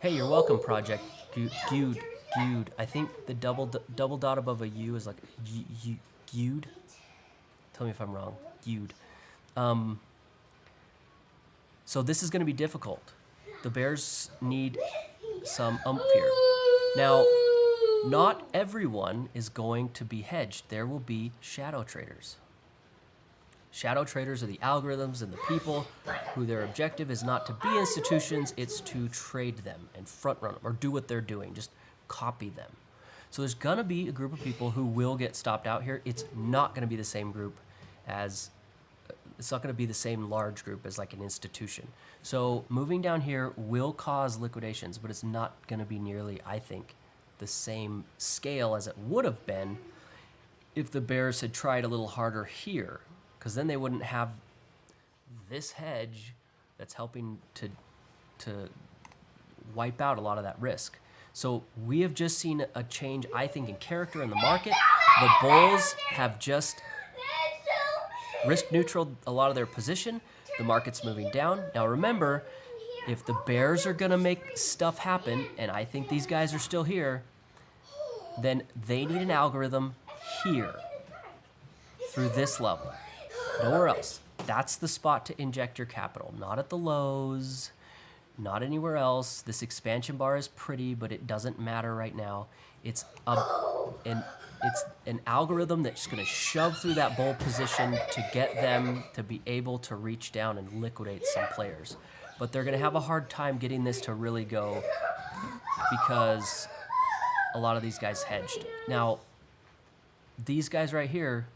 A: Hey, you're welcome, Project Gude. I think the double dot above a U is like Gude. Tell me if I'm wrong. Gude. So this is going to be difficult. The bears need some oomph here. Now, Not everyone is going to be hedged. There will be shadow traders. Shadow traders are the algorithms and the people who their objective is not to be institutions, it's to trade them and front run them or do what they're doing, just copy them. So there's gonna be a group of people who will get stopped out here. It's not gonna be the same group as, it's not gonna be the same large group as like an institution. So moving down here will cause liquidations, but it's not gonna be nearly, I think, the same scale as it would have been if the bears had tried a little harder here, because then they wouldn't have this hedge that's helping to wipe out a lot of that risk. So we have just seen a change, I think, in character in the market. The bulls have just risk neutral a lot of their position. The market's moving down. Now remember, if the bears are gonna make stuff happen, and I think these guys are still here, then they need an algorithm here through this level. Nowhere else. That's the spot to inject your capital, not at the lows, not anywhere else. This expansion bar is pretty, but it doesn't matter right now. It's an algorithm that's going to shove through that bull position to get them to be able to reach down and liquidate some players. But they're going to have a hard time getting this to really go because a lot of these guys hedged. Now, these guys right here,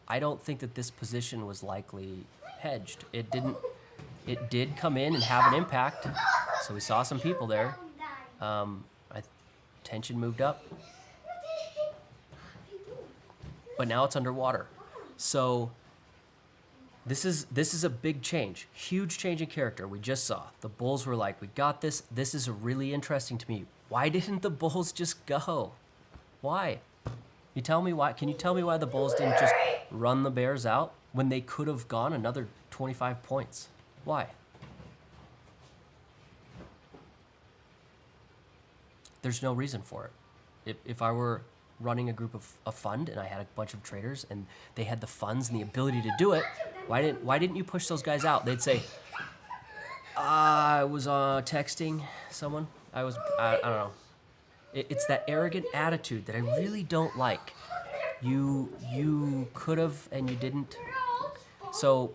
A: I don't think that this position was likely hedged. It did come in and have an impact. So we saw some people there. Tension moved up. But now it's underwater. So this is a big change. Huge change in character we just saw. The bulls were like, we got this. This is really interesting to me. Why didn't the bulls just go? Why? You tell me why. Can you tell me why the bulls didn't just run the bears out when they could have gone another 25 points? Why? There's no reason for it. If I were running a group of a fund and I had a bunch of traders and they had the funds and the ability to do it, why didn't you push those guys out? They'd say, I was texting someone. I don't know. It's that arrogant attitude that I really don't like. You could have and you didn't. So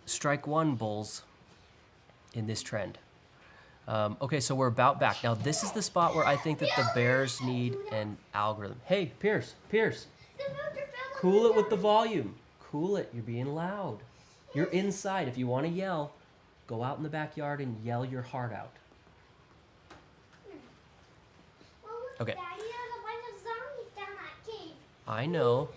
A: strike one, bulls, in this trend. Okay, so we're about back. Now this is the spot where I think that the bears need an algorithm. Hey, Pierce, cool it with the volume. Cool it, you're being loud. You're inside. If you want to yell, go out in the backyard and yell your heart out. Okay. I know.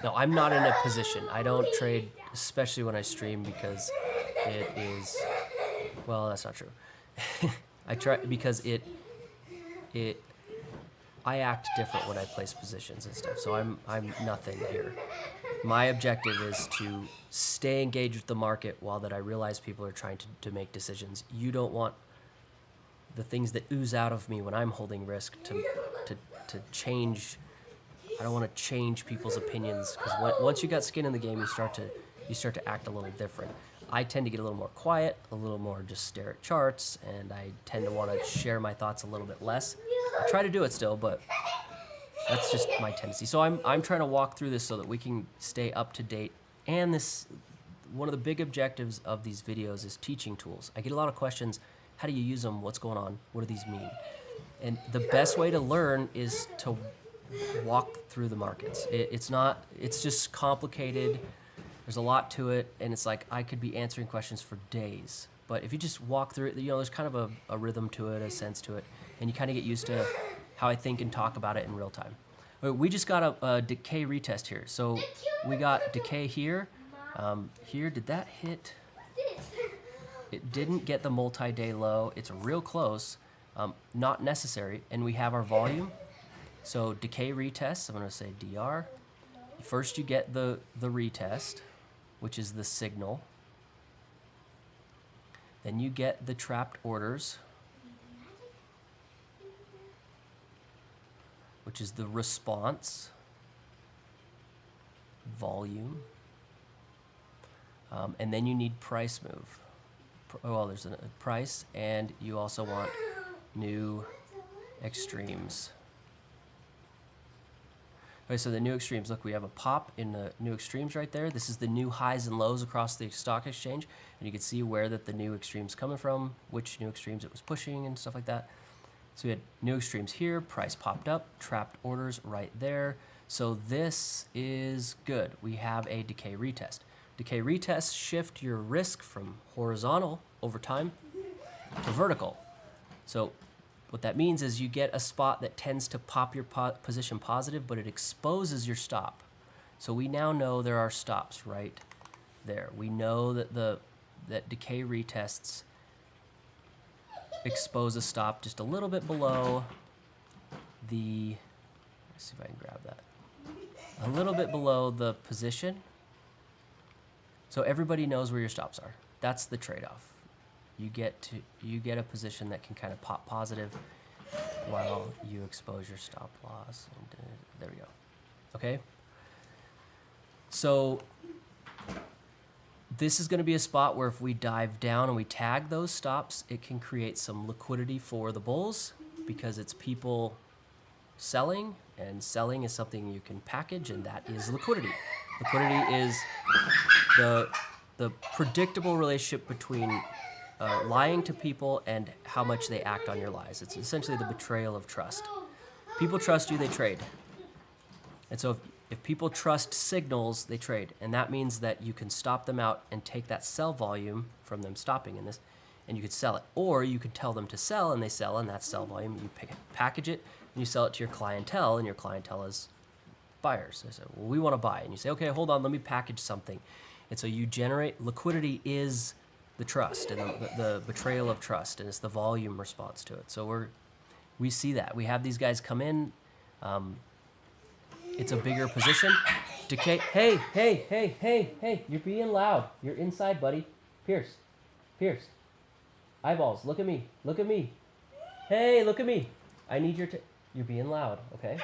A: No, I'm not in a position. I don't trade, especially when I stream, because it is, well, that's not true. I try because I act different when I place positions and stuff. So I'm nothing here. My objective is to stay engaged with the market while that I realize people are trying to make decisions. You don't want the things that ooze out of me when I'm holding risk to change. I don't want to change people's opinions, because once you got skin in the game, you start to act a little different. I tend to get a little more quiet, a little more just stare at charts, and I tend to want to share my thoughts a little bit less. I try to do it still, but that's just my tendency. So I'm trying to walk through this so that we can stay up to date. And this, one of the big objectives of these videos is teaching tools. I get a lot of questions. How do you use them? What's going on? What do these mean? And the best way to learn is to walk through the markets. It's just complicated. There's a lot to it, and it's like I could be answering questions for days. But if you just walk through it, there's kind of a rhythm to it, a sense to it, and you kind of get used to how I think and talk about it in real time. We just got a decay retest here. So we got decay here. Here, did that hit? It didn't get the multi-day low. It's real close. Not necessary. And we have our volume. So decay retest, I'm going to say DR. First you get the retest, which is the signal. Then you get the trapped orders, which is the response, volume, and then you need price move. Well, there's a price, and you also want new extremes. Okay, so the new extremes, look, we have a pop in the new extremes right there. This is the new highs and lows across the stock exchange. And you can see where that the new extremes coming from, which new extremes it was pushing and stuff like that. So we had new extremes here, price popped up, trapped orders right there. So this is good. We have a decay retest. Decay retests shift your risk from horizontal over time to vertical. So what that means is you get a spot that tends to pop your position positive, but it exposes your stop. So we now know there are stops right there. We know that that decay retests expose a stop just a little bit below the, let's see if I can grab that, a little bit below the position. So everybody knows where your stops are. That's the trade-off. You get a position that can kind of pop positive while you expose your stop loss. And there we go. Okay. So this is going to be a spot where if we dive down and we tag those stops, it can create some liquidity for the bulls because it's people selling, and selling is something you can package, and that is liquidity. Liquidity is the predictable relationship between lying to people and how much they act on your lies. It's essentially the betrayal of trust. People trust you, they trade. And so if people trust signals, they trade. And that means that you can stop them out and take that sell volume from them stopping in this, and you could sell it. Or you could tell them to sell, and they sell, and that's sell volume. You package it, and you sell it to your clientele, and your clientele is buyers. They say, well, we want to buy. And you say, okay, hold on, let me package something. And so you generate, liquidity is the trust and the betrayal of trust, and it's the volume response to it. So we see that. We have these guys come in. It's a bigger position. Decay. Hey, you're being loud. You're inside, buddy. Pierce. Eyeballs, look at me. Hey, look at me. I need you're being loud, okay?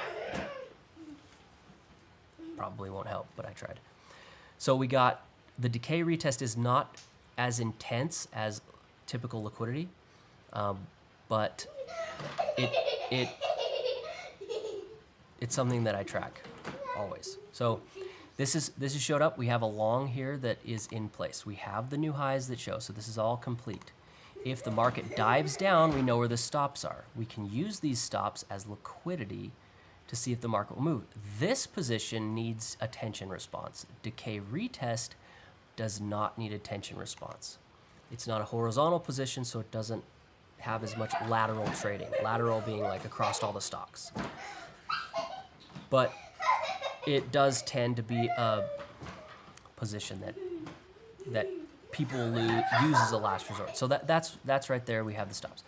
A: Probably won't help, but I tried. So we got, the decay retest is not as intense as typical liquidity, but it's something that I track always. So this is showed up. We have a long here that is in place. We have the new highs that show, so this is all complete. If the market dives down, we know where the stops are. We can use these stops as liquidity to see if the market will move. This position needs a tension response. Decay retest does not need a tension response. It's not a horizontal position, so it doesn't have as much lateral trading. Lateral being like across all the stocks. But it does tend to be a position that people use as a last resort. So that's right there. We have the stops.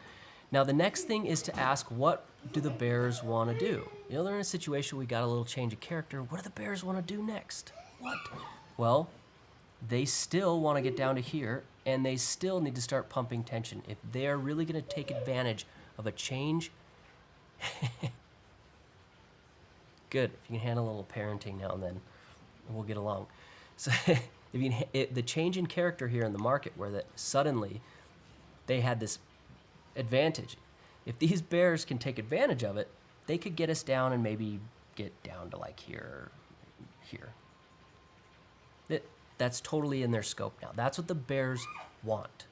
A: Now the next thing is to ask, what do the bears want to do? You know, they're in a situation we got a little change of character. What do the bears want to do next? What? Well, they still want to get down to here, and they still need to start pumping tension. If they're really going to take advantage of a change, good. If you can handle a little parenting now and then, we'll get along. So if you can, the change in character here in the market, where that suddenly they had this advantage. If these bears can take advantage of it, they could get us down and maybe get down to like here. That's totally in their scope now. That's what the bears want.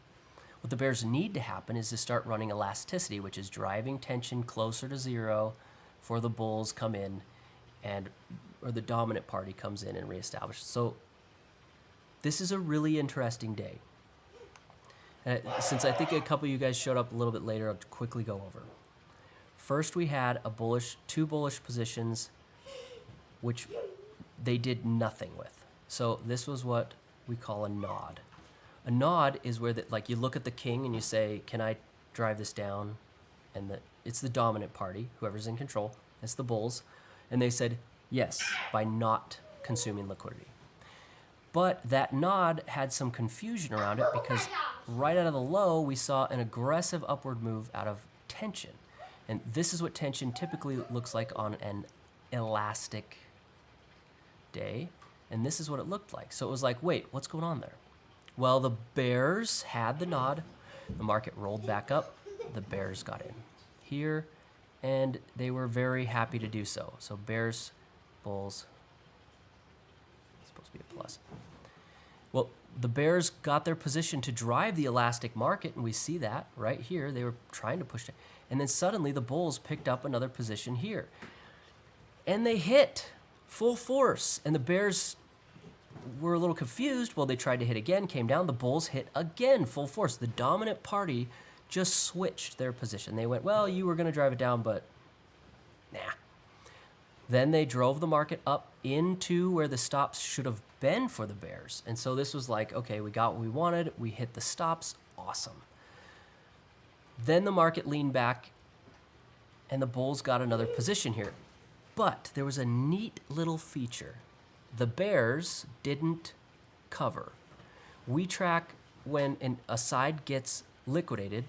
A: What the bears need to happen is to start running elasticity, which is driving tension closer to zero for the bulls come in, or the dominant party comes in and reestablishes. So this is a really interesting day. Since I think a couple of you guys showed up a little bit later, I'll quickly go over. First, we had two bullish positions, which they did nothing with. So this was what we call a nod. A nod is where like you look at the king and you say, can I drive this down? And it's the dominant party, whoever's in control. It's the bulls. And they said yes by not consuming liquidity. But that nod had some confusion around it because right out of the low, we saw an aggressive upward move out of tension. And this is what tension typically looks like on an elastic day. And this is what it looked like. So it was like, wait, what's going on there? Well, the bears had the nod. The market rolled back up. The bears got in. here, and they were very happy to do so. So bears, bulls, it's supposed to be a plus. Well, the bears got their position to drive the elastic market, and we see that right here. They were trying to push it. And then suddenly the bulls picked up another position here. And they hit full force, and the bears were a little confused. Well, they tried to hit again, came down. The bulls hit again full force. The dominant party just switched their position. They went, well, you were going to drive it down, but nah. Then they drove the market up into where the stops should have been for the bears. And so this was like, okay, we got what we wanted. We hit the stops. Awesome. Then the market leaned back, and the bulls got another position here. But there was a neat little feature. The bears didn't cover. We track when a side gets liquidated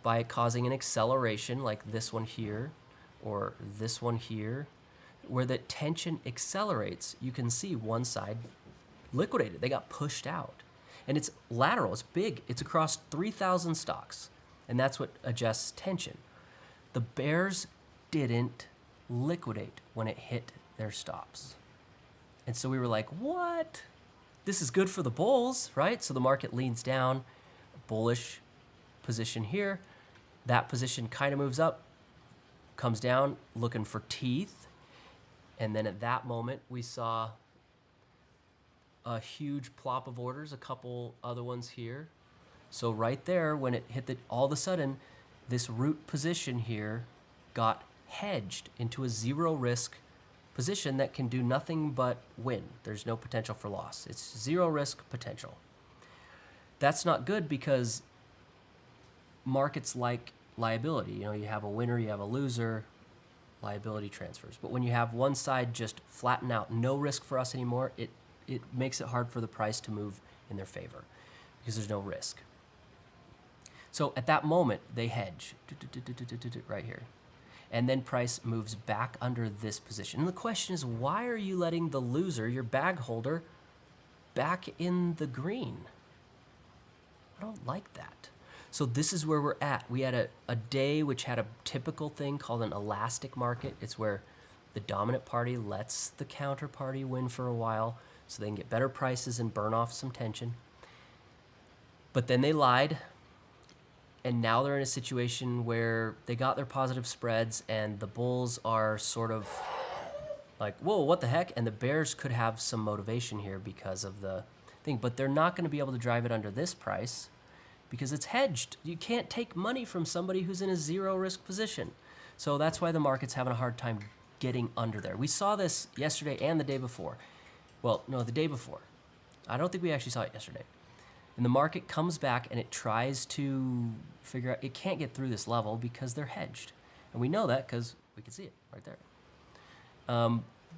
A: by causing an acceleration like this one here or this one here, where the tension accelerates. You can see one side liquidated. They got pushed out. And it's lateral, it's big. It's across 3,000 stocks. And that's what adjusts tension. The bears didn't liquidate when it hit their stops. And so we were like, what? This is good for the bulls, right? So the market leans down, bullish position here. That position kind of moves up, comes down, looking for teeth. And then at that moment, we saw a huge plop of orders, a couple other ones here. So right there, when it hit all of a sudden, this root position here got hedged into a zero risk position that can do nothing but win. There's no potential for loss. It's zero risk potential. That's not good because markets like liability. You know, you have a winner, you have a loser, liability transfers. But when you have one side just flatten out, no risk for us anymore, it makes it hard for the price to move in their favor because there's no risk. So at that moment, they hedge right here. And then price moves back under this position. And the question is, why are you letting the loser, your bag holder, back in the green? I don't like that. So this is where we're at. We had a day which had a typical thing called an elastic market. It's where the dominant party lets the counterparty win for a while so they can get better prices and burn off some tension. But then they lied. And now they're in a situation where they got their positive spreads and the bulls are sort of like, whoa, what the heck? And the bears could have some motivation here because of the thing, but they're not going to be able to drive it under this price because it's hedged. You can't take money from somebody who's in a zero risk position. So that's why the market's having a hard time getting under there. We saw this yesterday and the day before. Well, no, the day before. I don't think we actually saw it yesterday. And the market comes back and it tries to figure out, it can't get through this level because they're hedged. And we know that because we can see it right there.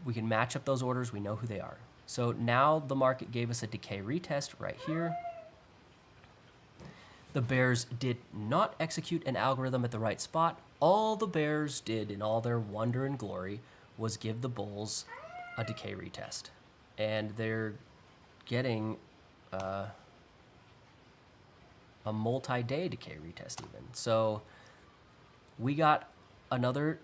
A: We can match up those orders. We know who they are. So now the market gave us a decay retest right here. The bears did not execute an algorithm at the right spot. All the bears did in all their wonder and glory was give the bulls a decay retest. And they're getting a multi-day decay retest even. So we got another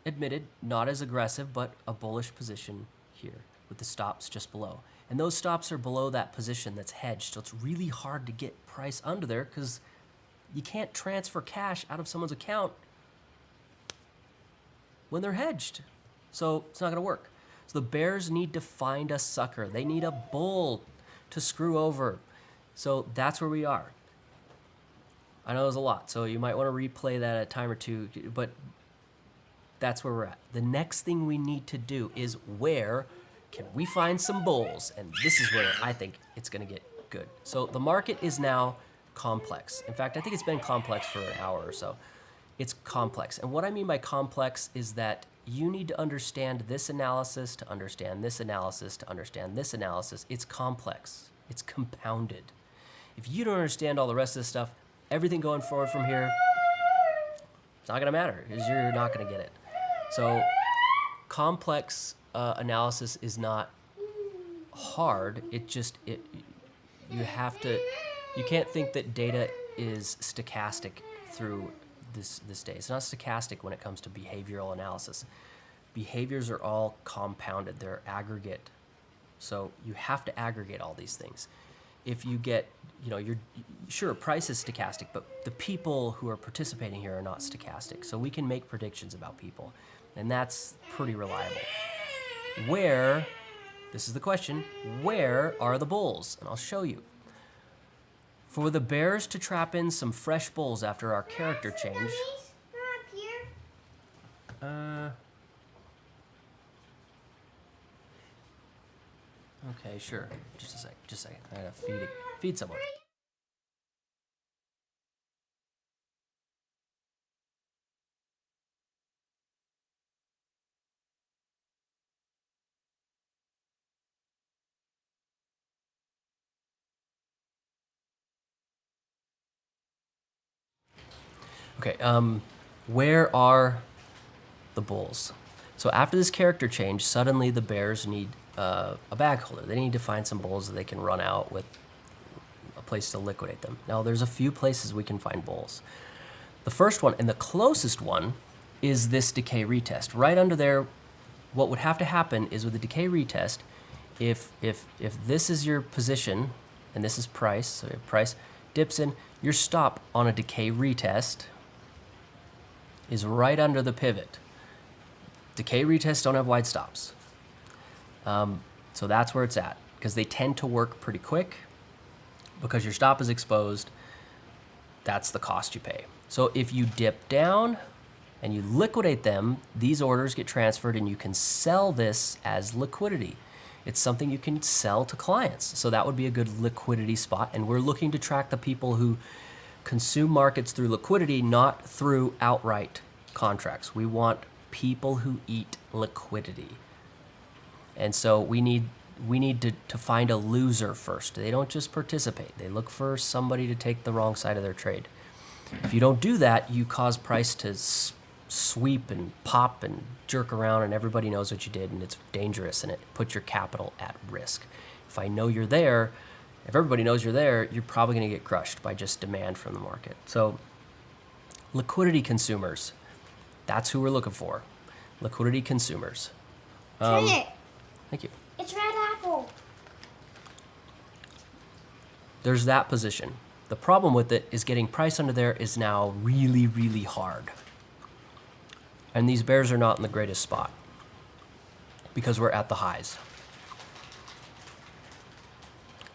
A: admitted, not as aggressive, but a bullish position here with the stops just below. And those stops are below that position that's hedged. So it's really hard to get price under there because you can't transfer cash out of someone's account when they're hedged. So it's not going to work. So the bears need to find a sucker. They need a bull to screw over. So that's where we are. I know there's a lot, so you might want to replay that a time or two, but that's where we're at. The next thing we need to do is where can we find some bulls? And this is where I think it's going to get good. So the market is now complex. In fact, I think it's been complex for an hour or so. It's complex. And what I mean by complex is that you need to understand this analysis to understand this analysis to understand this analysis. It's complex. It's compounded. If you don't understand all the rest of this stuff, everything going forward from here, it's not going to matter because you're not going to get it. So complex analysis is not hard. You can't think that data is stochastic through this day. It's not stochastic when it comes to behavioral analysis. Behaviors are all compounded. They're aggregate. So you have to aggregate all these things. If you get, you're sure price is stochastic, but the people who are participating here are not stochastic. So we can make predictions about people, and that's pretty reliable. This is the question, where are the bulls? And I'll show you. For the bears to trap in some fresh bulls after our character change. Okay, sure. Just a second. I gotta feed someone. Okay, where are the bulls? So after this character change, suddenly the bears need a bag holder. They need to find some bulls that they can run out with a place to liquidate them. Now, there's a few places we can find bulls. The first one, and the closest one, is this decay retest. Right under there, what would have to happen is with the decay retest, if this is your position, and this is price, so your price dips in, your stop on a decay retest is right under the pivot. Decay retests don't have wide stops. So that's where it's at, because they tend to work pretty quick. Because your stop is exposed, that's the cost you pay. So if you dip down and you liquidate them, these orders get transferred and you can sell this as liquidity. It's something you can sell to clients. So that would be a good liquidity spot. And we're looking to track the people who consume markets through liquidity, not through outright contracts. We want people who eat liquidity. And so we need to find a loser first. They don't just participate. They look for somebody to take the wrong side of their trade. If you don't do that, you cause price to sweep and pop and jerk around, and everybody knows what you did, and it's dangerous, and it puts your capital at risk. If I know you're there, if everybody knows you're there, you're probably going to get crushed by just demand from the market. So liquidity consumers, that's who we're looking for. Liquidity consumers.
B: Try it.
A: Thank you.
B: It's red apple.
A: There's that position. The problem with it is getting price under there is now really, really hard. And these bears are not in the greatest spot because we're at the highs.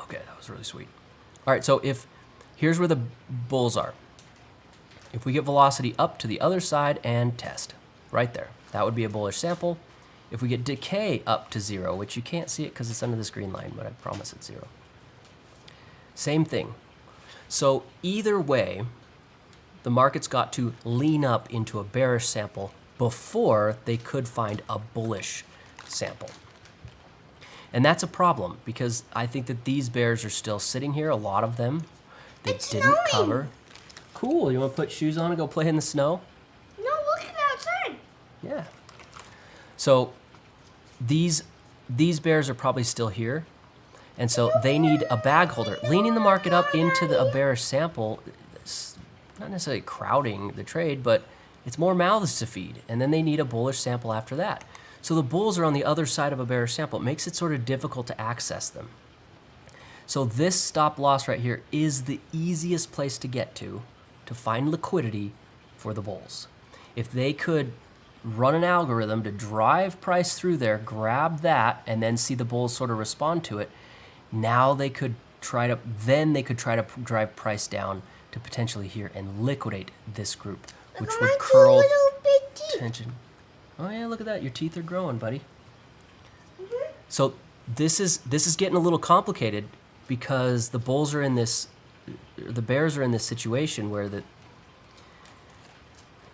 A: Okay, that was really sweet. All right, so here's where the bulls are. If we get velocity up to the other side and test, right there, that would be a bullish sample. If we get decay up to 0, which you can't see it because it's under this green line, but I promise it's 0. Same thing. So either way, the market's got to lean up into a bearish sample before they could find a bullish sample. And that's a problem because I think that these bears are still sitting here, a lot of them. They didn't cover. Cool, you want to put shoes on and go play in the snow?
B: No, look at outside.
A: Yeah. So these bears are probably still here. And so they need a bag holder. Leaning the market up into a bearish sample, it's not necessarily crowding the trade, but it's more mouths to feed. And then they need a bullish sample after that. So the bulls are on the other side of a bearish sample. It makes it sort of difficult to access them. So this stop loss right here is the easiest place to get to find liquidity for the bulls. If they could run an algorithm to drive price through there, grab that, and then see the bulls sort of respond to it, now they could try to drive price down to potentially here and liquidate this group, which would curl tension. Oh yeah, look at that. Your teeth are growing, buddy. Mm-hmm. So this is getting a little complicated because the bears are in this situation where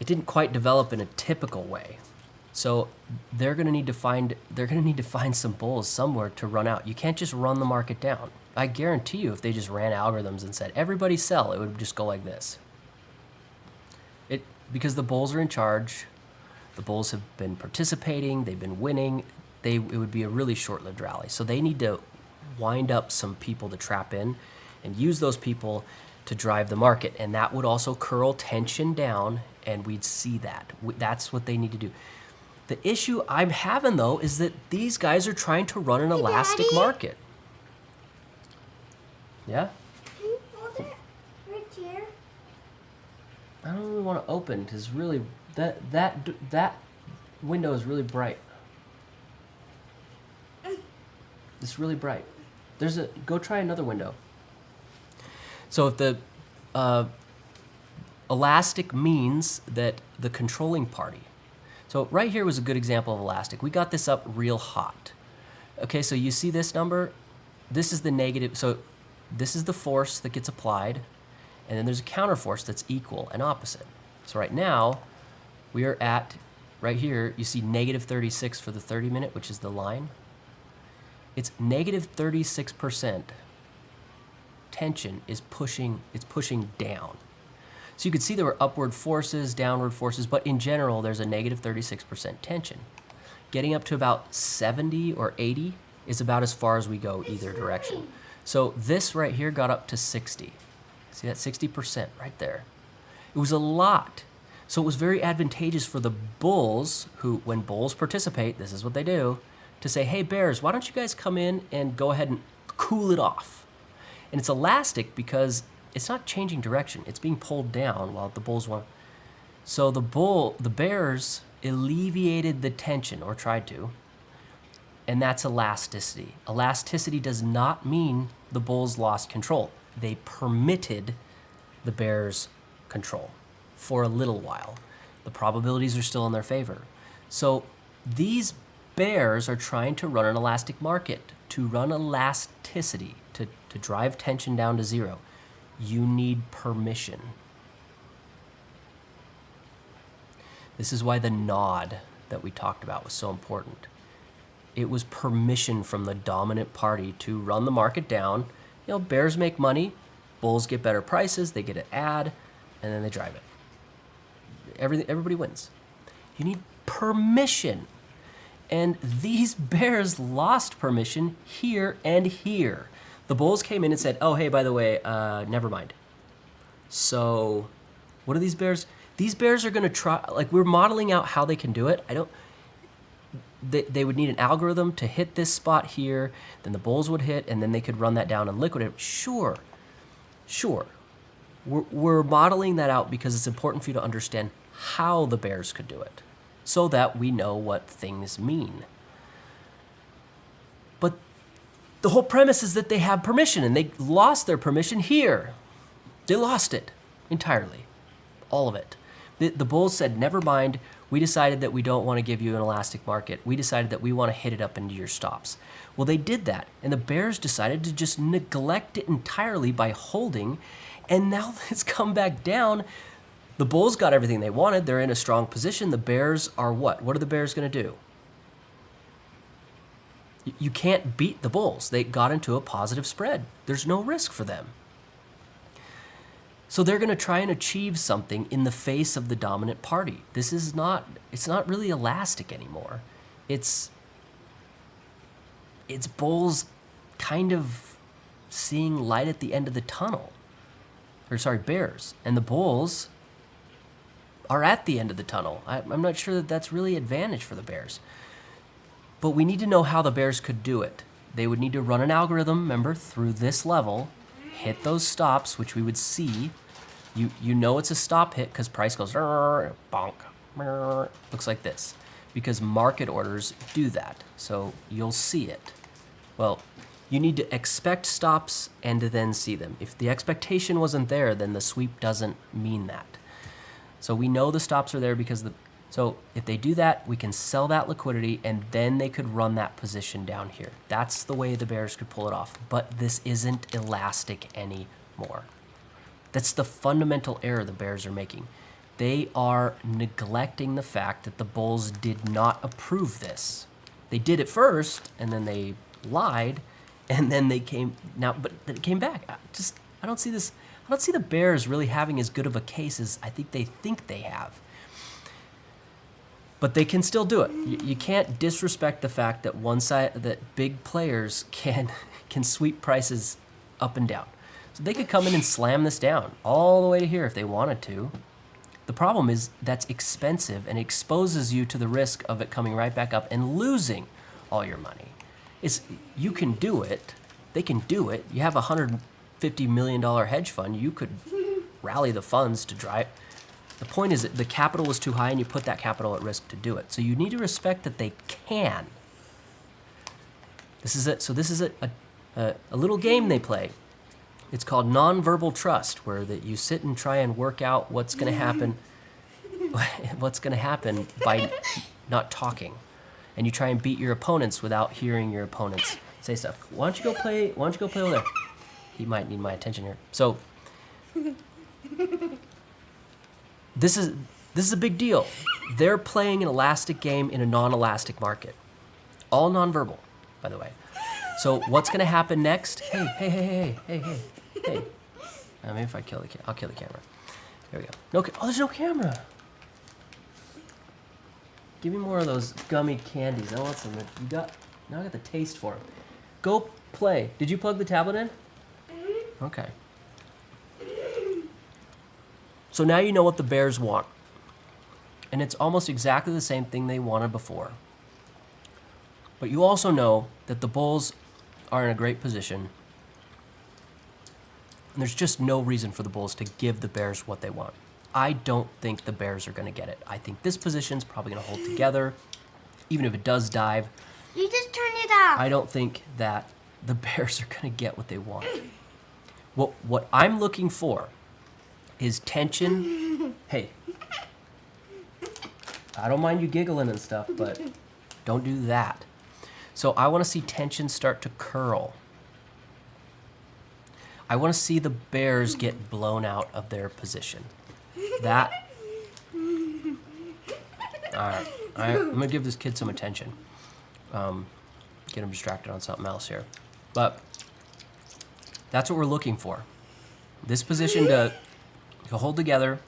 A: it didn't quite develop in a typical way. So they're going to need to find some bulls somewhere to run out. You can't just run the market down. I guarantee you if they just ran algorithms and said everybody sell, it would just go like this. Because the bulls are in charge. The bulls have been participating, they've been winning. It would be a really short-lived rally. So they need to wind up some people to trap in and use those people to drive the market. And that would also curl tension down and we'd see that. That's what they need to do. The issue I'm having, though, is that these guys are trying to run an elastic
B: Daddy?
A: market. Yeah?
B: Can you hold it right here?
A: I don't really want to open because really that window is really bright. It's really bright. Go try another window. So if the elastic means that the controlling party. So right here was a good example of elastic. We got this up real hot. Okay, so you see this number? This is the negative. So this is the force that gets applied, and then there's a counter force that's equal and opposite. So right now, we are at, right here, you see negative 36 for the 30-minute, which is the line. It's negative 36% tension is pushing down. So you could see there were upward forces, downward forces, but in general, there's a negative 36% tension. Getting up to about 70 or 80 is about as far as we go either direction. So this right here got up to 60. See that 60% right there. It was a lot. So it was very advantageous for the bulls, who, when bulls participate, this is what they do, to say, hey, bears, why don't you guys come in and go ahead and cool it off? And it's elastic because it's not changing direction. It's being pulled down while the bulls want. So the bears alleviated the tension, or tried to, and that's elasticity. Elasticity does not mean the bulls lost control. They permitted the bears control for a little while. The probabilities are still in their favor. So these bears are trying to run an elastic market, to run elasticity, to drive tension down to zero. You need permission. This is why the nod that we talked about was so important. It was permission from the dominant party to run the market down. You know, bears make money, bulls get better prices, they get an ad, and then they drive it. Everybody wins. You need permission. And these bears lost permission here and here. The bulls came in and said, oh, hey, by the way, never mind. So what are these bears? These bears are going to try, like, we're modeling out how they can do it. They would need an algorithm to hit this spot here, then the bulls would hit, and then they could run that down and liquidate it. Sure. We're modeling that out because it's important for you to understand how the bears could do it, so that we know what things mean. But the whole premise is that they have permission, and they lost their permission here. They lost it entirely, all of it. The bulls said, never mind, we decided that we don't want to give you an elastic market. We decided that we want to hit it up into your stops. Well, they did that, and the bears decided to just neglect it entirely by holding, and now it's come back down. The bulls got everything they wanted. They're in a strong position. The bears are what? What are the bears going to do? You can't beat the bulls. They got into a positive spread. There's no risk for them. So they're going to try and achieve something in the face of the dominant party. It's not really elastic anymore. It's bulls kind of seeing light at the end of the tunnel. Bears. And the bulls are at the end of the tunnel. I'm not sure that that's really advantage for the bears. But we need to know how the bears could do it. They would need to run an algorithm, remember, through this level, hit those stops, which we would see. You know it's a stop hit because price goes bonk, looks like this, because market orders do that. So you'll see it. Well, you need to expect stops and to then see them. If the expectation wasn't there, then the sweep doesn't mean that. So we know the stops are there because so if they do that, we can sell that liquidity, and then they could run that position down here. That's the way the bears could pull it off. But this isn't elastic anymore. That's the fundamental error the bears are making. They are neglecting the fact that the bulls did not approve this. They did it first, and then they lied, and then they came but it came back. I don't see this. I don't see the bears really having as good of a case as I think they have. But they can still do it. You can't disrespect the fact that that big players can sweep prices up and down. So they could come in and slam this down all the way to here if they wanted to. The problem is that's expensive and exposes you to the risk of it coming right back up and losing all your money. You can do it. They can do it. You have a $150 million hedge fund. You could rally the funds to drive. The point is that the capital was too high and you put that capital at risk to do it. So you need to respect that they can. This is it. So this is a little game they play. It's called nonverbal trust, where that you sit and try and work out what's going to happen, what's going to happen by not talking, and you try and beat your opponents without hearing your opponents say stuff. Why don't you go play? Why don't you go play over there? He might need my attention here. So this is a big deal. They're playing an elastic game in a non-elastic market, all nonverbal, by the way. So what's going to happen next? Hey. Maybe if I kill I'll kill the camera. There we go. Oh, there's no camera. Give me more of those gummy candies. I want some. Now I got the taste for them. Go play. Did you plug the tablet in? Okay. So now you know what the Bears want. And it's almost exactly the same thing they wanted before. But you also know that the Bulls are in a great position. And there's just no reason for the Bulls to give the Bears what they want. I don't think the Bears are going to get it. I think this position's probably going to hold together, even if it does dive.
B: You just turned it off.
A: I don't think that the Bears are going to get what they want. What I'm looking for is tension. Hey, I don't mind you giggling and stuff, but don't do that. So I want to see tension start to curl. I want to see the Bears get blown out of their position. All right, I'm going to give this kid some attention. Get him distracted on something else here. But that's what we're looking for. This position to hold together,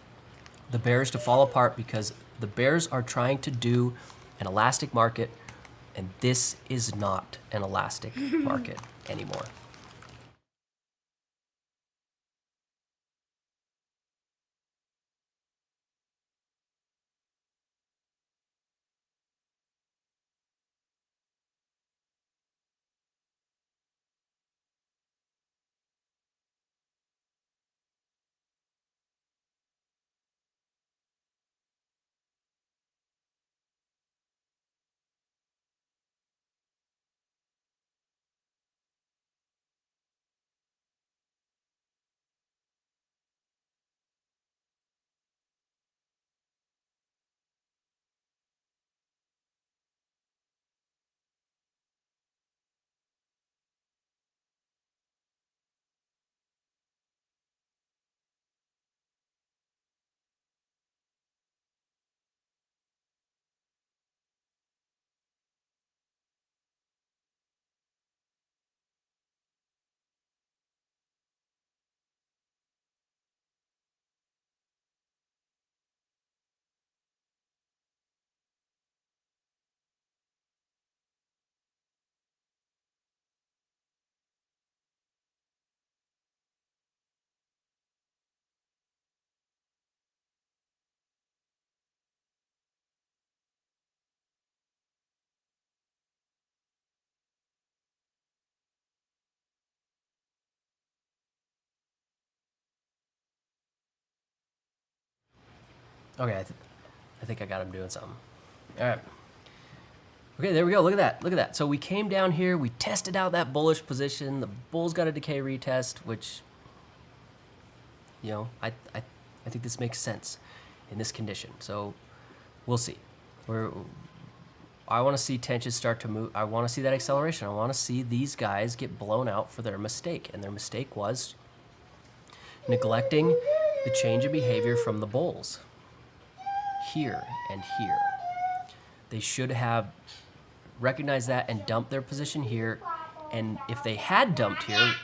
A: the Bears to fall apart, because the Bears are trying to do an elastic market, and this is not an elastic market anymore. Okay, I think I got him doing something. All right. Okay, there we go. Look at that. Look at that. So we came down here. We tested out that bullish position. The Bulls got a decay retest, which, you know, I think this makes sense in this condition. So we'll see. I want to see tension start to move. I want to see that acceleration. I want to see these guys get blown out for their mistake. And their mistake was neglecting the change of behavior from the Bulls. Here and here. They should have recognized that and dumped their position here. And if they had dumped here,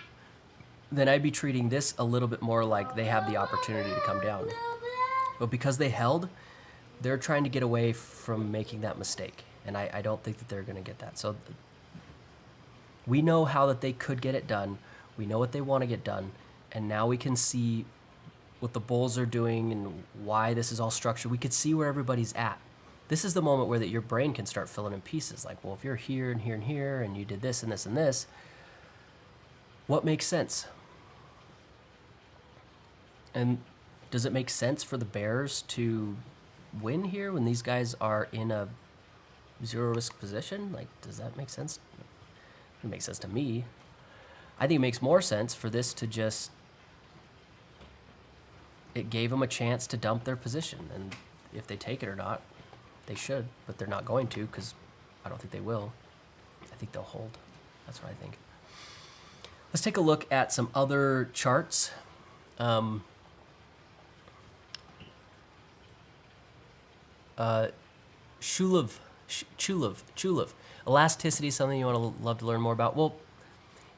A: then I'd be treating this a little bit more like they have the opportunity to come down. But because they held, they're trying to get away from making that mistake. And I don't think that they're going to get that. So we know how that they could get it done. We know what they want to get done. And now we can see what the bulls are doing and why this is all structured. We could see where everybody's at. This is the moment where that your brain can start filling in pieces. Like, well, if you're here and here and here, and you did this and this and this, what makes sense? And does it make sense for the bears to win here when these guys are in a zero risk position? Like, does that make sense? It makes sense to me. I think it makes more sense for this to just, it gave them a chance to dump their position. And if they take it or not, they should, but they're not going to, because I don't think they will. I think they'll hold. That's what I think. Let's take a look at some other charts. Chulav. Elasticity is something you want to love to learn more about. Well,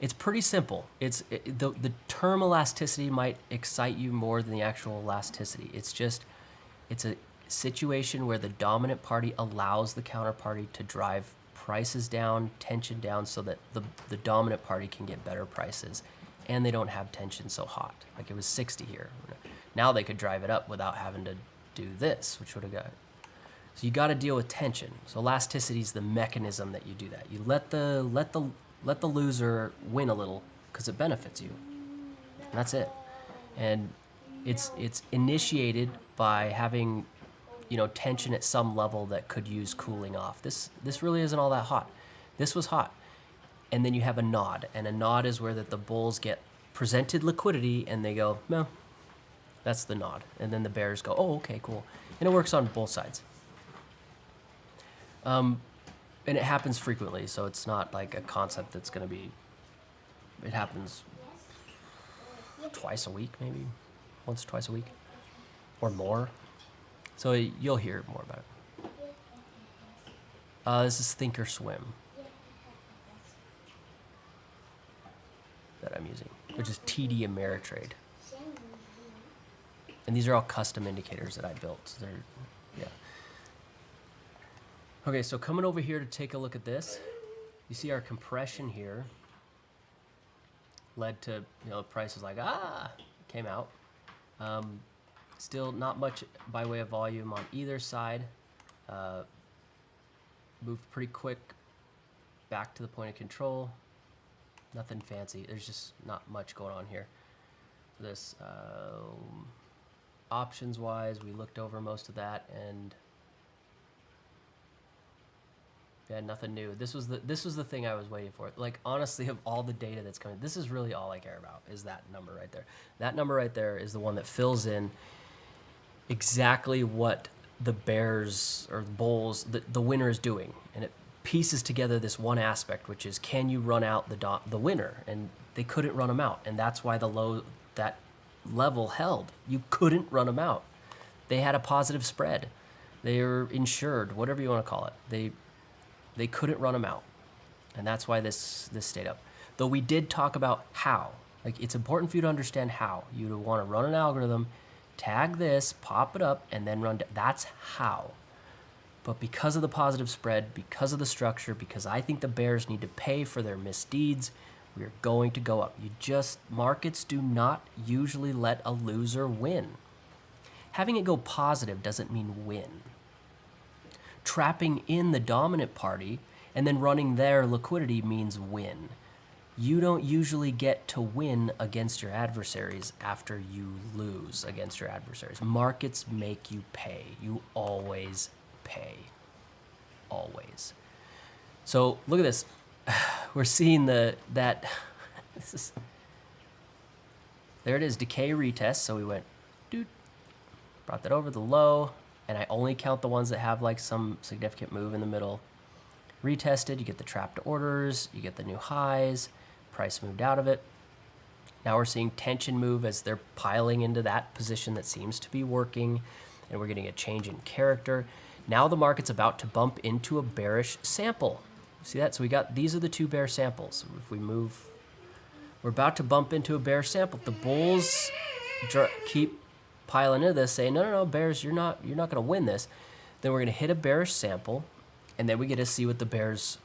A: it's pretty simple. The term elasticity might excite you more than the actual elasticity. It's a situation where the dominant party allows the counterparty to drive prices down, tension down, so that the dominant party can get better prices, and they don't have tension so hot. Like it was 60 here. Now they could drive it up without having to do this, which would have got. So you got to deal with tension. So elasticity is the mechanism that you do that. You let the loser win a little because it benefits you. And that's it. And it's initiated by having, tension at some level that could use cooling off. This really isn't all that hot. This was hot. And then you have a nod, and a nod is where that the bulls get presented liquidity and they go, no, that's the nod. And then the bears go, oh, okay, cool. And it works on both sides. And it happens frequently, so it's not like a concept that's going to be, it happens twice a week, maybe once, twice a week or more. So you'll hear more about it. This is Think or Swim that I'm using, which is TD Ameritrade. And these are all custom indicators that I built. So they're, yeah. Okay, so coming over here to take a look at this, you see our compression here led to, the price was like, came out. Still not much by way of volume on either side. Moved pretty quick back to the point of control. Nothing fancy. There's just not much going on here. This options wise, we looked over most of that, and yeah, nothing new. This was the thing I was waiting for. Like, honestly, of all the data that's coming, this is really all I care about, is that number right there. That number right there is the one that fills in exactly what the bears or the bulls, the winner is doing. And it pieces together this one aspect, which is, can you run out the winner? And they couldn't run them out. And that's why that level held. You couldn't run them out. They had a positive spread. They were insured, whatever you want to call it. They couldn't run them out. And that's why this stayed up. Though we did talk about how. Like, it's important for you to understand how. You want to run an algorithm, tag this, pop it up, and then run. That's how. But because of the positive spread, because of the structure, because I think the bears need to pay for their misdeeds, we're going to go up. Markets do not usually let a loser win. Having it go positive doesn't mean win. Trapping in the dominant party and then running their liquidity means win. You don't usually get to win against your adversaries after you lose against your adversaries. Markets make you pay. You always pay. Always. So look at this. We're seeing there it is, decay retest. So we went, brought that over the low. And I only count the ones that have like some significant move in the middle. Retested, you get the trapped orders, you get the new highs, price moved out of it. Now we're seeing tension move as they're piling into that position that seems to be working, and we're getting a change in character. Now the market's about to bump into a bearish sample. See that? So these are the two bear samples. If we move, we're about to bump into a bear sample. The bulls keep piling into this, saying, no, bears, you're not going to win this. Then we're going to hit a bearish sample, and then we get to see what the bears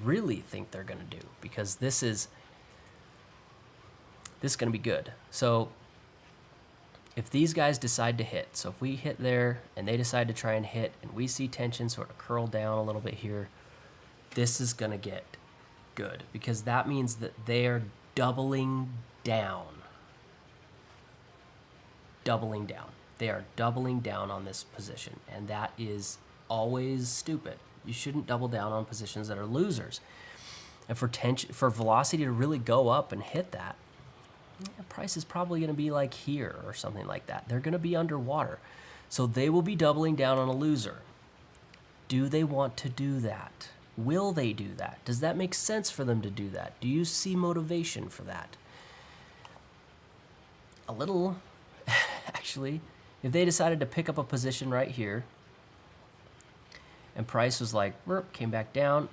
A: really think they're going to do, because this is going to be good. So if these guys decide to hit, so if we hit there and they decide to try and hit and we see tension sort of curl down a little bit here, this is going to get good because that means that they are doubling down. Doubling down. They are doubling down on this position, and that is always stupid. You shouldn't double down on positions that are losers. And for velocity to really go up and hit that, the price is probably going to be like here or something like that. They're going to be underwater. So they will be doubling down on a loser. Do they want to do that? Will they do that? Does that make sense for them to do that? Do you see motivation for that? A little, actually. If they decided to pick up a position right here and price was like, came back down,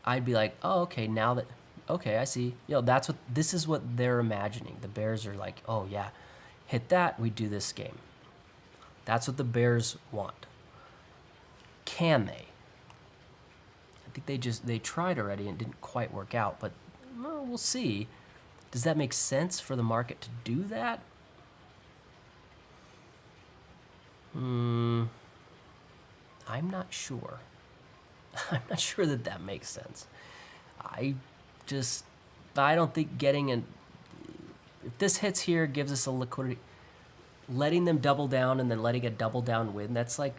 A: I'd be like, oh, okay, now that, okay, I see. This is what they're imagining. The bears are like, oh yeah, hit that, we do this game. That's what the bears want. Can they? I think they tried already and didn't quite work out, but well, we'll see. Does that make sense for the market to do that? I'm not sure. I'm not sure that makes sense. I don't think if this hits here, gives us a liquidity, letting them double down and then letting a double down win, that's like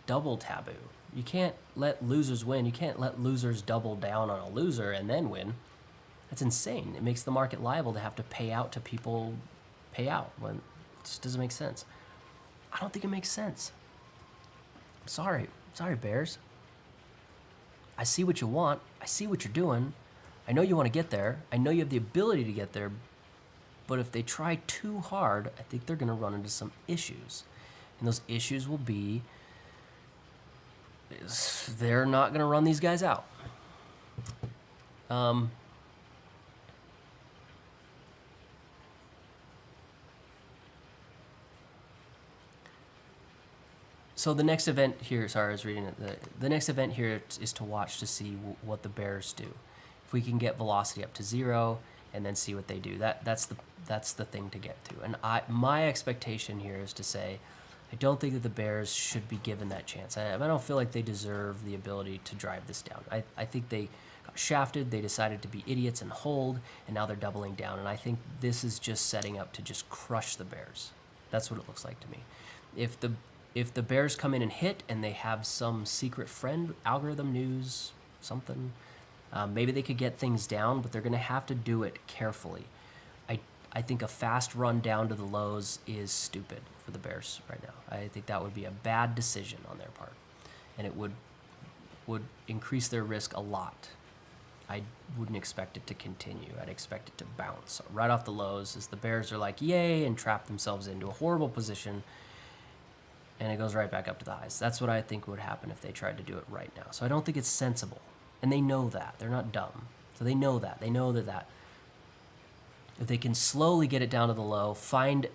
A: double taboo. You can't let losers win. You can't let losers double down on a loser and then win. That's insane. It makes the market liable to have to pay out to people, when it just doesn't make sense. I don't think it makes sense. Sorry, bears. I see what you want. I see what you're doing. I know you want to get there. I know you have the ability to get there. But if they try too hard, I think they're going to run into some issues. And those issues will be, they're not going to run these guys out. So the next event here, sorry, I was reading it. The next event here is to watch to see what the bears do. If we can get velocity up to 0 and then see what they do, that's the thing to get to. And my expectation here is to say, I don't think that the bears should be given that chance. I don't feel like they deserve the ability to drive this down. I think they got shafted, they decided to be idiots and hold, and now they're doubling down. And I think this is just setting up to just crush the bears. That's what it looks like to me. If the bears come in and hit and they have some secret friend, algorithm news, something, maybe they could get things down, but they're going to have to do it carefully. I think a fast run down to the lows is stupid for the bears right now. I think that would be a bad decision on their part, and it would increase their risk a lot. I wouldn't expect it to continue. I'd expect it to bounce right off the lows as the bears are like, yay, and trap themselves into a horrible position, and it goes right back up to the highs. That's what I think would happen if they tried to do it right now. So I don't think it's sensible. And they know that. They're not dumb. So they know that. They know that if they can slowly get it down to the low, find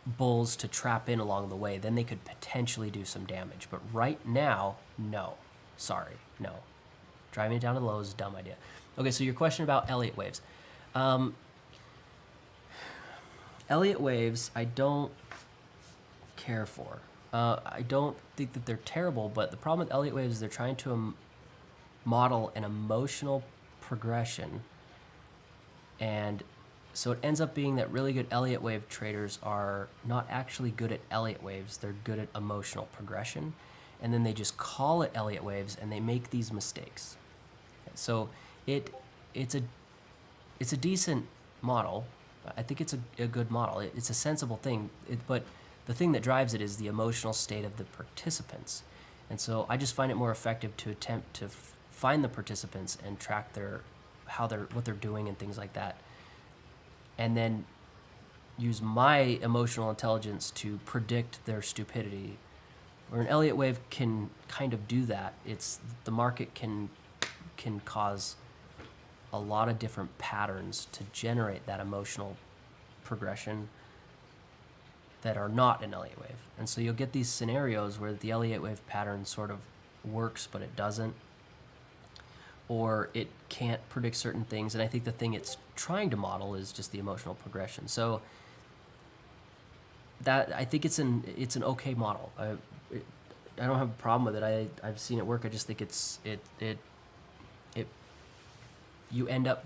A: bulls to trap in along the way, then they could potentially do some damage. But right now, no. Sorry, no. Driving it down to the low is a dumb idea. Okay, so your question about Elliott waves. Elliott waves, I don't care for. I don't think that they're terrible, but the problem with Elliott waves is they're trying to model an emotional progression, and so it ends up being that really good Elliott wave traders are not actually good at Elliott waves, they're good at emotional progression, and then they just call it Elliott waves and they make these mistakes. So it's a decent model. I think it's a good model. It's a sensible thing, but the thing that drives it is the emotional state of the participants. And so I just find it more effective to attempt to find the participants and track what they're doing and things like that, and then use my emotional intelligence to predict their stupidity. Where an Elliott wave can kind of do that. The market can cause a lot of different patterns to generate that emotional progression that are not an Elliott wave. And so you'll get these scenarios where the Elliott wave pattern sort of works, but it doesn't, or it can't predict certain things. And I think the thing it's trying to model is just the emotional progression. So that I think it's an okay model. I don't have a problem with it. I've seen it work. I just think it you end up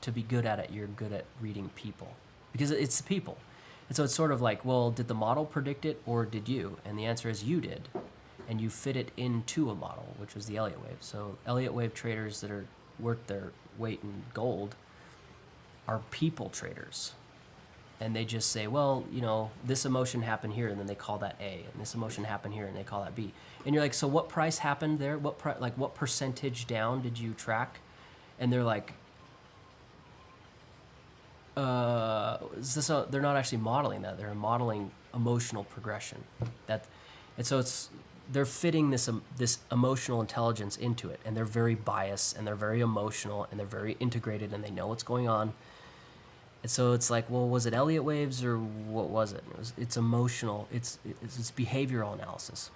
A: to be good at it. You're good at reading people because it's the people. And so it's sort of like, well, did the model predict it or did you? And the answer is you did. And you fit it into a model, which was the Elliott wave. So Elliott wave traders that are worth their weight in gold are people traders. And they just say, well, you know, this emotion happened here, and then they call that A, and this emotion happened here, and they call that B. And you're like, so what price happened there? What percentage down did you track? And they're like, they're not actually modeling that. They're modeling emotional progression. And so they're fitting this emotional intelligence into it, and they're very biased, and they're very emotional, and they're very integrated, and they know what's going on. And so it's like, well, was it Elliott waves or what was it? It's emotional. It's behavioral analysis.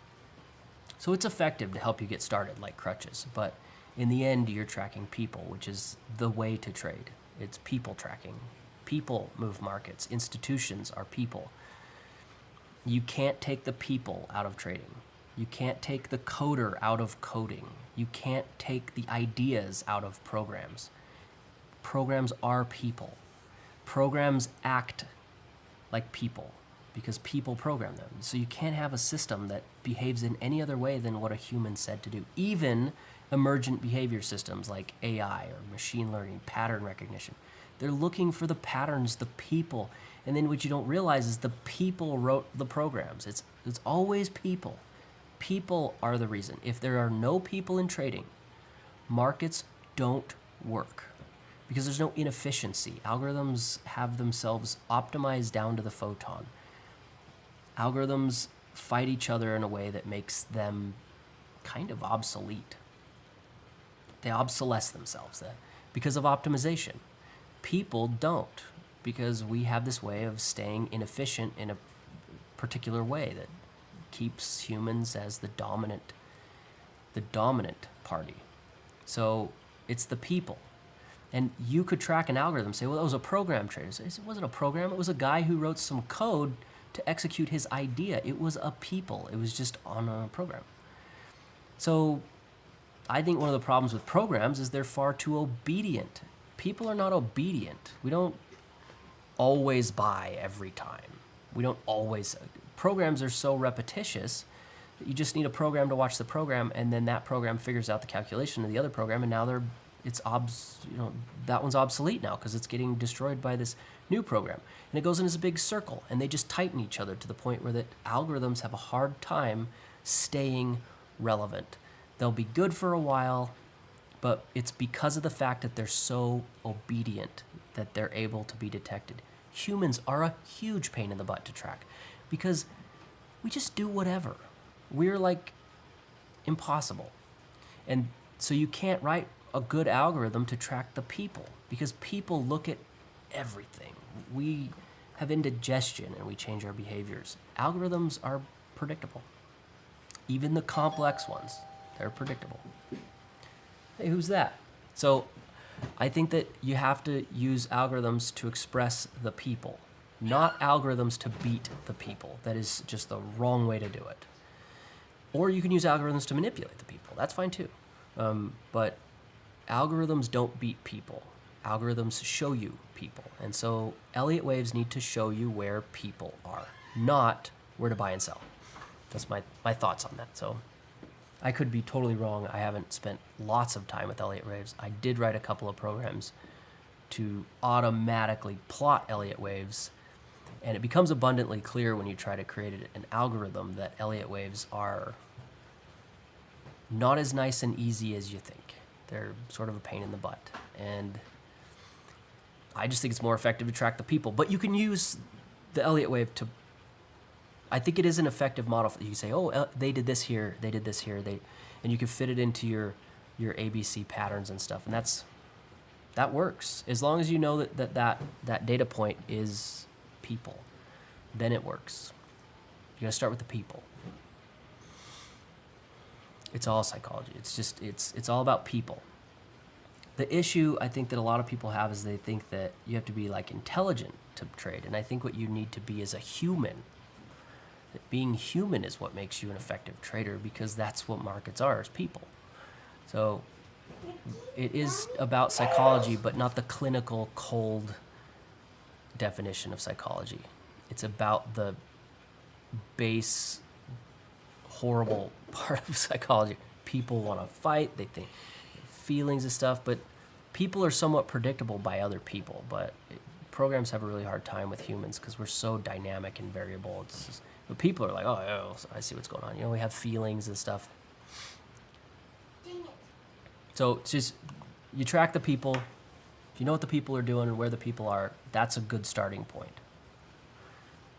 A: So it's effective to help you get started, like crutches. But in the end, you're tracking people, which is the way to trade. It's people tracking. People move markets. Institutions are people. You can't take the people out of trading. You can't take the coder out of coding. You can't take the ideas out of programs. Programs are people. Programs act like people because people program them. So you can't have a system that behaves in any other way than what a human said to do. Even emergent behavior systems like AI or machine learning, pattern recognition. They're looking for the patterns, the people. And then what you don't realize is the people wrote the programs. It's always people. People are the reason. If there are no people in trading, markets don't work. Because there's no inefficiency. Algorithms have themselves optimized down to the photon. Algorithms fight each other in a way that makes them kind of obsolete. They obsolesce themselves because of optimization. People don't, because we have this way of staying inefficient in a particular way that keeps humans as the dominant party. So it's the people. And you could track an algorithm, say, well, that was a program trader. It wasn't a program. It was a guy who wrote some code to execute his idea. It was a people. It was just on a program. So I think one of the problems with programs is they're far too obedient. People are not obedient. We don't always buy every time. We don't always. Programs are so repetitious that you just need a program to watch the program, and then that program figures out the calculation of the other program, and now that one's obsolete now because it's getting destroyed by this new program. And it goes in as a big circle, and they just tighten each other to the point where that algorithms have a hard time staying relevant. They'll be good for a while, but it's because of the fact that they're so obedient that they're able to be detected. Humans are a huge pain in the butt to track because we just do whatever. We're like impossible. And so you can't write a good algorithm to track the people because people look at everything. We have indigestion and we change our behaviors. Algorithms are predictable. Even the complex ones, they're predictable. Hey, who's that? So I think that you have to use algorithms to express the people, not algorithms to beat the people. That is just the wrong way to do it. Or you can use algorithms to manipulate the people. That's fine too. But algorithms don't beat people. Algorithms show you people. And so Elliott waves need to show you where people are, not where to buy and sell. That's my thoughts on that. So I could be totally wrong. I haven't spent lots of time with Elliott waves. I did write a couple of programs to automatically plot Elliott waves, and it becomes abundantly clear when you try to create an algorithm that Elliott waves are not as nice and easy as you think. They're sort of a pain in the butt. And I just think it's more effective to track the people. But you can use the Elliott wave to, I think it is an effective model. You can say, oh, they did this here, they did this here, and you can fit it into your ABC patterns and stuff. And that works. As long as you know that data point is people, then it works. You gotta start with the people. It's all psychology. It's all about people. The issue I think that a lot of people have is they think that you have to be like intelligent to trade, and I think what you need to be is a human Being human is what makes you an effective trader, because that's what markets are, is people. So it is about psychology, but not the clinical, cold definition of psychology. It's about the base, horrible part of psychology. People want to fight, they think feelings and stuff, but people are somewhat predictable by other people, but programs have a really hard time with humans because we're so dynamic and variable. It's just, but people are like, oh, yeah, I see what's going on. You know, we have feelings and stuff.
B: Dang it.
A: So it's just, you track the people. If you know what the people are doing and where the people are, that's a good starting point.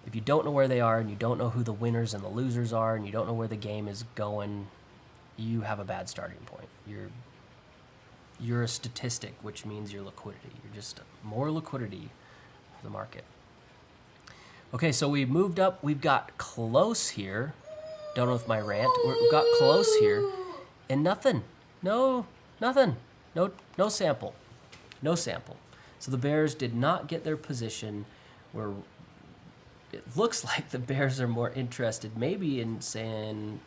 A: If you don't know where they are and you don't know who the winners and the losers are and you don't know where the game is going, you have a bad starting point. You're a statistic, which means your liquidity. You're just more liquidity for the market. Okay, so we moved up. We've got close here. Don't know if my rant. We've got close here, and nothing. No, nothing. No sample. No sample. So the bears did not get their position. Where it looks like the bears are more interested, maybe in saying,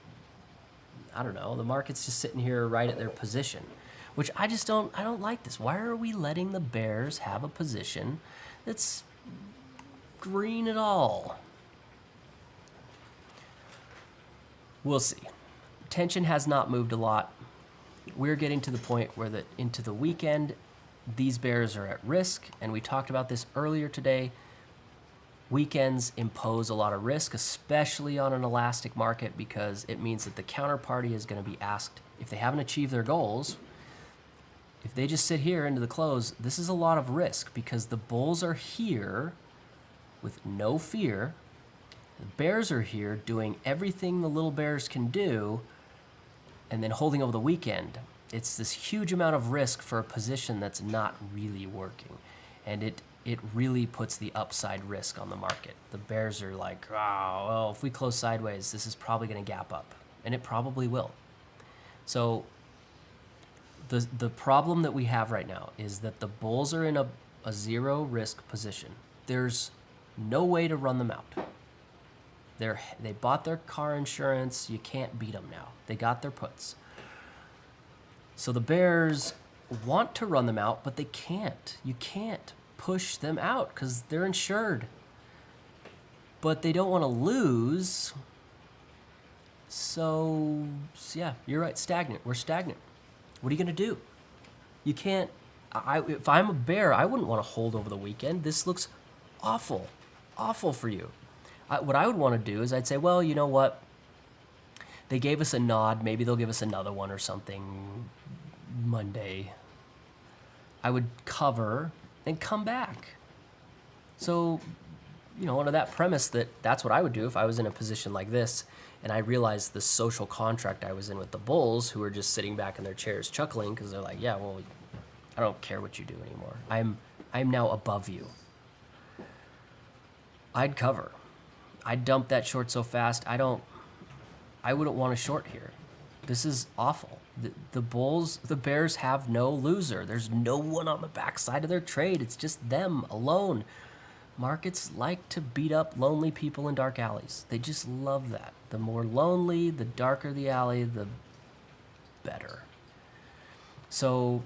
A: I don't know, the market's just sitting here right at their position, which I don't like this. Why are we letting the bears have a position that's green at all? We'll see. Tension has not moved a lot. We're getting to the point where into the weekend, these bears are at risk, and we talked about this earlier today. Weekends impose a lot of risk, especially on an elastic market, because it means that the counterparty is going to be asked, if they haven't achieved their goals, if they just sit here into the close, this is a lot of risk because the bulls are here with no fear. The bears are here doing everything the little bears can do and then holding over the weekend. It's this huge amount of risk for a position that's not really working. And it really puts the upside risk on the market. The bears are like, oh, well, if we close sideways, this is probably going to gap up. And it probably will. So the problem that we have right now is that the bulls are in a zero risk position. There's no way to run them out. They bought their car insurance. You can't beat them now. They got their puts. So the bears want to run them out, but they can't. You can't push them out because they're insured. But they don't want to lose. So yeah, you're right, stagnant. We're stagnant. What are you going to do? You can't, if I'm a bear, I wouldn't want to hold over the weekend. This looks awful, awful for you. What I would want to do is I'd say, well, you know what? They gave us a nod. Maybe they'll give us another one or something Monday. I would cover and come back. So, you know, under that premise that's what I would do if I was in a position like this and I realized the social contract I was in with the bulls, who were just sitting back in their chairs chuckling because they're like, yeah, well, I don't care what you do anymore. I'm now above you. I'd cover. I'd dump that short so fast. I wouldn't want to short here. This is awful. The bears have no loser. There's no one on the backside of their trade. It's just them alone. Markets like to beat up lonely people in dark alleys. They just love that. The more lonely, the darker the alley, the better. So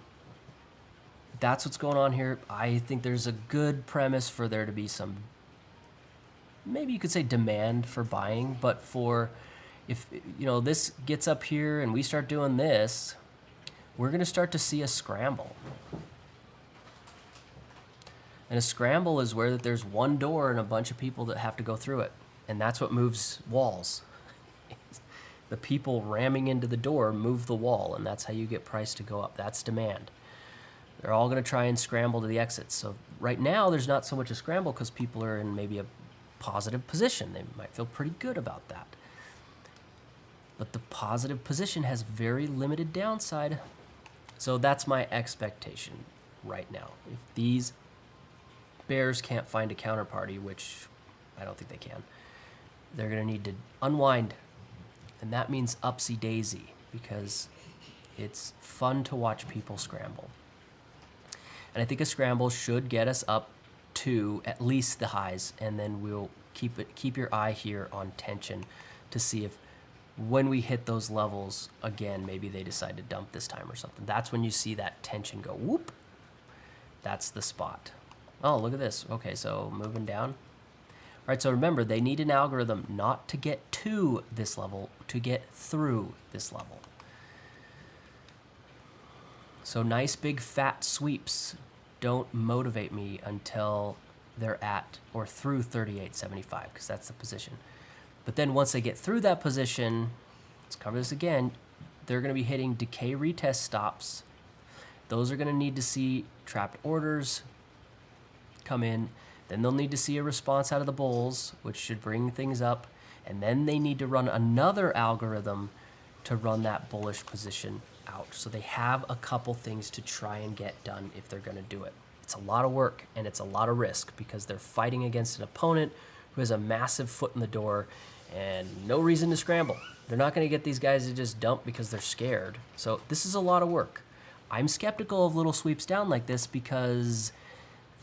A: that's what's going on here. I think there's a good premise for there to be some, maybe you could say demand for buying, but if you know this gets up here and we start doing this, we're going to start to see a scramble. And a scramble is where there's one door and a bunch of people that have to go through it. And that's what moves walls. The people ramming into the door move the wall, and that's how you get price to go up. That's demand. They're all going to try and scramble to the exits. So right now there's not so much a scramble because people are in maybe a positive position. They might feel pretty good about that. But the positive position has very limited downside. So that's my expectation right now. If these bears can't find a counterparty, which I don't think they can, they're going to need to unwind. And that means upsy daisy, because it's fun to watch people scramble. And I think a scramble should get us up to at least the highs, and then we'll keep your eye here on tension to see if when we hit those levels again, maybe they decide to dump this time or something. That's when you see that tension go whoop. That's the spot. Oh, look at this. Okay, so moving down. All right, so remember, they need an algorithm not to get to this level, to get through this level. So nice big fat sweeps don't motivate me until they're at or through 38.75, because that's the position. But then once they get through that position, let's cover this again, they're going to be hitting decay retest stops. Those are going to need to see trapped orders come in. Then they'll need to see a response out of the bulls, which should bring things up. And then they need to run another algorithm to run that bullish position out. So they have a couple things to try and get done if they're going to do it. It's a lot of work and it's a lot of risk because they're fighting against an opponent who has a massive foot in the door and no reason to scramble. They're not going to get these guys to just dump because they're scared. So this is a lot of work. I'm skeptical of little sweeps down like this because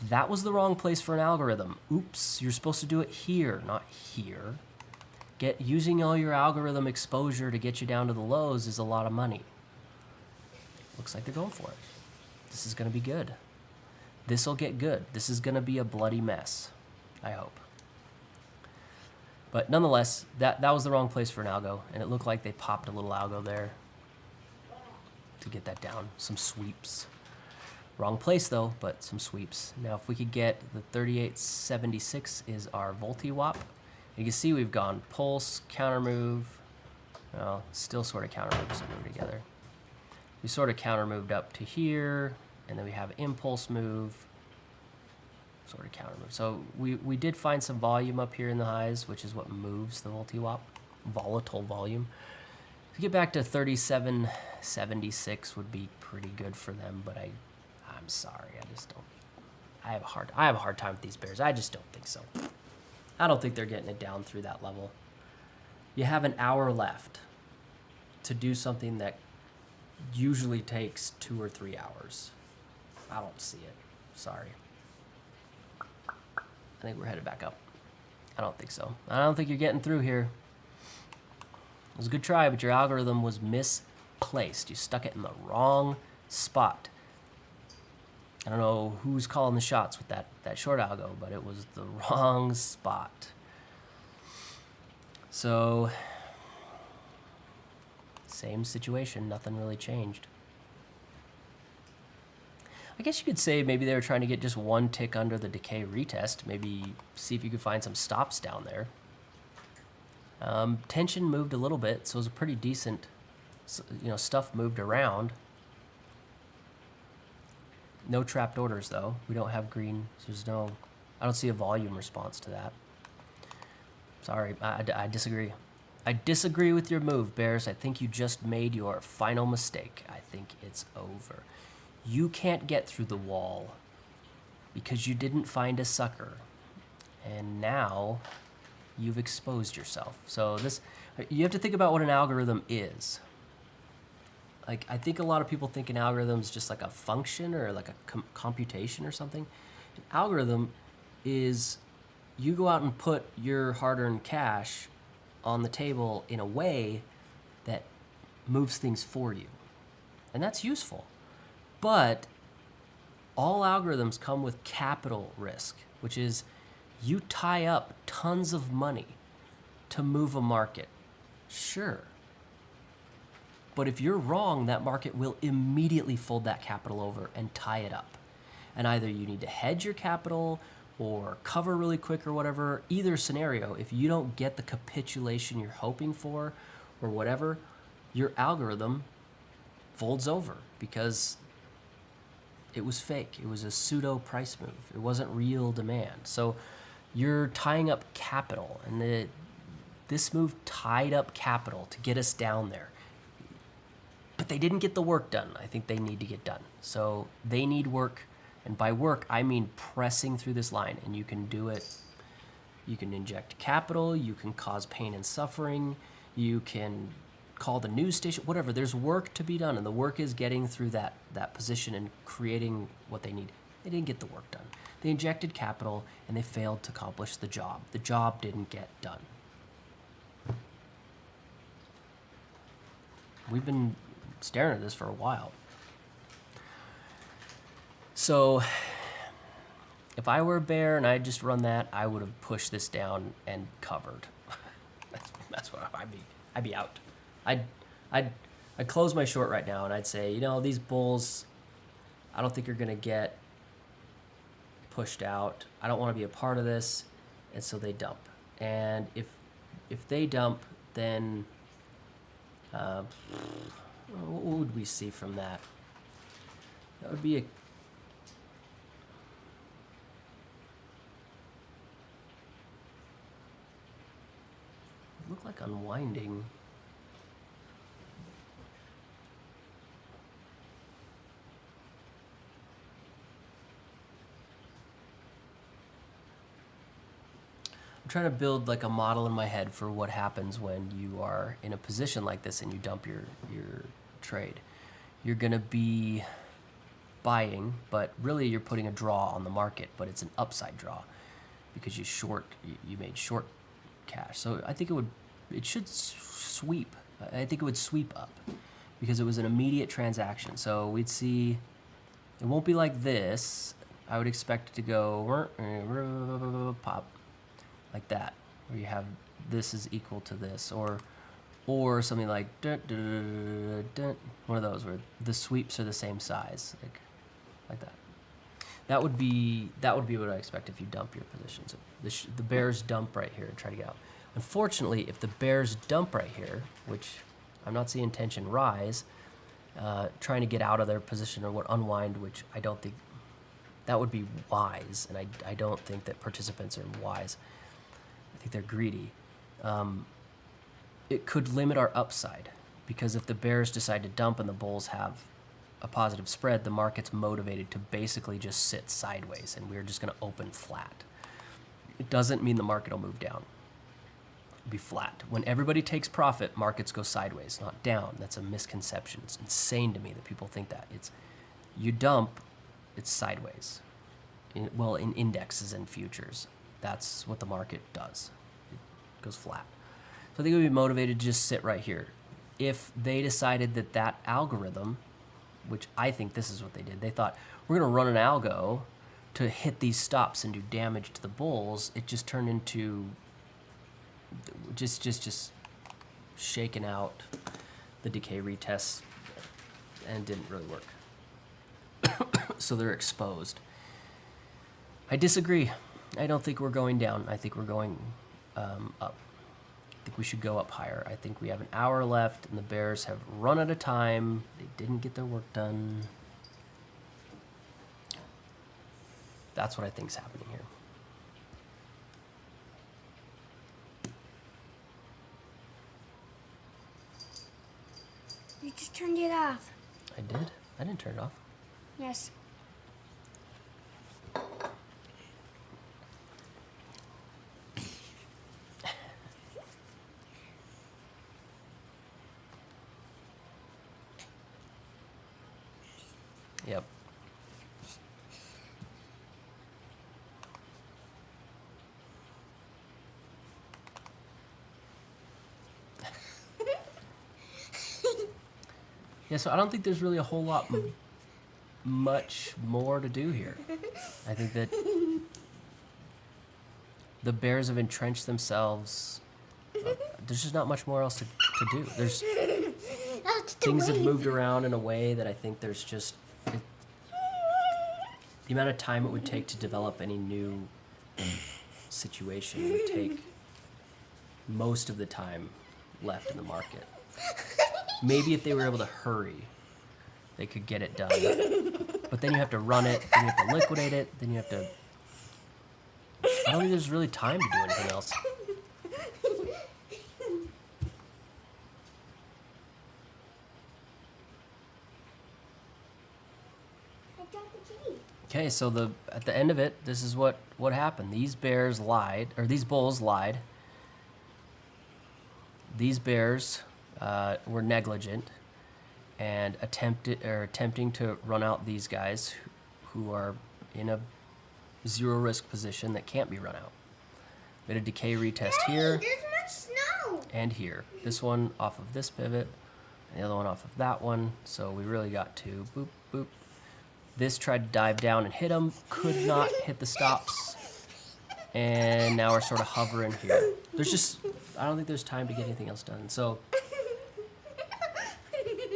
A: that was the wrong place for an algorithm. Oops, you're supposed to do it here, not here. Using all your algorithm exposure to get you down to the lows is a lot of money. Looks like they're going for it. This is going to be good. This will get good. This is going to be a bloody mess, I hope. But nonetheless, that was the wrong place for an algo, and it looked like they popped a little algo there to get that down. Some sweeps. Wrong place though, but some sweeps. Now if we could get the 38.76 is our Volti-Wop. You can see we've gone pulse, counter move. Well, still sort of counter moves together. We sort of counter moved up to here, and then we have impulse move. Sort of counter move. So we did find some volume up here in the highs, which is what moves the Volti-Wop, volatile volume. To get back to 37.76 would be pretty good for them, but I'm sorry, I just don't. I have a hard time with these bears. I just don't think so. I don't think they're getting it down through that level. You have an hour left to do something that usually takes 2 or 3 hours. I don't see it. Sorry. I think we're headed back up. I don't think so. I don't think you're getting through here. It was a good try, but your algorithm was misplaced. You stuck it in the wrong spot. I don't know who's calling the shots with that short algo, but it was the wrong spot. So, same situation. Nothing really changed. I guess you could say maybe they were trying to get just one tick under the decay retest. Maybe see if you could find some stops down there. Tension moved a little bit, so it was a pretty decent, stuff moved around. No trapped orders though. We don't have green, so I don't see a volume response to that. Sorry, I disagree. I disagree with your move, Bears. I think you just made your final mistake. I think it's over. You can't get through the wall because you didn't find a sucker. And now you've exposed yourself. So you have to think about what an algorithm is. Like, I think a lot of people think an algorithm is just like a function or like a computation or something. An algorithm is you go out and put your hard-earned cash on the table in a way that moves things for you. And that's useful. But all algorithms come with capital risk, which is you tie up tons of money to move a market. Sure. But if you're wrong, that market will immediately fold that capital over and tie it up. And either you need to hedge your capital or cover really quick or whatever. Either scenario, if you don't get the capitulation you're hoping for or whatever, your algorithm folds over because it was fake. It was a pseudo price move. It wasn't real demand. So you're tying up capital, and this move tied up capital to get us down there. But they didn't get the work done. I think they need to get done. So they need work, and by work, I mean pressing through this line, and you can do it. You can inject capital, you can cause pain and suffering, you can call the news station, whatever. There's work to be done, and the work is getting through that position and creating what they need. They didn't get the work done. They injected capital and they failed to accomplish the job. The job didn't get done. We've been staring at this for a while. So if I were a bear and I had just run that, I would have pushed this down and covered. That's what I'd be out. I'd close my short right now and I'd say, you know, these bulls, I don't think you're gonna get pushed out. I don't want to be a part of this, and so they dump. And if they dump, then what would we see from that? That would be a look like unwinding. I'm trying to build like a model in my head for what happens when you are in a position like this and you dump your trade. You're gonna be buying, but really you're putting a draw on the market, but it's an upside draw because you made short cash. So I think it should sweep. I think it would sweep up because it was an immediate transaction. So we'd see, it won't be like this. I would expect it to go pop like that, where you have this is equal to this, or something like one of those where the sweeps are the same size, like that. That would be what I expect if you dump your position. So the bears dump right here and try to get out. Unfortunately, if the bears dump right here, which I'm not seeing tension rise, trying to get out of their position or what unwind, which I don't think that would be wise, and I don't think that participants are wise. I think they're greedy. It could limit our upside because if the bears decide to dump and the bulls have a positive spread, the market's motivated to basically just sit sideways and we're just going to open flat. It doesn't mean the market will move down. It'll be flat. When everybody takes profit, markets go sideways, not down. That's a misconception. It's insane to me that people think that. You dump, it's sideways. In indexes and futures, that's what the market does. It goes flat. So I think it would be motivated to just sit right here. If they decided that algorithm, which I think this is what they did, they thought, we're going to run an algo to hit these stops and do damage to the bulls. It just turned into just shaking out the decay retests and didn't really work. So they're exposed. I disagree. I don't think we're going down. I think we're going up. I think we should go up higher. I think we have an hour left, and the bears have run out of time. They didn't get their work done. That's what I think is happening here.
B: You just turned it off.
A: I did? I didn't turn it off.
B: Yes.
A: Yep. Yeah, so I don't think there's really a whole lot much more to do here. I think that the bears have entrenched themselves. There's just not much more else to do. There's things have moved around in a way that I think there's just the amount of time it would take to develop any new situation would take most of the time left in the market. Maybe if they were able to hurry, they could get it done. But then you have to run it, then you have to liquidate it, then you have to... I don't think there's really time to do anything else. Okay, so at the end of it, this is what happened. These bears lied, or these bulls lied. These bears were negligent and attempting to run out these guys who are in a zero risk position that can't be run out. We had a decay retest here.
B: There's much snow.
A: And here. This one off of this pivot, and the other one off of that one. So we really got to boop, boop. This tried to dive down and hit them, could not hit the stops. And now we're sort of hovering here. I don't think there's time to get anything else done. So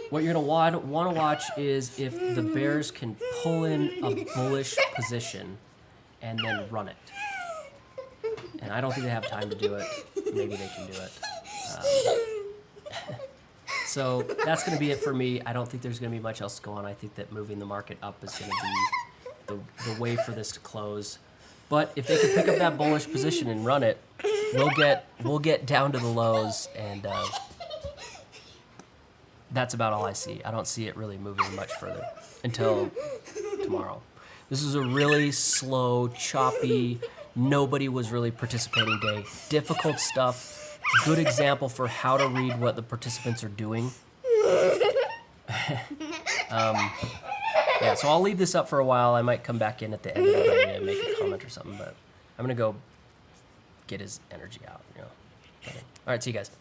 A: what you're gonna want to watch is if the bears can pull in a bullish position and then run it. And I don't think they have time to do it. Maybe they can do it. So that's going to be it for me. I don't think there's going to be much else to go on. I think that moving the market up is going to be the way for this to close. But if they can pick up that bullish position and run it, we'll get down to the lows, and that's about all I see. I don't see it really moving much further until tomorrow. This is a really slow, choppy, nobody was really participating day. Difficult stuff. Good example for how to read what the participants are doing. Yeah, so I'll leave this up for a while. I might come back in at the end of the day and make a comment or something, but I'm going to go get his energy out. All right, see you guys.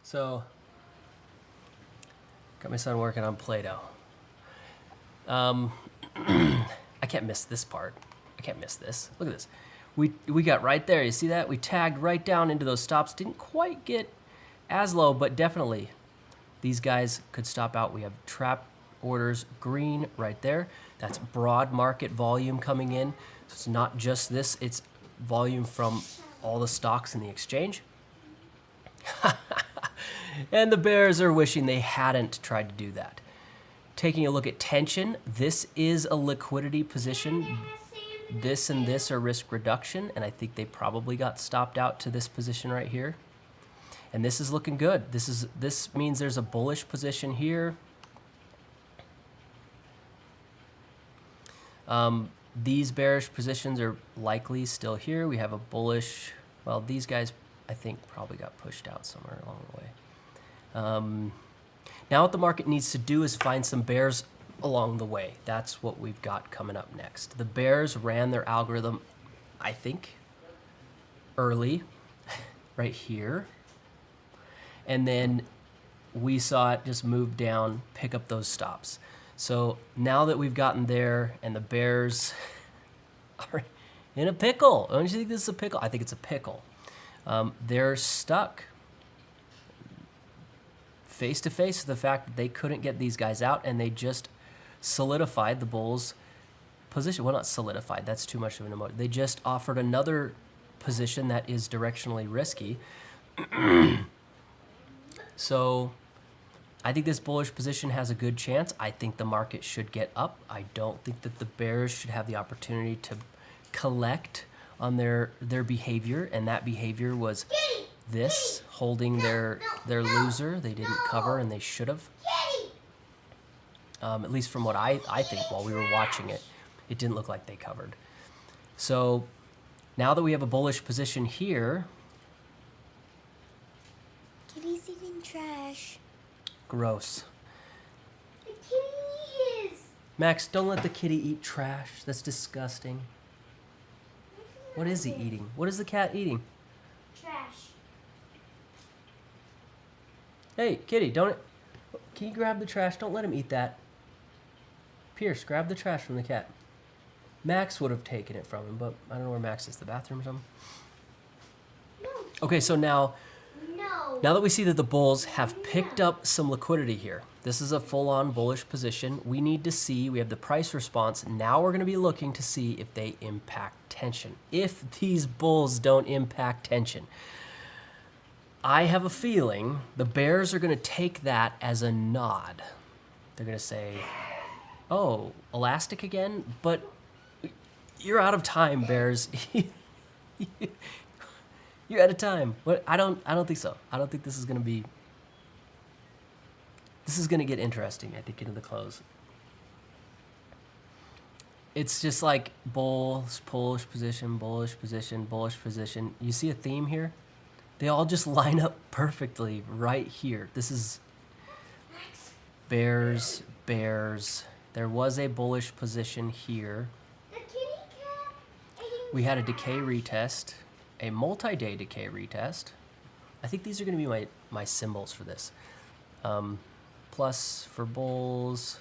A: So, got my son working on Play-Doh. I can't miss this part. I can't miss this. Look at this. We got right there. You see that? We tagged right down into those stops. Didn't quite get as low, but definitely these guys could stop out. We have trap orders green right there. That's broad market volume coming in. So it's not just this, it's volume from all the stocks in the exchange. And the bears are wishing they hadn't tried to do that. Taking a look at tension, this is a liquidity position. This and this are risk reduction, and I think they probably got stopped out to this position right here. And this is looking good. This means there's a bullish position here. These bearish positions are likely still here. We have a bullish, well, these guys I think probably got pushed out somewhere along the way. Now what the market needs to do is find some bears along the way. That's what we've got coming up next. The bears ran their algorithm, I think, early, right here. And then we saw it just move down, pick up those stops. So now that we've gotten there and the bears are in a pickle. Don't you think this is a pickle? I think it's a pickle. They're stuck face to face with the fact that they couldn't get these guys out, and they just solidified the bulls' position. Well, not solidified, that's too much of an emotion. They just offered another position that is directionally risky. So I think this bullish position has a good chance. I think the market should get up. I don't think that the bears should have the opportunity to collect on their behavior, and that behavior was this, holding their loser. They didn't cover, and they should have. At least from what I think while we were watching it, it didn't look like they covered. So now that we have a bullish position here.
B: Kitty's eating trash.
A: Gross.
B: The kitty is.
A: Max, don't let the kitty eat trash. That's disgusting. What is he eating? What is the cat eating?
B: Trash.
A: Hey, kitty, don't... Can you grab the trash? Don't let him eat that. Pierce, grab the trash from the cat. Max would have taken it from him, but I don't know where Max is. The bathroom or something?
B: No.
A: Okay, so now
B: No.
A: that we see that the bulls have picked up some liquidity here, this is a full-on bullish position. We need to see, we have the price response. Now we're going to be looking to see if they impact tension. If these bulls don't impact tension, I have a feeling the bears are going to take that as a nod. They're going to say, oh, elastic again? But you're out of time, bears. You're out of time. What? I don't think so. I don't think this is going to be... This is going to get interesting, I think, into the close. It's just like bullish position, bullish position, bullish position. You see a theme here? They all just line up perfectly right here. This is bears, bears. There was a bullish position here.
B: The kitty cat.
A: We had a decay retest, a multi-day decay retest. I think these are going to be my symbols for this. Plus for bulls.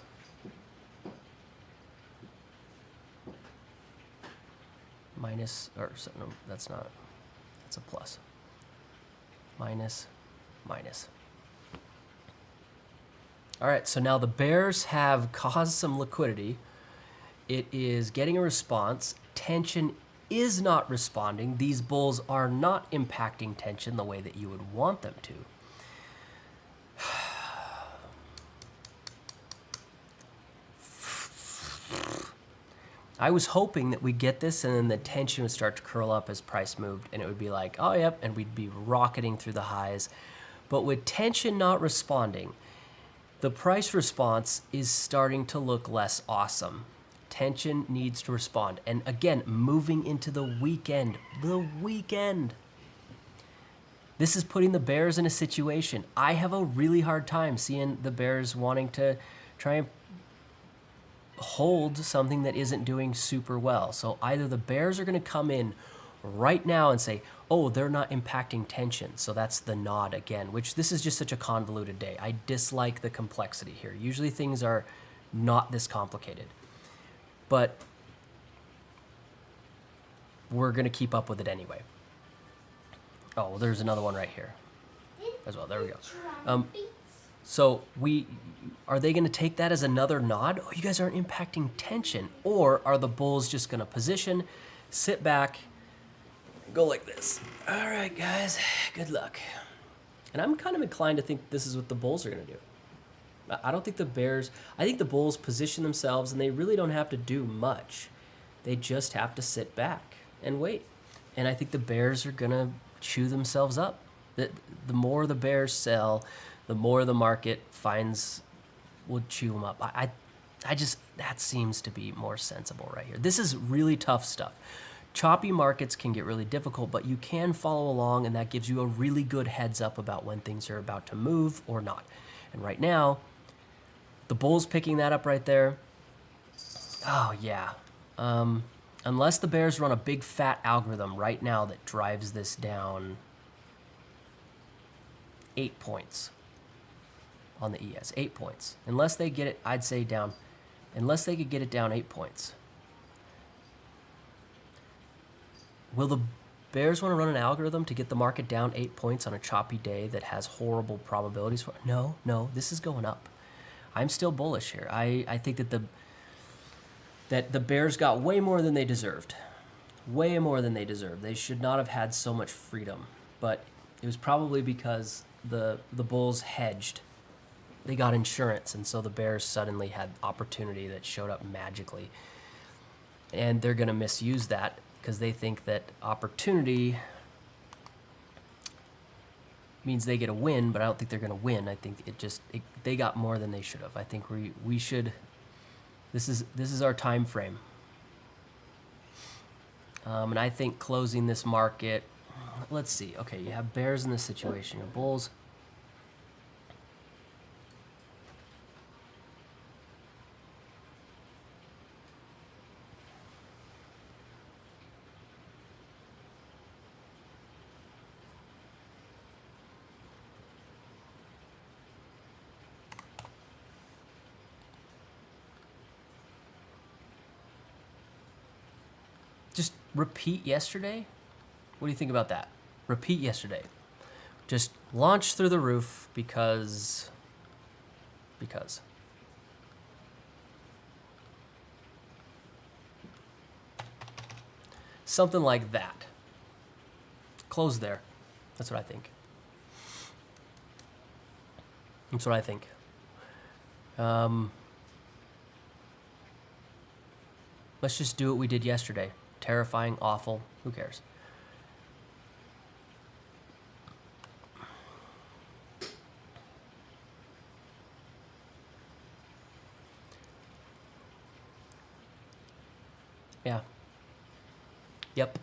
A: Minus, or no, that's not. That's a plus. Minus, minus. All right, so now the bears have caused some liquidity. It is getting a response. Tension is not responding. These bulls are not impacting tension the way that you would want them to. I was hoping that we'd get this and then the tension would start to curl up as price moved, and it would be like, oh, yep, and we'd be rocketing through the highs. But with tension not responding, the price response is starting to look less awesome. Tension needs to respond. And again, moving into the weekend. The weekend. This is putting the bears in a situation. I have a really hard time seeing the bears wanting to try and hold something that isn't doing super well. So either the bears are going to come in right now and say, oh, they're not impacting tension. So that's the nod again, which this is just such a convoluted day. I dislike the complexity here. Usually things are not this complicated. But we're going to keep up with it anyway. Oh, well, there's another one right here as well. There we go. So are they going to take that as another nod? Oh, you guys aren't impacting tension. Or are the bulls just going to position, sit back, go like this? All right, guys, good luck. And I'm kind of inclined to think this is what the bulls are going to do. I don't think the bears, I think the bulls position themselves and they really don't have to do much. They just have to sit back and wait. And I think the bears are going to chew themselves up. The more the bears sell, the more the market will chew them up. I just, that seems to be more sensible right here. This is really tough stuff. Choppy markets can get really difficult, but you can follow along, and that gives you a really good heads up about when things are about to move or not. And right now, the bull's picking that up right there. Oh, yeah. Unless the bears run a big fat algorithm right now that drives this down 8 points on the ES, 8 points. Unless they get it, I'd say down, unless they could get it down 8 points. Will the bears want to run an algorithm to get the market down 8 points on a choppy day that has horrible probabilities for? No, this is going up. I'm still bullish here. I think that the bears got way more than they deserved. Way more than they deserved. They should not have had so much freedom. But it was probably because the bulls hedged. They got insurance, and so the bears suddenly had opportunity that showed up magically. And they're going to misuse that because they think that opportunity means they get a win, but I don't think they're going to win. I think they got more than they should have. I think we should. This is our time frame, and I think closing this market. Let's see. Okay, you have bears in this situation. Your bulls. Just repeat yesterday? What do you think about that? Repeat yesterday. Just launch through the roof because. Something like that. Close there. That's what I think. That's what I think. Let's just do what we did yesterday. Terrifying, awful, who cares? Yeah. Yep.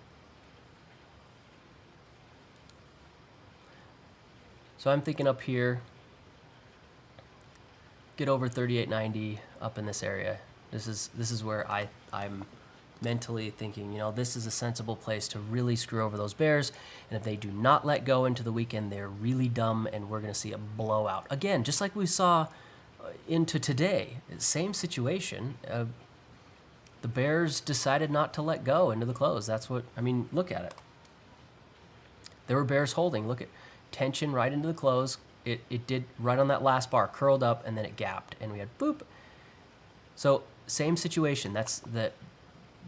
A: So I'm thinking up here, get over 38.90 up in this area. This is where I'm mentally thinking, this is a sensible place to really screw over those bears. And if they do not let go into the weekend, they're really dumb, and we're going to see a blowout. Again, just like we saw into today, same situation. The bears decided not to let go into the close. That's what, look at it. There were bears holding. Look at tension right into the close. It did right on that last bar, curled up, and then it gapped, and we had boop. So same situation. That's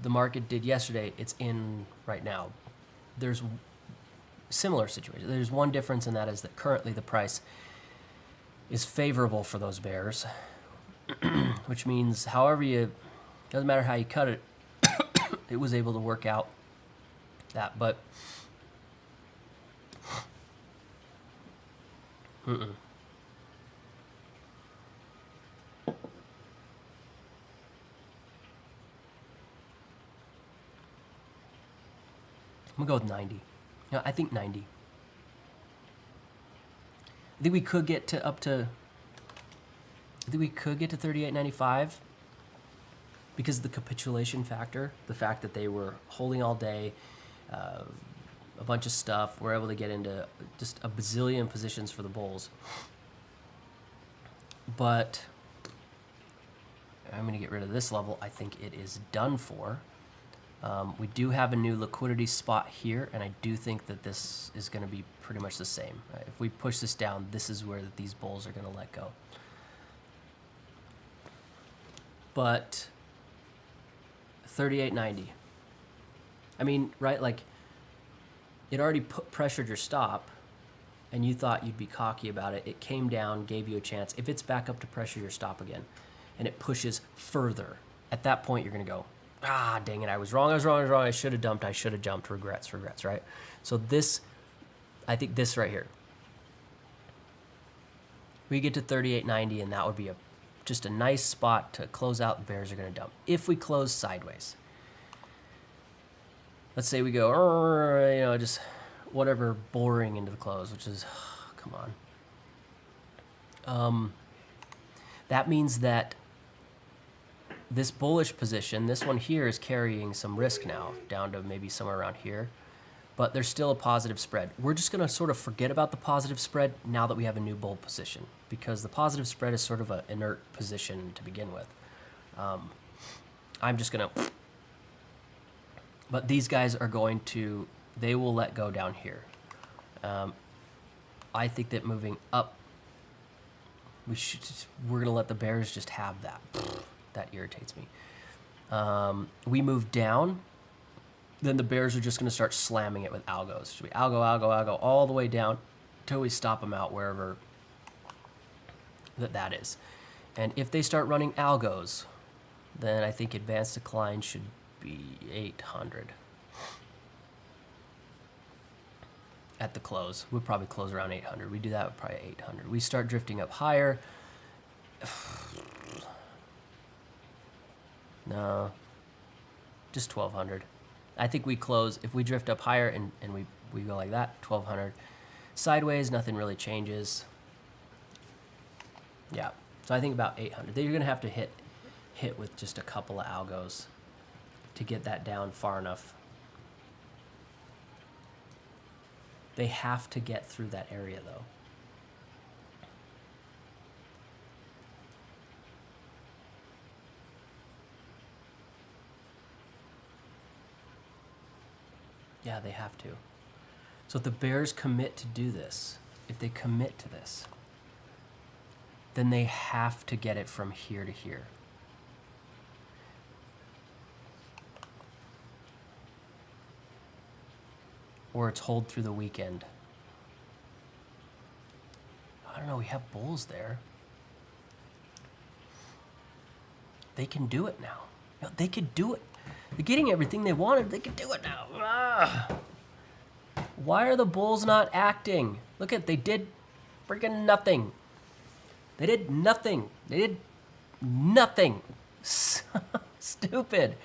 A: the market did yesterday. It's in right now. There's similar situation. There's one difference, and that is that currently the price is favorable for those bears, which means doesn't matter how you cut it, it was able to work out that. But I'm gonna go with 90. I think 90. I think we could get to 38.95 because of the capitulation factor, the fact that they were holding all day. a bunch of stuff. We're able to get into just a bazillion positions for the bulls. But I'm going to get rid of this level. I think it is done for. We do have a new liquidity spot here, and I do think that this is going to be pretty much the same. Right? If we push this down, this is where these bulls are going to let go. But 38.90. I mean, right, like it already pressured your stop, and you thought you'd be cocky about it. It came down, gave you a chance. If it's back up to pressure your stop again, and it pushes further, at that point you're going to go, ah, dang it, I was wrong, I should have dumped, I should have jumped, regrets, right? So this, I think this right here, we get to 38.90, and that would be just a nice spot to close out. The bears are going to dump. If we close sideways, let's say we go, just whatever, boring into the close, which is, come on. That means that this bullish position, this one here, is carrying some risk now, down to maybe somewhere around here. But there's still a positive spread. We're just going to sort of forget about the positive spread now that we have a new bull position, because the positive spread is sort of an inert position to begin with. I'm just going to... But these guys are going to... They will let go down here. I think that moving up, we're going to let the bears just have that. That irritates me. We move down, then the bears are just going to start slamming it with algos. Should we algo, all the way down until we stop them out wherever that is. And if they start running algos, then I think advanced decline should be 800. At the close. We'll probably close around 800. We do that with probably 800. We start drifting up higher. No, just 1200. I think we close, if we drift up higher and we go like that, 1200. Sideways, nothing really changes. Yeah, so I think about 800. Then you're going to have to hit with just a couple of algos to get that down far enough. They have to get through that area, though. Yeah, they have to. So if the bears commit to do this, if they commit to this, then they have to get it from here to here. Or it's hold through the weekend. I don't know, we have bulls there. They can do it now. No, they could do it. They're getting everything they wanted. They can do it now. Ah. Why are the bulls not acting? Look at, they did freaking nothing. They did nothing. They did nothing. Stupid.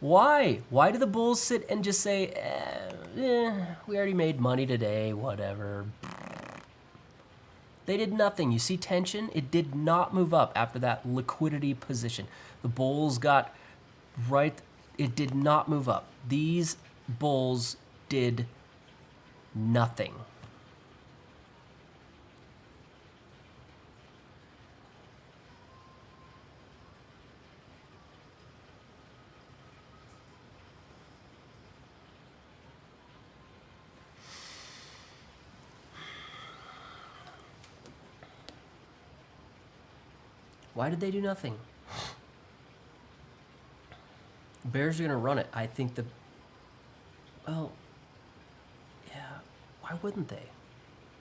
A: Why? Why do the bulls sit and just say, we already made money today, whatever. They did nothing. You see tension? It did not move up after that liquidity position. The bulls got right. It did not move up. These bulls did nothing. Why did they do nothing? Bears are going to run it. I think well, yeah, why wouldn't they?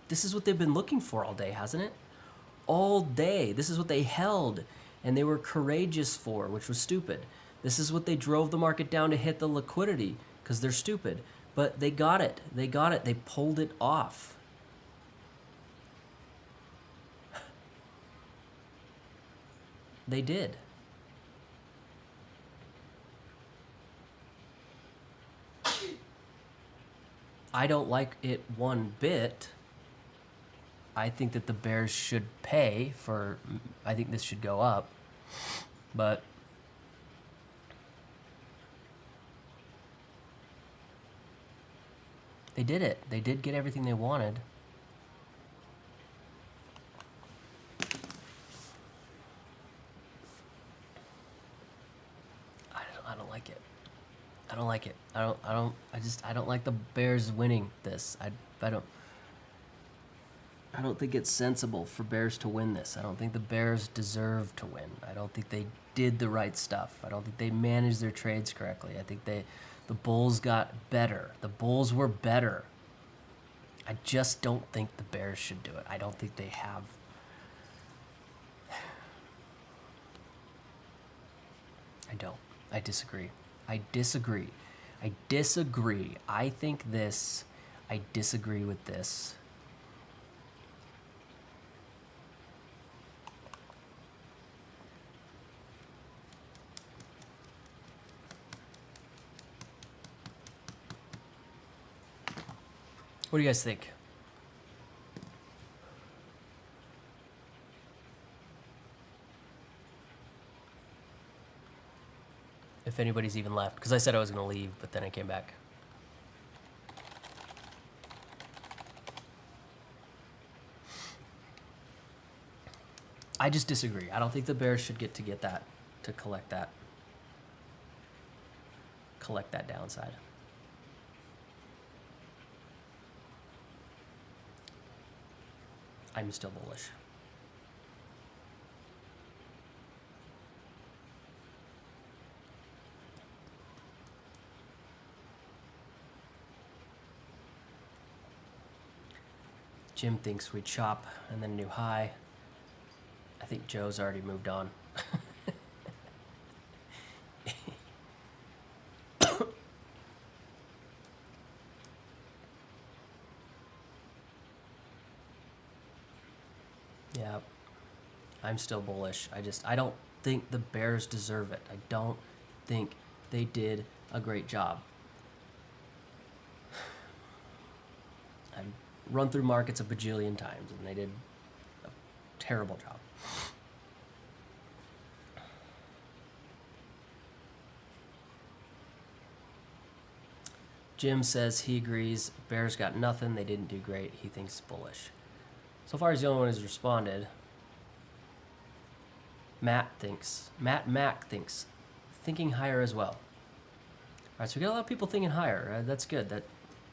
A: This is what they've been looking for all day, hasn't it? All day. This is what they held, and they were courageous for, which was stupid. This is what they drove the market down to hit the liquidity, because they're stupid. But they got it. They got it. They pulled it off. They did. I don't like it one bit. I think that the bears should pay for, I think this should go up. But They did it. They did get everything they wanted. I don't like it. I don't like it. I don't like the Bears winning this. I don't think it's sensible for Bears to win this. I don't think the Bears deserve to win. I don't think they did the right stuff. I don't think they managed their trades correctly. I think the Bulls got better. The Bulls were better. I just don't think the Bears should do it. I don't think they have. I don't. I disagree. I disagree. I disagree. I disagree with this. What do you guys think? If anybody's even left, because I said I was going to leave, but then I came back. I just disagree. I don't think the Bears should get that, to collect that downside. I'm still bullish. Jim thinks we chop and then new high. I think Joe's already moved on. Yeah, I'm still bullish. I don't think the Bears deserve it. I don't think they did a great job. I've run through markets a bajillion times, and they did a terrible job. Jim says he agrees. Bears got nothing. They didn't do great. He thinks it's bullish. So far, he's the only one who's responded. Matt Mac thinks, thinking higher as well. All right, so we got a lot of people thinking higher. That's good.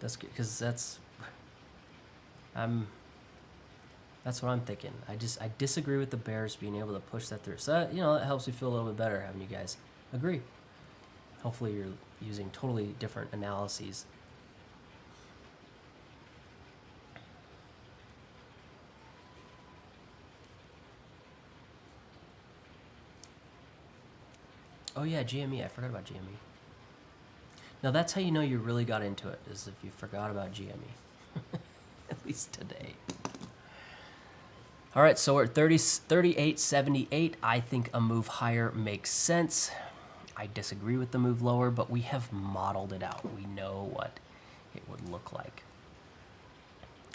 A: That's good, because that's what I'm thinking. I disagree with the Bears being able to push that through. So that, that helps me feel a little bit better having you guys agree. Hopefully you're using totally different analyses. Oh yeah, GME. I forgot about GME. Now that's how you know you really got into it, is if you forgot about GME. At least today. All right, so we're at 38.78. I think a move higher makes sense. I disagree with the move lower, but we have modeled it out. We know what it would look like.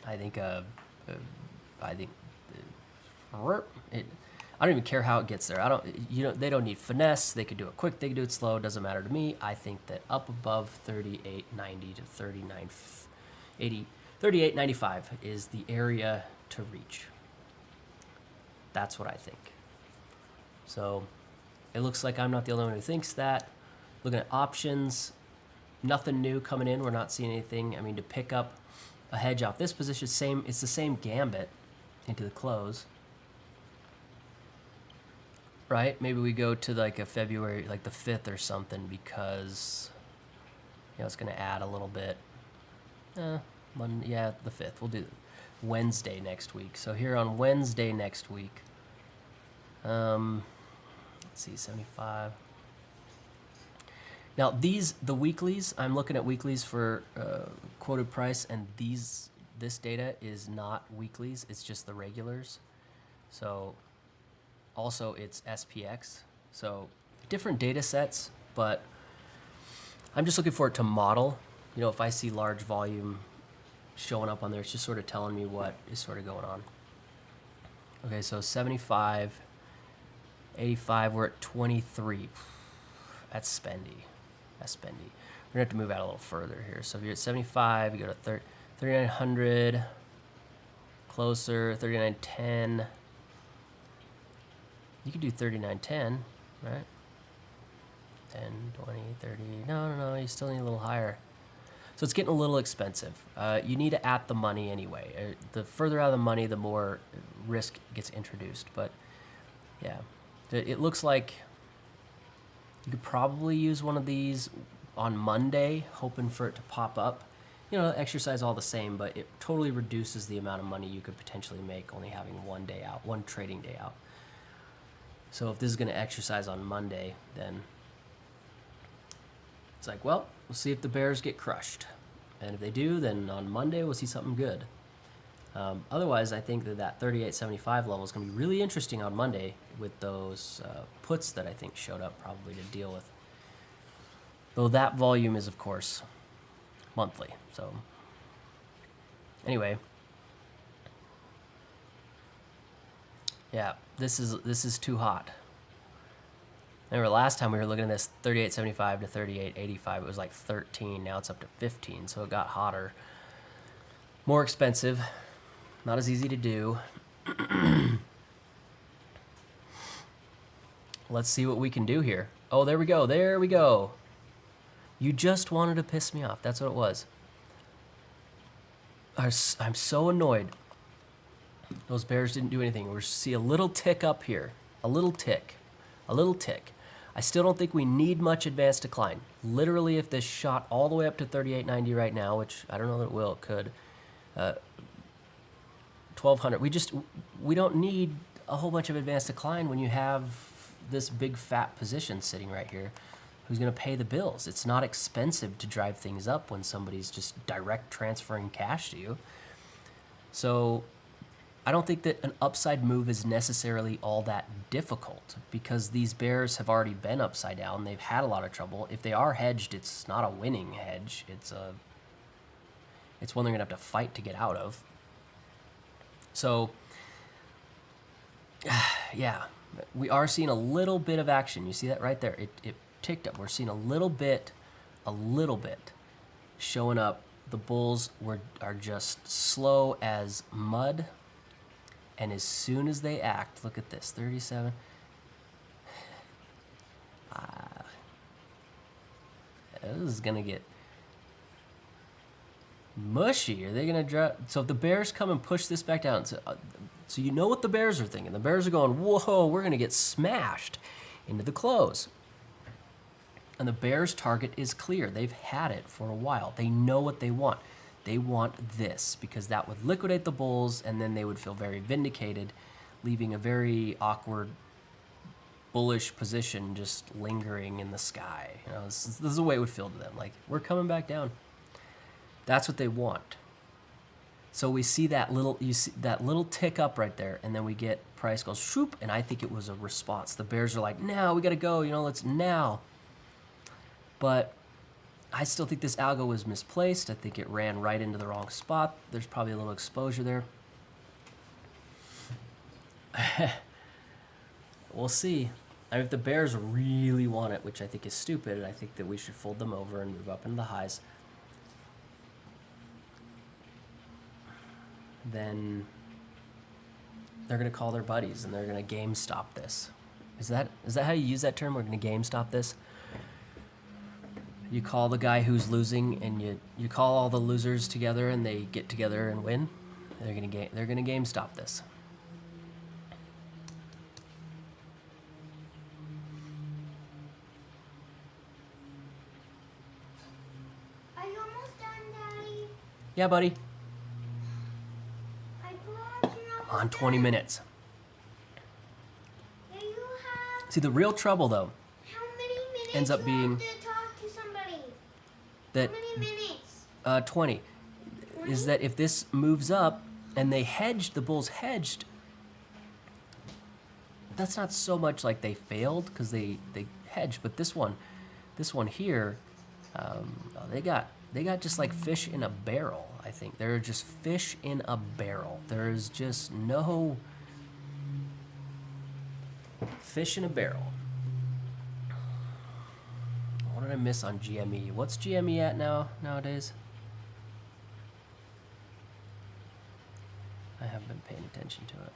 A: I think I don't even care how it gets there. They don't need finesse. They could do it quick. They could do it slow. It doesn't matter to me. I think that up above 38.90 to 39.80, 38.95 is the area to reach. That's what I think. So it looks like I'm not the only one who thinks that. Looking at options, nothing new coming in. We're not seeing anything. I mean, to pick up a hedge off this position, it's the same gambit into the close. Right? Maybe we go to like a February, like the 5th or something, because it's going to add a little bit. Yeah, the 5th. We'll do Wednesday next week. So here on Wednesday next week, let's see, 75. Now the weeklies, I'm looking at weeklies for quoted price, and this data is not weeklies. It's just the regulars. So also it's SPX. So different data sets, but I'm just looking for it to model. If I see large volume showing up on there, it's just sort of telling me what is sort of going on. Okay, so 75, 85, we're at 23. That's spendy. gonna have to move out a little further here. So if you're at 75, you go to 3,900, closer, 3,910. You could do 3,910, right? 10, 20, 30. No, you still need a little higher. So it's getting a little expensive. You need to at the money anyway. The further out of the money, the more risk gets introduced. But yeah, it looks like you could probably use one of these on Monday, hoping for it to pop up. You know, exercise all the same, but it totally reduces the amount of money you could potentially make only having one day out, one trading day out. So if this is going to exercise on Monday, then it's like, well, we'll see if the bears get crushed. And if they do, then on Monday we'll see something good. Otherwise, I think that 38.75 level is going to be really interesting on Monday with those puts that I think showed up probably to deal with. Though that volume is, of course, monthly. So anyway, yeah, this is too hot. Remember last time we were looking at this 38.75 to 38.85, it was like 13. Now it's up to 15, so it got hotter. More expensive, not as easy to do. Let's see what we can do here. Oh, there we go. There we go. You just wanted to piss me off. That's what it was. I'm so annoyed. Those bears didn't do anything. We're see a little tick up here. A little tick. A little tick. I still don't think we need much advanced decline. Literally, if this shot all the way up to 38.90 right now, which I don't know that it will, it could. 1,200. We don't need a whole bunch of advanced decline when you have this big fat position sitting right here who's going to pay the bills. It's not expensive to drive things up when somebody's just direct transferring cash to you. So I don't think that an upside move is necessarily all that difficult because these bears have already been upside down. They've had a lot of trouble. If they are hedged, it's not a winning hedge. It's one they're going to have to fight to get out of. So yeah, we are seeing a little bit of action. You see that right there? It ticked up. We're seeing a little bit showing up. The bulls are just slow as mud. And as soon as they act, look at this, 37. This is going to get mushy. Are they going to drop? So if the bears come and push this back down, so you know what the bears are thinking. The bears are going, whoa, we're going to get smashed into the close. And the bears' target is clear. They've had it for a while. They know what they want. They want this because that would liquidate the bulls and then they would feel very vindicated, leaving a very awkward, bullish position just lingering in the sky. You know, this is the way it would feel to them. Like, we're coming back down. That's what they want. So we see that little tick up right there, and then we get price goes shoop, and I think it was a response. The bears are like, now we got to go. You know, let's now. But I still think this algo was misplaced. I think it ran right into the wrong spot. There's probably a little exposure there. We'll see. I mean, if the bears really want it, which I think is stupid, I think that we should fold them over and move up into the highs. Then they're going to call their buddies and they're going to game stop this. Is that how you use that term? We're going to game stop this? You call the guy who's losing and you call all the losers together and they get together and win. They're going to game stop this.
B: Are you almost done, Daddy?
A: Yeah, buddy.
B: I thought you were
A: On
B: almost
A: 20
B: done.
A: minutes.
B: Yeah, you have.
A: See, the real trouble though
B: How many minutes
A: ends up
B: you
A: being
B: have to talk to somebody?
A: that
B: How many minutes?
A: 20 is that if this moves up and they hedged, the bulls hedged, that's not so much like they failed because they hedged, but this one here, they got just like fish in a barrel. I think they're just fish in a barrel. There's just no fish in a barrel. What did I miss on GME? What's GME at nowadays? I haven't been paying attention to it.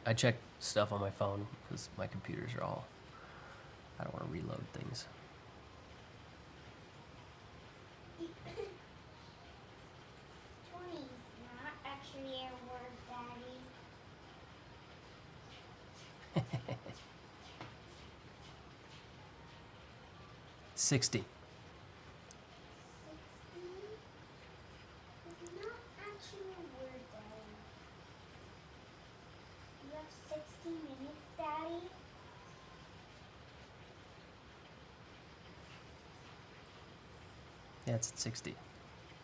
A: I check stuff on my phone because my computers are all, I don't want to reload things.
B: Not actually a word, Daddy.
A: 60.
B: 60 is not actually a word, Daddy. You have 60 minutes, Daddy?
A: Yeah, it's at 60.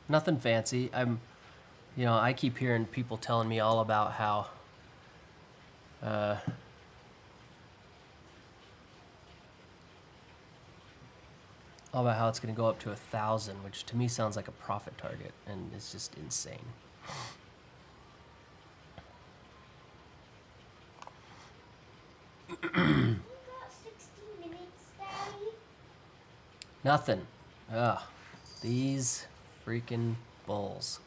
A: Nothing fancy. I keep hearing people telling me all about how it's going to go up to 1,000, which to me sounds like a profit target, and it's just insane.
B: You got 60 minutes, Daddy?
A: Nothing. Ugh. These freaking bulls.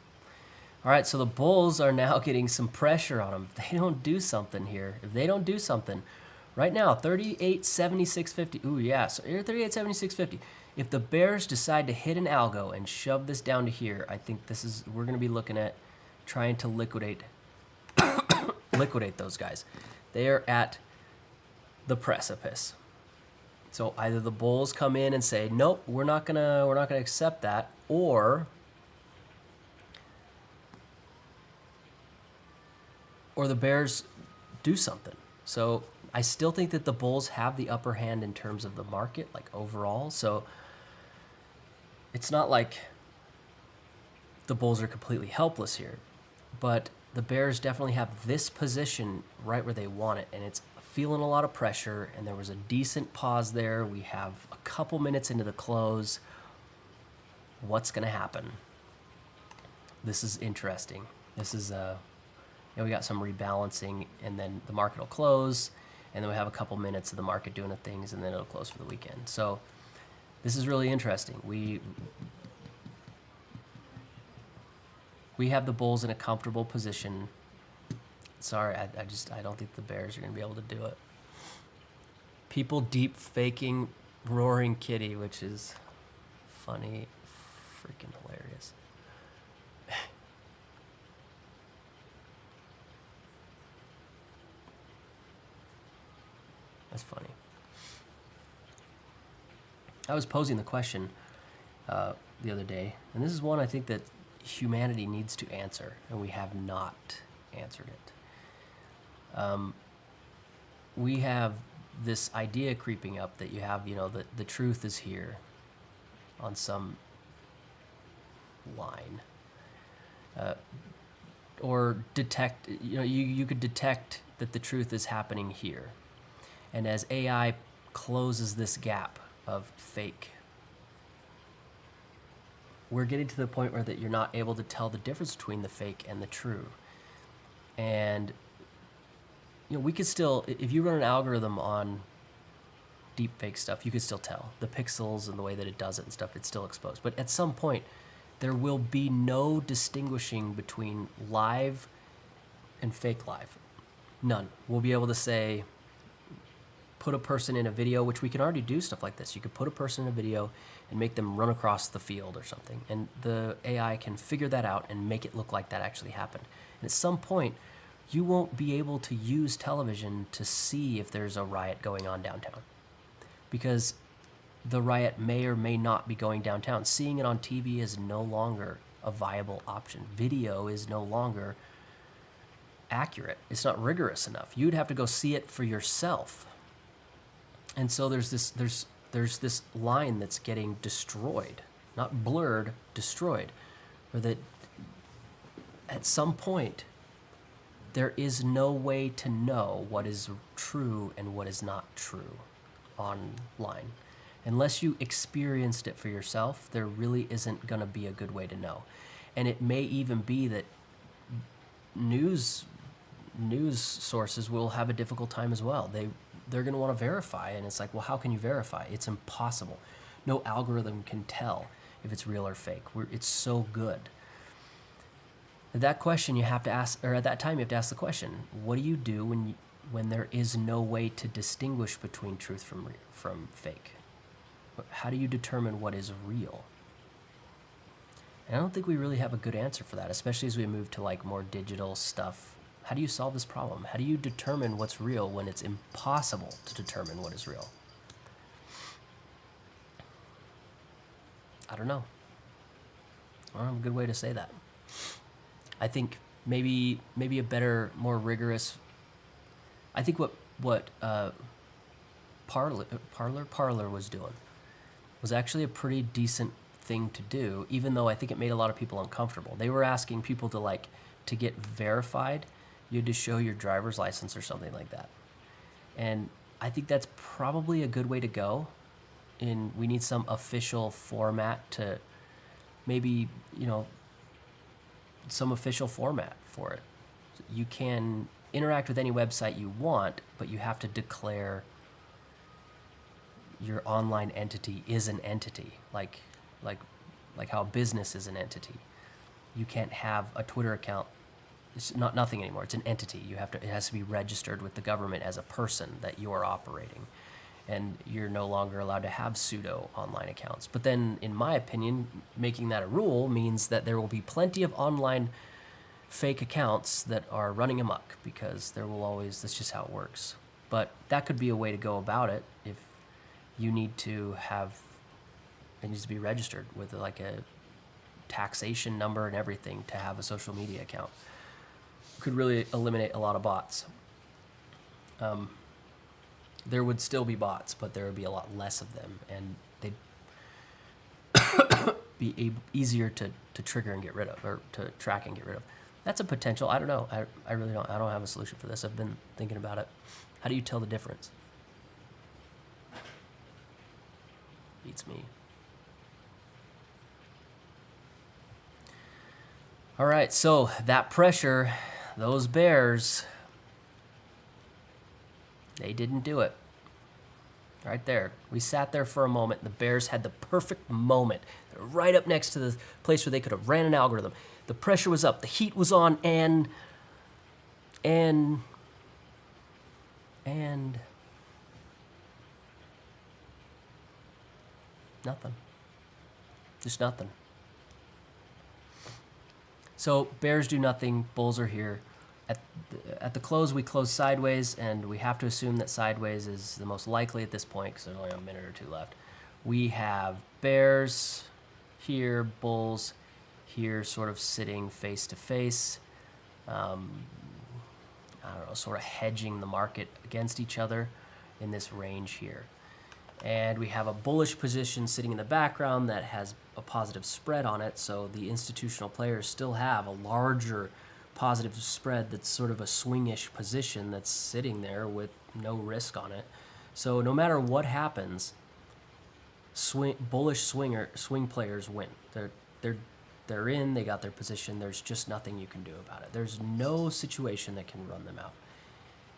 A: All right, so the bulls are now getting some pressure on them. If they don't do something here, right now, 38.7650. Ooh, yeah, so here 38.7650. If the bears decide to hit an algo and shove this down to here, I think we're going to be looking at trying to liquidate those guys. They are at the precipice. So either the bulls come in and say, nope, we're not gonna accept that, or the bears do something. So I still think that the bulls have the upper hand in terms of the market, like overall. So it's not like the bulls are completely helpless here, but the bears definitely have this position right where they want it, and it's feeling a lot of pressure, and there was a decent pause there. We have a couple minutes into the close. What's going to happen? This is interesting. This is we got some rebalancing, and then the market will close, and then we have a couple minutes of the market doing the things, and then it'll close for the weekend. So this is really interesting. We have the bulls in a comfortable position. Sorry, I don't think the bears are going to be able to do it. People deep faking Roaring Kitty, which is funny, freaking hilarious. That's funny. I was posing the question the other day, and this is one I think that humanity needs to answer, and we have not answered it. We have this idea creeping up that you have, the truth is here on some line. Or detect, you could detect that the truth is happening here. And as AI closes this gap of fake, we're getting to the point where that you're not able to tell the difference between the fake and the true. And we could still, if you run an algorithm on deep fake stuff, you could still tell the pixels and the way that it does it and stuff. It's still exposed. But at some point, there will be no distinguishing between live and fake live. None. We'll be able to say, put a person in a video, which we can already do stuff like this. You could put a person in a video and make them run across the field or something. And the AI can figure that out and make it look like that actually happened. And at some point, you won't be able to use television to see if there's a riot going on downtown, because the riot may or may not be going downtown. Seeing it on TV is no longer a viable option. Video is no longer accurate. It's not rigorous enough. You'd have to go see it for yourself. And so there's this line that's getting destroyed, not blurred, destroyed, or that at some point there is no way to know what is true and what is not true online. Unless you experienced it for yourself, there really isn't going to be a good way to know. And it may even be that news sources will have a difficult time as well. they're going to want to verify. And it's like, well, how can you verify? It's impossible. No algorithm can tell if it's real or fake. It's so good. At that question, you have to ask, or at that time, you have to ask the question: what do you do when there is no way to distinguish between truth from fake? How do you determine what is real? And I don't think we really have a good answer for that, especially as we move to like more digital stuff. How do you solve this problem? How do you determine what's real when it's impossible to determine what is real? I don't know. I don't have a good way to say that. I think maybe a better, more rigorous. I think what Parler was doing was actually a pretty decent thing to do, even though I think it made a lot of people uncomfortable. They were asking people to get verified. You had to show your driver's license or something like that. And I think that's probably a good way to go. We need some official format to maybe, some official format for it. You can interact with any website you want, but you have to declare your online entity is an entity, like how business is an entity. You can't have a Twitter account. It's nothing anymore. It's an entity. It has to be registered with the government as a person that you are operating. And you're no longer allowed to have pseudo online accounts. But then, in my opinion, making that a rule means that there will be plenty of online fake accounts that are running amok, because that's just how it works. But that could be a way to go about it if you need to it needs to be registered with like a taxation number and everything to have a social media account. Could really eliminate a lot of bots. There would still be bots, but there would be a lot less of them, and they'd be easier to trigger and get rid of, or to track and get rid of. That's a potential. I don't know. I really don't. I don't have a solution for this. I've been thinking about it. How do you tell the difference? Beats me. All right, so that pressure, those bears, they didn't do it. Right there. We sat there for a moment. The bears had the perfect moment. They're right up next to the place where they could have ran an algorithm. The pressure was up. The heat was on, and nothing. Just nothing. So bears do nothing. Bulls are here. At the close, we close sideways, and we have to assume that sideways is the most likely at this point because there's only a minute or two left. We have bears here, bulls here, sort of sitting face to face. I don't know, sort of hedging the market against each other in this range here. And we have a bullish position sitting in the background that has a positive spread on it, so the institutional players still have a larger positive spread that's sort of a swingish position that's sitting there with no risk on it. So no matter what happens, bullish swing players win. They're in, they got their position, there's just nothing you can do about it. There's no situation that can run them out.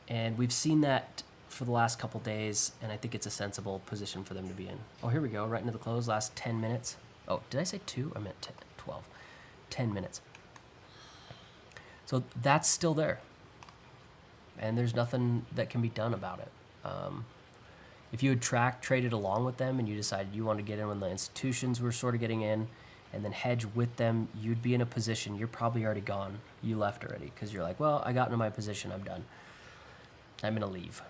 A: And we've seen that for the last couple days, and I think it's a sensible position for them to be in. Oh, here we go, right into the close, last 10 minutes. Oh, did I say 2? I meant 10, 12. 10 minutes. So that's still there. And there's nothing that can be done about it. If you had traded along with them and you decided you wanted to get in when the institutions were sort of getting in and then hedge with them, you'd be in a position, you're probably already gone. You left already because you're like, well, I got into my position, I'm done. I'm going to leave.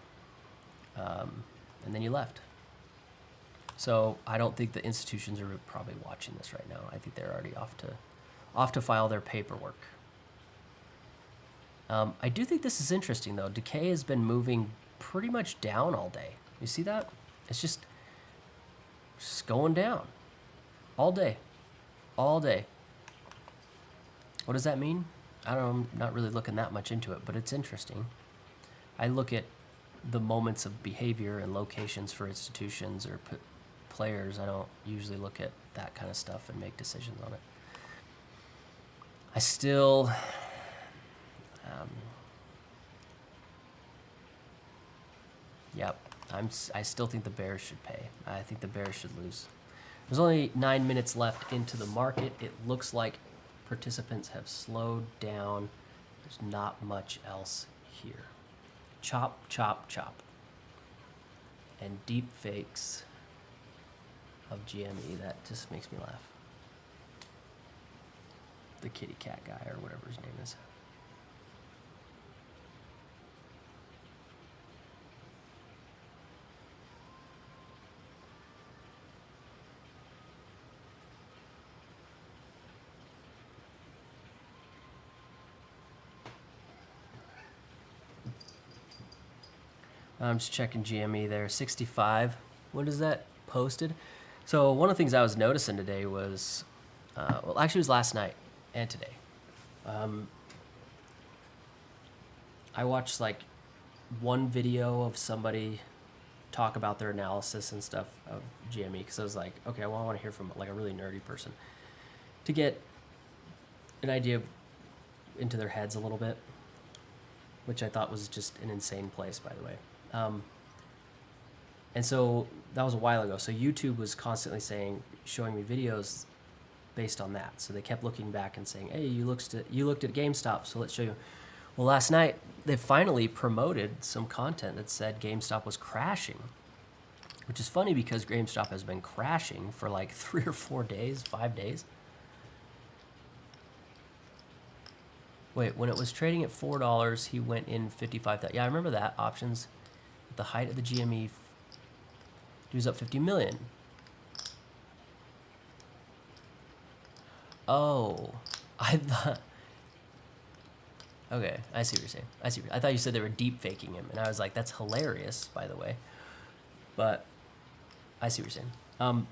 A: And then you left. So I don't think the institutions are probably watching this right now. I think they're already off to file their paperwork. I do think this is interesting, though. Decay has been moving pretty much down all day. You see that? It's just going down all day. All day. What does that mean? I don't know. I'm not really looking that much into it, but it's interesting. I look at the moments of behavior and locations for institutions or players. I don't usually look at that kind of stuff and make decisions on it. I still... Yep. I still think the Bears should pay. I think the Bears should lose. There's only 9 minutes left into the market. It looks like participants have slowed down. There's not much else here. Chop, chop, chop. And deep fakes of GME. That just makes me laugh. The kitty cat guy or whatever his name is. I'm just checking GME there, 65. What is that posted? So one of the things I was noticing today was, well, actually it was last night and today. I watched like one video of somebody talk about their analysis and stuff of GME because I was like, okay, well, I want to hear from like a really nerdy person to get an idea into their heads a little bit, which I thought was just an insane place, by the way. And so that was a while ago. So YouTube was constantly showing me videos based on that. So they kept looking back and saying, hey, you looked at GameStop, so let's show you. Well, last night they finally promoted some content that said GameStop was crashing, which is funny because GameStop has been crashing for like 3 or 4 days, 5 days. Wait, when it was trading at $4, he went in 55,000. Yeah, I remember that. Options at the height of the GME, he was up 50 million. Oh, I thought. Okay, I see what you're saying. I thought you said they were deep faking him, and I was like, that's hilarious, by the way. But I see what you're saying.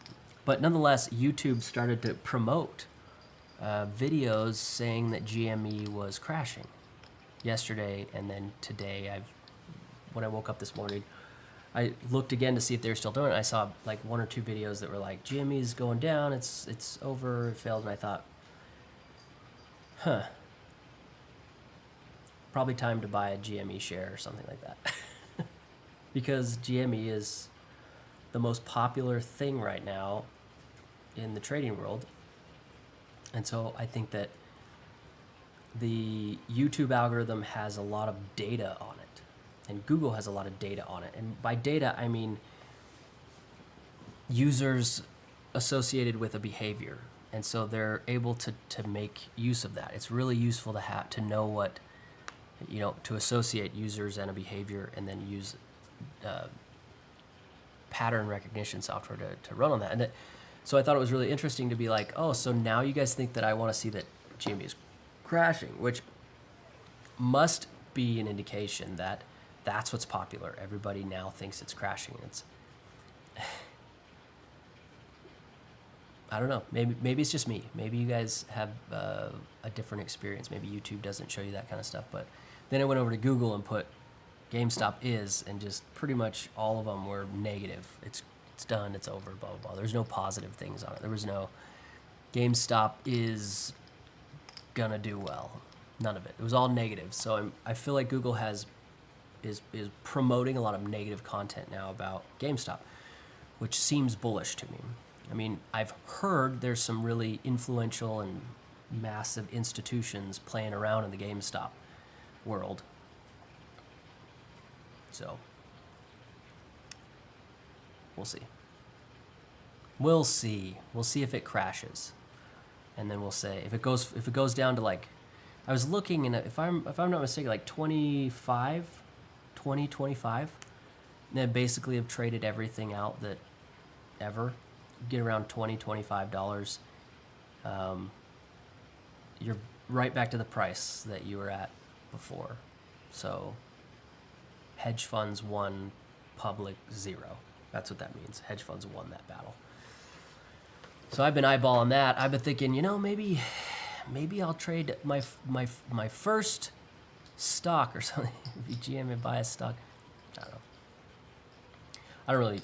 A: But nonetheless, YouTube started to promote videos saying that GME was crashing yesterday, and then today. When I woke up this morning, I looked again to see if they were still doing it. I saw like 1 or 2 videos that were like, GME's going down, it's over, it failed, and I thought, huh, probably time to buy a GME share or something like that. Because GME is the most popular thing right now in the trading world. And so I think that the YouTube algorithm has a lot of data on it. And Google has a lot of data on it. And by data, I mean users associated with a behavior. And so they're able to make use of that. It's really useful to know what, to associate users and a behavior and then use pattern recognition software to run on that. And so I thought it was really interesting to be like, oh, so now you guys think that I want to see that GME is crashing, which must be an indication that that's what's popular. Everybody now thinks it's crashing. I don't know. Maybe it's just me. Maybe you guys have a different experience. Maybe YouTube doesn't show you that kind of stuff. But then I went over to Google and put GameStop is, and just pretty much all of them were negative. It's done. It's over. Blah blah blah. There's no positive things on it. There was no GameStop is gonna do well. None of it. It was all negative. So I feel like Google is promoting a lot of negative content now about GameStop, which seems bullish to me. I mean, I've heard there's some really influential and massive institutions playing around in the GameStop world. So we'll see. We'll see. We'll see if it crashes, and then we'll say if it goes down to like, I was looking, and if I'm not mistaken, like 25, and then basically have traded everything out that ever. Get around $20, $25. You're right back to the price that you were at before. So hedge funds won, public 0. That's what that means. Hedge funds won that battle. So I've been eyeballing that. I've been thinking, maybe I'll trade my first stock or something. VGM and buy a stock. I don't know. I don't really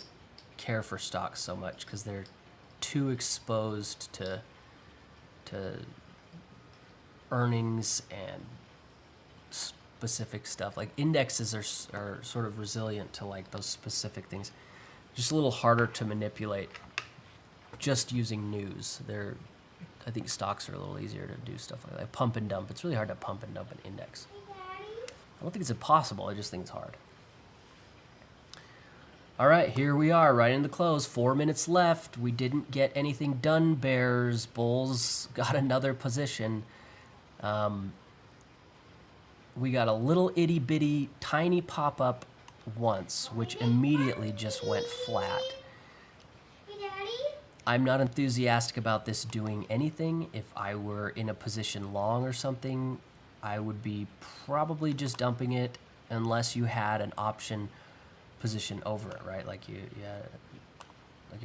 A: care for stocks so much because they're too exposed to earnings and specific stuff. Like indexes are sort of resilient to like those specific things. Just a little harder to manipulate just using news. I think stocks are a little easier to do stuff like that. Pump and dump. It's really hard to pump and dump an index. I don't think it's impossible. I just think it's hard. All right, here we are, right in the close. 4 minutes left. We didn't get anything done, bears. Bulls got another position. We got a little itty bitty tiny pop-up once, which immediately just went flat.
B: Hey, Daddy?
A: I'm not enthusiastic about this doing anything. If I were in a position long or something, I would be probably just dumping it unless you had an option position over it, right? Like like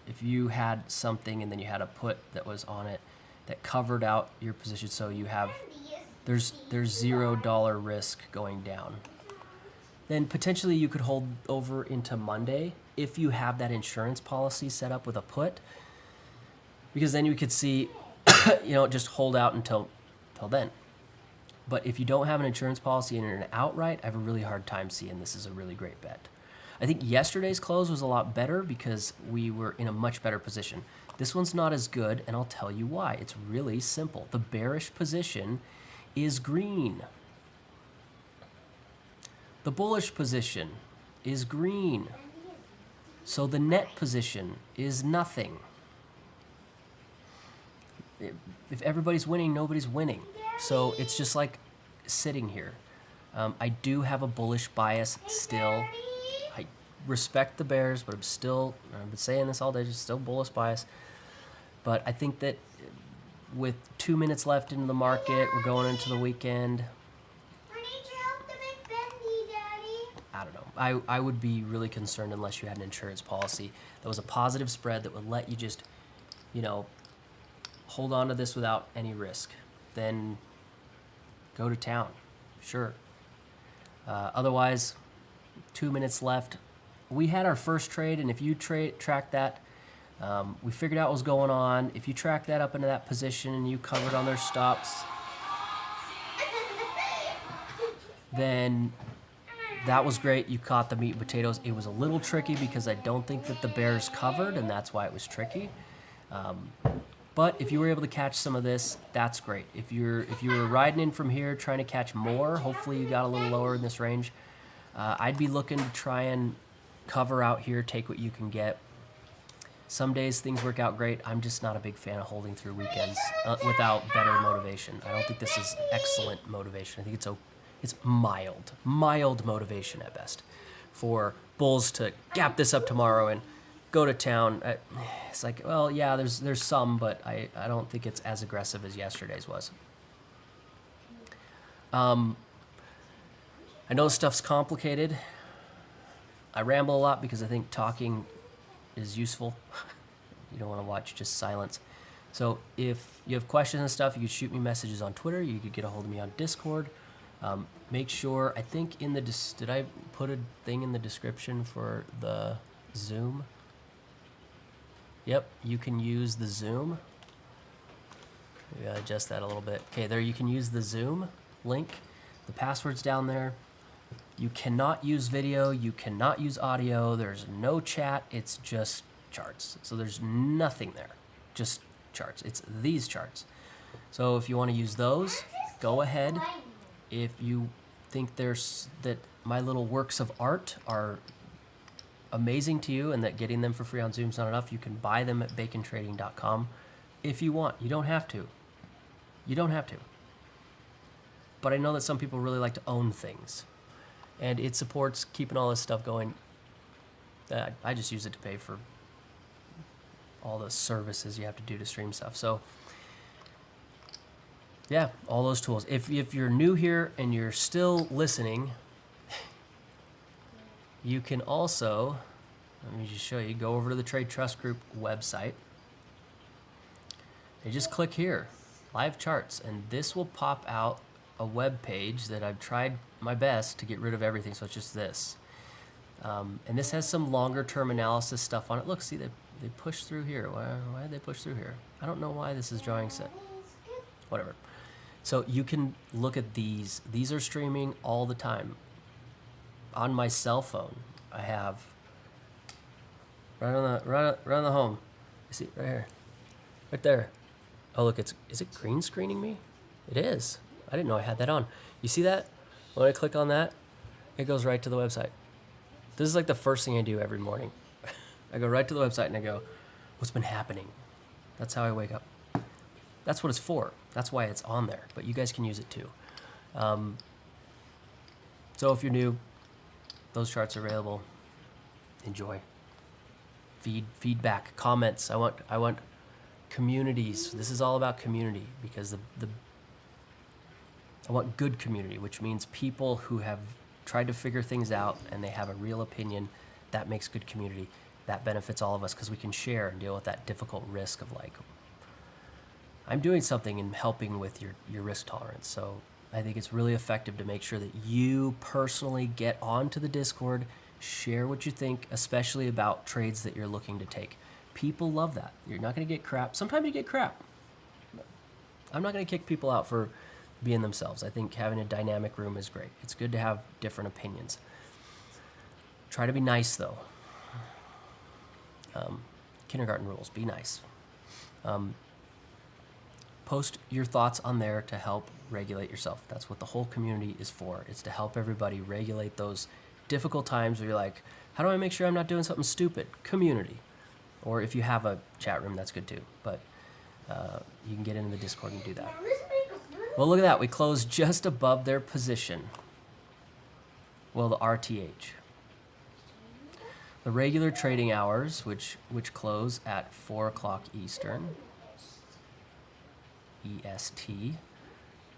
A: if you had something and then you had a put that was on it that covered out your position, so you have there's $0 risk going down. Then potentially you could hold over into Monday if you have that insurance policy set up with a put, because then you could see, just hold out until then. But if you don't have an insurance policy and you're an outright, I have a really hard time seeing this is a really great bet. I think yesterday's close was a lot better because we were in a much better position. This one's not as good, and I'll tell you why. It's really simple. The bearish position is green. The bullish position is green. So the net position is nothing. If everybody's winning, nobody's winning. So it's just like sitting here. I do have a bullish bias still. I respect the bears, but I've been saying this all day, just still bullish bias. But I think that with 2 minutes left into the market, we're going into the weekend.
B: I need your help to make bendy, Daddy.
A: I don't know. I would be really concerned unless you had an insurance policy that was a positive spread that would let you just, hold on to this without any risk. Then go to town. Sure. Otherwise, 2 minutes left. We had our first trade, and if you track that, we figured out what was going on. If you track that up into that position and you covered on their stops, then that was great. You caught the meat and potatoes. It was a little tricky because I don't think that the bears covered, and that's why it was tricky. But if you were able to catch some of this, that's great. If you were riding in from here trying to catch more, hopefully you got a little lower in this range. I'd be looking to try and cover out here, take what you can get. Some days things work out great. I'm just not a big fan of holding through weekends without better motivation. I don't think this is excellent motivation. I think it's mild motivation at best for bulls to gap this up tomorrow and go to town. It's like, well, yeah, there's some, but I don't think it's as aggressive as yesterday's was. I know stuff's complicated. I ramble a lot because I think talking is useful. You don't want to watch just silence. So if you have questions and stuff, you could shoot me messages on Twitter. You could get a hold of me on Discord. Make sure, I think did I put a thing in the description for the Zoom? Yep, you can use the Zoom. Maybe I'll adjust that a little bit. Okay, there you can use the Zoom link. The password's down there. You cannot use video, you cannot use audio, there's no chat, it's just charts. So there's nothing there, just charts. It's these charts. So if you want to use those, go ahead. If you think that my little works of art are amazing to you and that getting them for free on Zoom's not enough, you can buy them at BaconTrading.com if you want. You don't have to. You don't have to. But I know that some people really like to own things. And it supports keeping all this stuff going. I just use it to pay for all the services you have to do to stream stuff. So, yeah, all those tools. If you're new here and you're still listening, you can also, let me just show you, go over to the Trade Trust Group website. You just click here, live charts, and this will pop out a web page that I've tried my best to get rid of everything, so it's just this. And this has some longer term analysis stuff on it. Look, see, they push through here. Why did they push through here? I don't know why this is drawing set. Whatever. So you can look at these. These are streaming all the time. On my cell phone, I have right on the home. You see right here, right there. Oh look, is it green screening me? It is. I didn't know I had that on. You see that? When I click on that, it goes right to the website. This is like the first thing I do every morning. I go right to the website and I go, what's been happening? That's how I wake up. That's what it's for. That's why it's on there. But you guys can use it too. So if you're new, those charts are available. Enjoy. Feedback, comments. I want communities. This is all about community because I want good community, which means people who have tried to figure things out and they have a real opinion. That makes good community. That benefits all of us because we can share and deal with that difficult risk of like, I'm doing something and helping with your risk tolerance. So I think it's really effective to make sure that you personally get onto the Discord, share what you think, especially about trades that you're looking to take. People love that. You're not going to get crap. Sometimes you get crap. I'm not going to kick people out for being themselves. I think having a dynamic room is great. It's good to have different opinions. Try to be nice, though. Kindergarten rules, be nice. Post your thoughts on there to help regulate yourself. That's what the whole community is for. It's to help everybody regulate those difficult times where you're like, how do I make sure I'm not doing something stupid? Community. Or if you have a chat room, that's good too. But you can get into the Discord and do that. Well, look at that. We closed just above their position. Well, the RTH. The regular trading hours, which close at 4 o'clock Eastern, EST,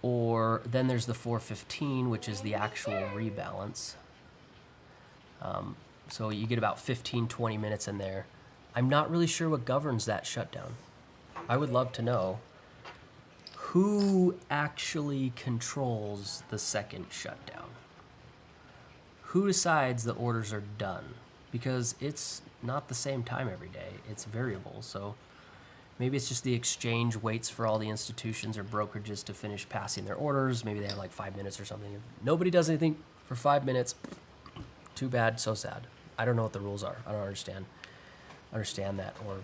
A: or then there's the 4:15, which is the actual rebalance. So you get about 15, 20 minutes in there. I'm not really sure what governs that shutdown. I would love to know who actually controls the second shutdown. Who decides the orders are done? Because it's not the same time every day. It's variable. So maybe it's just the exchange waits for all the institutions or brokerages to finish passing their orders. Maybe they have like 5 minutes or something. If nobody does anything for 5 minutes, too bad, so sad. I don't know what the rules are. I don't understand that. Or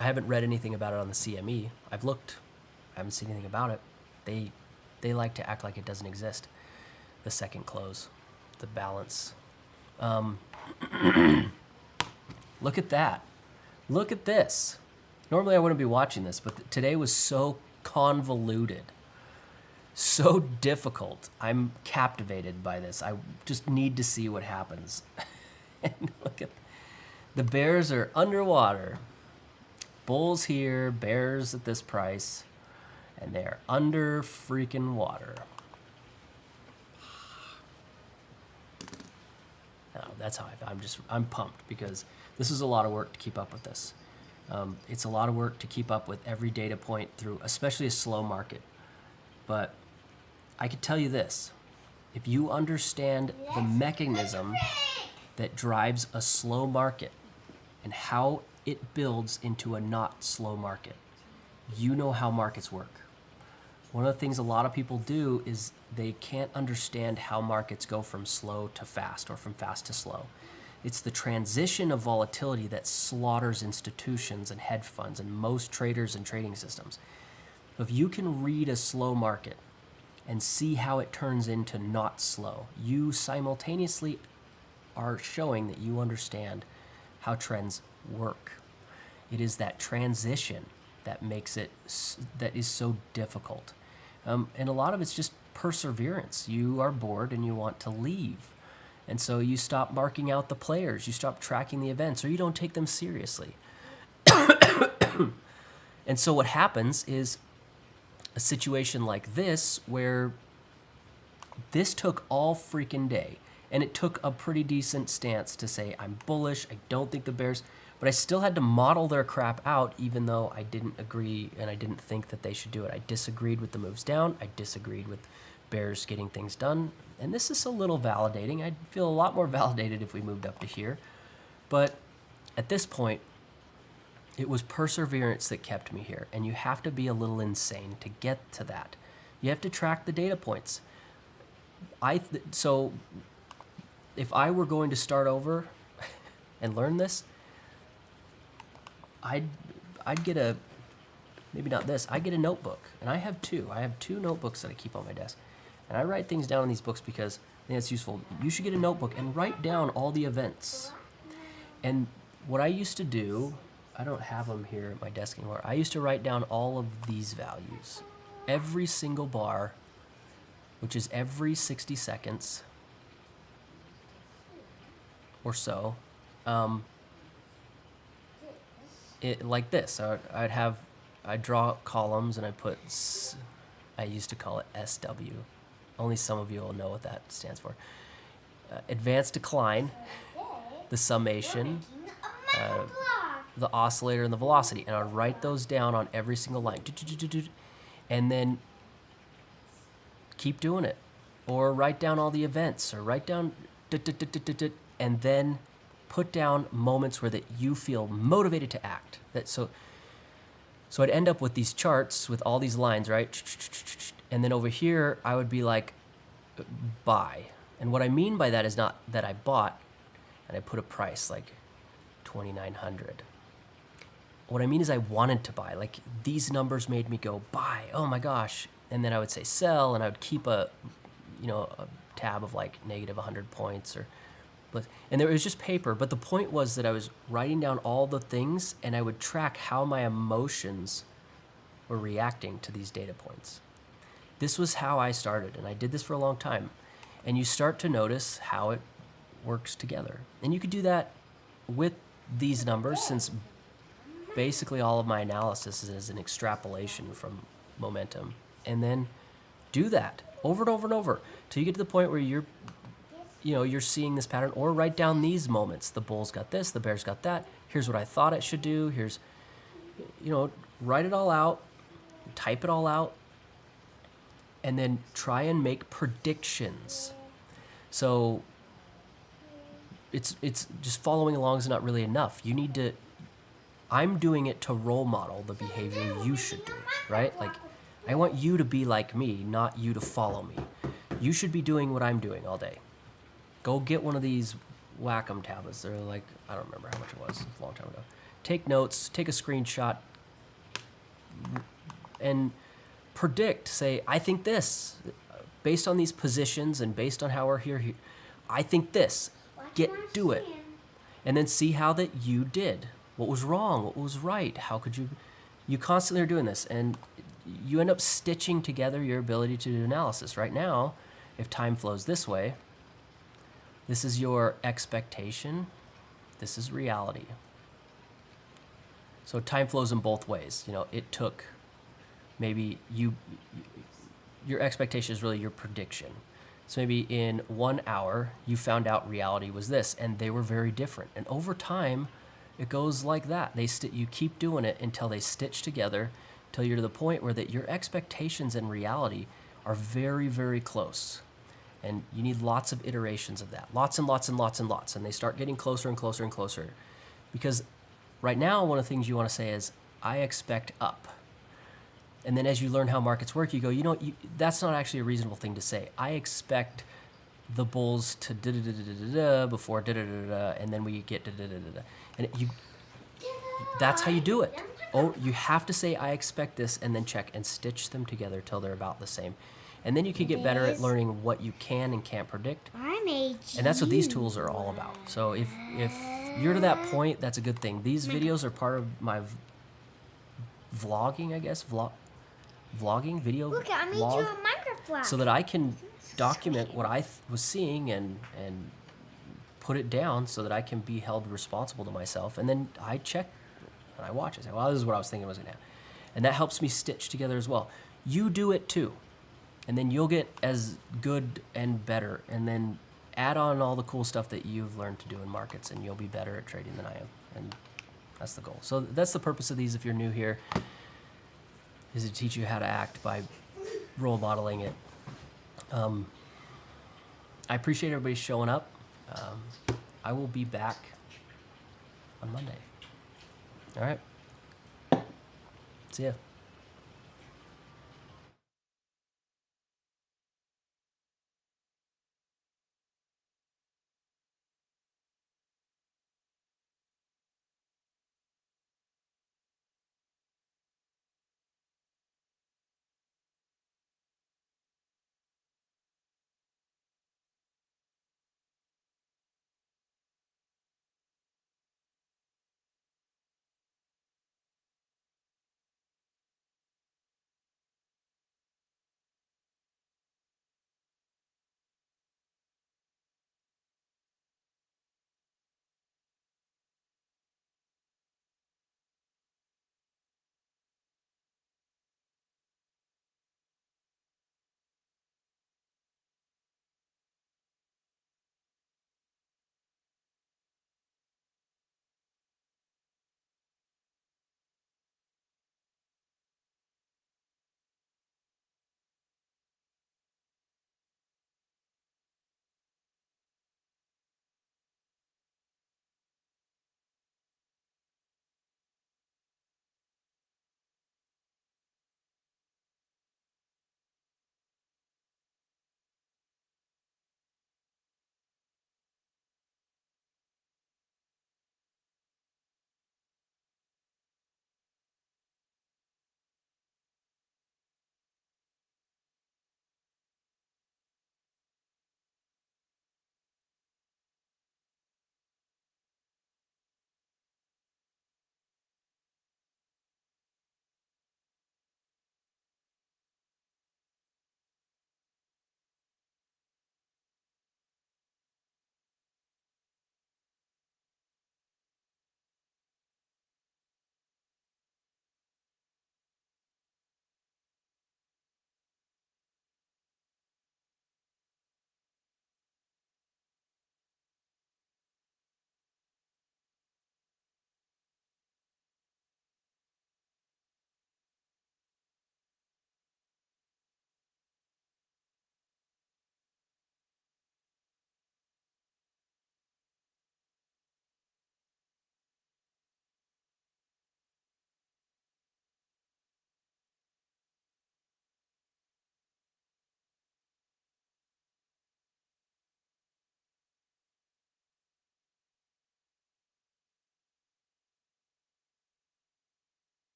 A: I haven't read anything about it on the CME. I've looked. I haven't seen anything about it. They like to act like it doesn't exist. The second close, the balance. Look at that. Look at this. Normally I wouldn't be watching this, but today was so convoluted, so difficult. I'm captivated by this. I just need to see what happens. And look at the bears are underwater. Bulls here, bears at this price, and they're under freaking water. No, that's how I'm pumped because this is a lot of work to keep up with this. It's a lot of work to keep up with every data point through, especially a slow market. But I could tell you this, if you understand the mechanism that drives a slow market and how it builds into a not slow market, you know how markets work. One of the things a lot of people do is they can't understand how markets go from slow to fast or from fast to slow. It's the transition of volatility that slaughters institutions and hedge funds and most traders and trading systems. If you can read a slow market and see how it turns into not slow, you simultaneously are showing that you understand how trends work. It is that transition that makes it, that is so difficult. And a lot of it's just perseverance. You are bored and you want to leave. And so you stop marking out the players, you stop tracking the events, or you don't take them seriously. And so what happens is a situation like this where this took all freaking day. And it took a pretty decent stance to say, I'm bullish, I don't think the bears, but I still had to model their crap out even though I didn't agree and I didn't think that they should do it. I disagreed with the moves down. I disagreed with bears getting things done. And this is a little validating. I'd feel a lot more validated if we moved up to here. But at this point, it was perseverance that kept me here. And you have to be a little insane to get to that. You have to track the data points. So if I were going to start over and learn this, I'd get maybe not this, I'd get a notebook. And I have two. I have two notebooks that I keep on my desk. And I write things down in these books because I think it's useful. You should get a notebook and write down all the events. And what I used to do, I don't have them here at my desk anymore. I used to write down all of these values. Every single bar, which is every 60 seconds or so. Like this. I'd draw columns and I used to call it SW. Only some of you will know what that stands for. Advanced decline, the summation, the oscillator, and the velocity. And I'd write those down on every single line. And then keep doing it. Or write down all the events, or write down, and then put down moments where that you feel motivated to act. So I'd end up with these charts with all these lines, right? And then over here, I would be like, buy. And what I mean by that is not that I bought and I put a price like $2,900. What I mean is I wanted to buy. Like these numbers made me go buy. Oh my gosh. And then I would say sell, and I would keep a tab of like negative 100 points and there was just paper. But the point was that I was writing down all the things, and I would track how my emotions were reacting to these data points. This was how I started, and I did this for a long time. And you start to notice how it works together. And you could do that with these numbers, since basically all of my analysis is an extrapolation from momentum. And then do that over and over and over till you get to the point where you're seeing this pattern. Or write down these moments. The bulls got this, the bears got that. Here's what I thought it should do. Here's, write it all out, type it all out, and then try and make predictions. So it's just following along is not really enough. You need to, I'm doing it to role model the behavior you should do, right? Like, I want you to be like me, not you to follow me. You should be doing what I'm doing all day. Go get one of these Wacom tablets. They're like, I don't remember how much it was. It was a long time ago. Take notes, take a screenshot, and predict. Say, I think this. Based on these positions and based on how we're here, I think this. Do it. And then see how that you did. What was wrong? What was right? How could you constantly are doing this, and you end up stitching together your ability to do analysis. Right now, if time flows this way, this is your expectation, this is reality. So time flows in both ways. It took maybe your expectation is really your prediction. So maybe in 1 hour, you found out reality was this, and they were very different. And over time, it goes like that. You keep doing it until they stitch together, till you're to the point where that your expectations and reality are very, very close. And you need lots of iterations of that. Lots and lots and lots and lots. And they start getting closer and closer and closer. Because right now, one of the things you want to say is, I expect up. And then as you learn how markets work, you go, that's not actually a reasonable thing to say. I expect the bulls to da-da-da-da-da-da before da-da-da-da-da, and then we get da-da-da-da-da. And that's how you do it. Oh, you have to say, I expect this, and then check and stitch them together till they're about the same. And then you can get better at learning what you can and can't predict. And that's what these tools are all about. So if you're to that point, that's a good thing. These videos are part of my vlogging, I guess. Vlogging, video
B: Look, I made
A: vlog,
B: you a Minecraft flag.
A: so that I can document what I was seeing and put it down so that I can be held responsible to myself. And then I check and I watch. I say, well, this is what I was thinking was going to happen. And that helps me stitch together as well. You do it too. And then you'll get as good and better. And then add on all the cool stuff that you've learned to do in markets, and you'll be better at trading than I am. And that's the goal. So that's the purpose of these, if you're new here, is to teach you how to act by role modeling it. I appreciate everybody showing up. I will be back on Monday. All right. See ya.